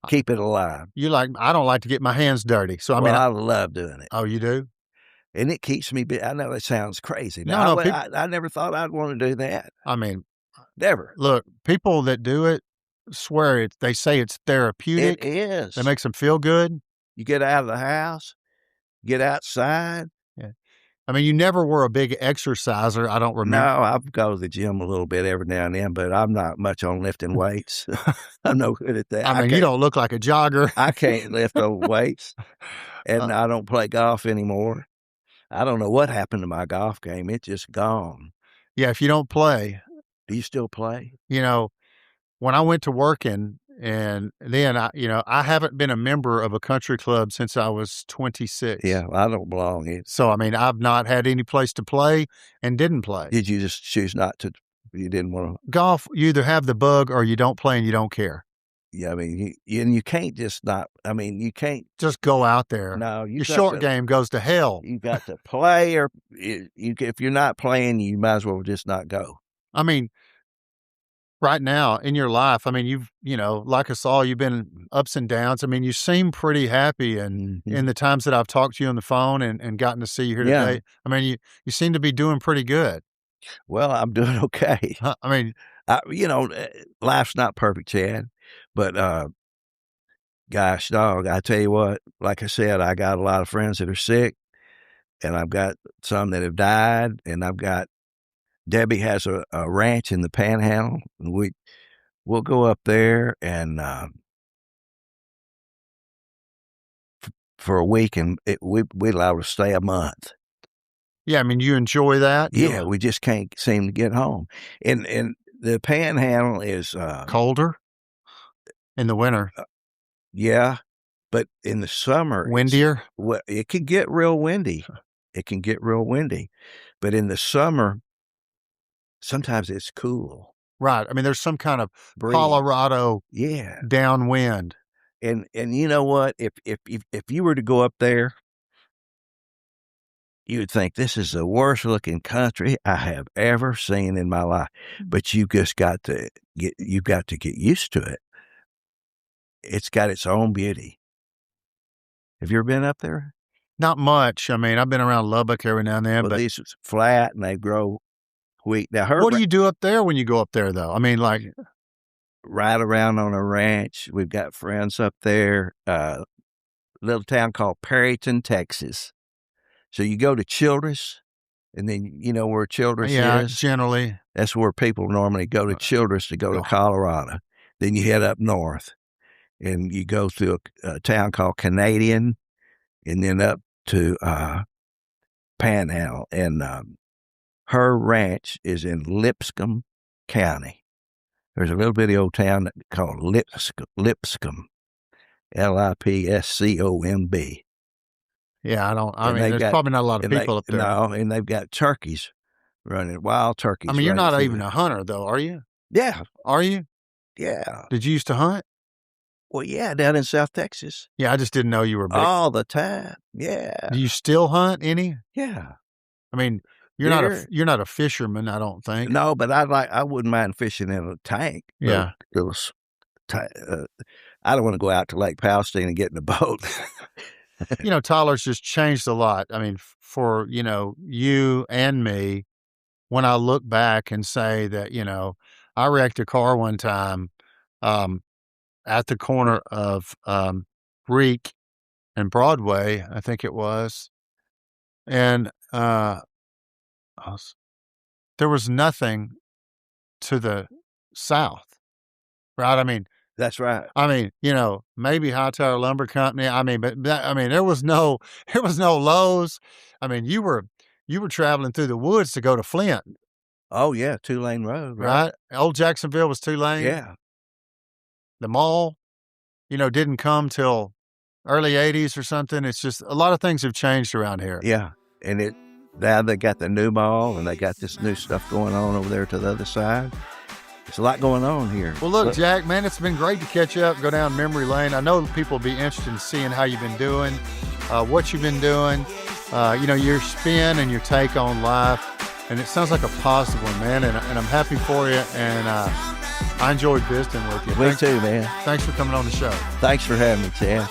keep it alive. I don't like to get my hands dirty. So, I love doing it. Oh, you do? And it keeps me busy. I know that sounds crazy. No, I never thought I'd want to do that. I mean, Never. look, people that do it swear they say it's therapeutic. It is. It makes them feel good. You get out of the house, get outside. Yeah. I mean, you never were a big exerciser. I don't remember. No, I go to the gym a little bit every now and then, but I'm not much on lifting weights. I'm no good at that. I mean, you don't look like a jogger. I can't lift those weights, and I don't play golf anymore. I don't know what happened to my golf game. It's just gone. Yeah, if you don't play, Do you still play? when I went to working, and then I haven't been a member of a country club since I was 26. Yeah, I don't belong in. So, I mean, I've not had any place to play and didn't play. Did you just choose not to? You didn't want to? Golf, you either have the bug or you don't play and you don't care. Yeah, I mean, you can't just not. I mean, you can't. Just go out there. No, Your short game goes to hell. You got to play, or if you're not playing, you might as well just not go. I mean, right now in your life, I mean, you've, like us all, you've been ups and downs. I mean, you seem pretty happy. And in the times that I've talked to you on the phone and gotten to see you here today, I mean, you seem to be doing pretty good. Well, I'm doing okay. I mean, life's not perfect, Chad, but gosh, dog, I tell you what, like I said, I got a lot of friends that are sick, and I've got some that have died, and Debbie has a ranch in the Panhandle, and we'll go up there and for a week, and we allow her to stay a month. yeah, I mean, you enjoy that? Yeah, we just can't seem to get home, and the Panhandle is colder in the winter. Yeah, but in the summer, Windier? Well, it can get real windy. It can get real windy, but in the summer, sometimes it's cool. Right. I mean, there's some kind of Breeze. Colorado Yeah, downwind. and you know what? If you were to go up there, you would think this is the worst looking country I have ever seen in my life. But you just got to get used to it. It's got its own beauty. Have you ever been up there? Not much. I mean, I've been around Lubbock every now and then, Well, but these is flat and they grow wheat. Now, what do you do up there when you go up there, though? I mean, like, ride around on a ranch. We've got friends up there. Little town called Perryton, Texas. So you go to Childress, and then you know where Childress is? Generally. That's where people normally go to Childress to go to Colorado. Then you head up north, and you go through a town called Canadian, and then up to Panhandle. And her ranch is in Lipscomb County. There's a little bitty old town called Lipscomb, Lipscomb. Yeah, there's probably not a lot of people up there. No, and they've got turkeys running, wild turkeys. I mean, you're not running even a hunter, though, are you? Yeah. Are you? Yeah. Did you used to hunt? Well, yeah, down in South Texas. Yeah, I just didn't know you were big. All the time. Yeah. Do you still hunt any? Yeah. I mean, you're not a fisherman, I don't think. No, but I wouldn't mind fishing in a tank. Yeah. I don't want to go out to Lake Palestine and get in a boat. Tyler's just changed a lot. I mean, for, you and me, when I look back and say that, I wrecked a car one time at the corner of Reek and Broadway, I think it was. And there was nothing to the south, right? I mean, That's right. I mean, maybe Hightower Lumber Company. I mean, but there was no Lowe's. I mean, you were you were traveling through the woods to go to Flint, Oh yeah, 2-lane road, right? Old Jacksonville was 2 lane. Yeah, The mall, didn't come till early 80s or something. It's just a lot of things have changed around here. yeah. And now they got the new mall and they got this new stuff going on over there to the other side. There's a lot going on here. Well, look, Jack, man, it's been great to catch up, go down memory lane. I know people will be interested in seeing how you've been doing, what you've been doing, your spin and your take on life. And it sounds like a positive one, man. And I'm happy for you. And I enjoyed visiting with you. Me too, man. Thanks for coming on the show. Thanks for having me, Chad.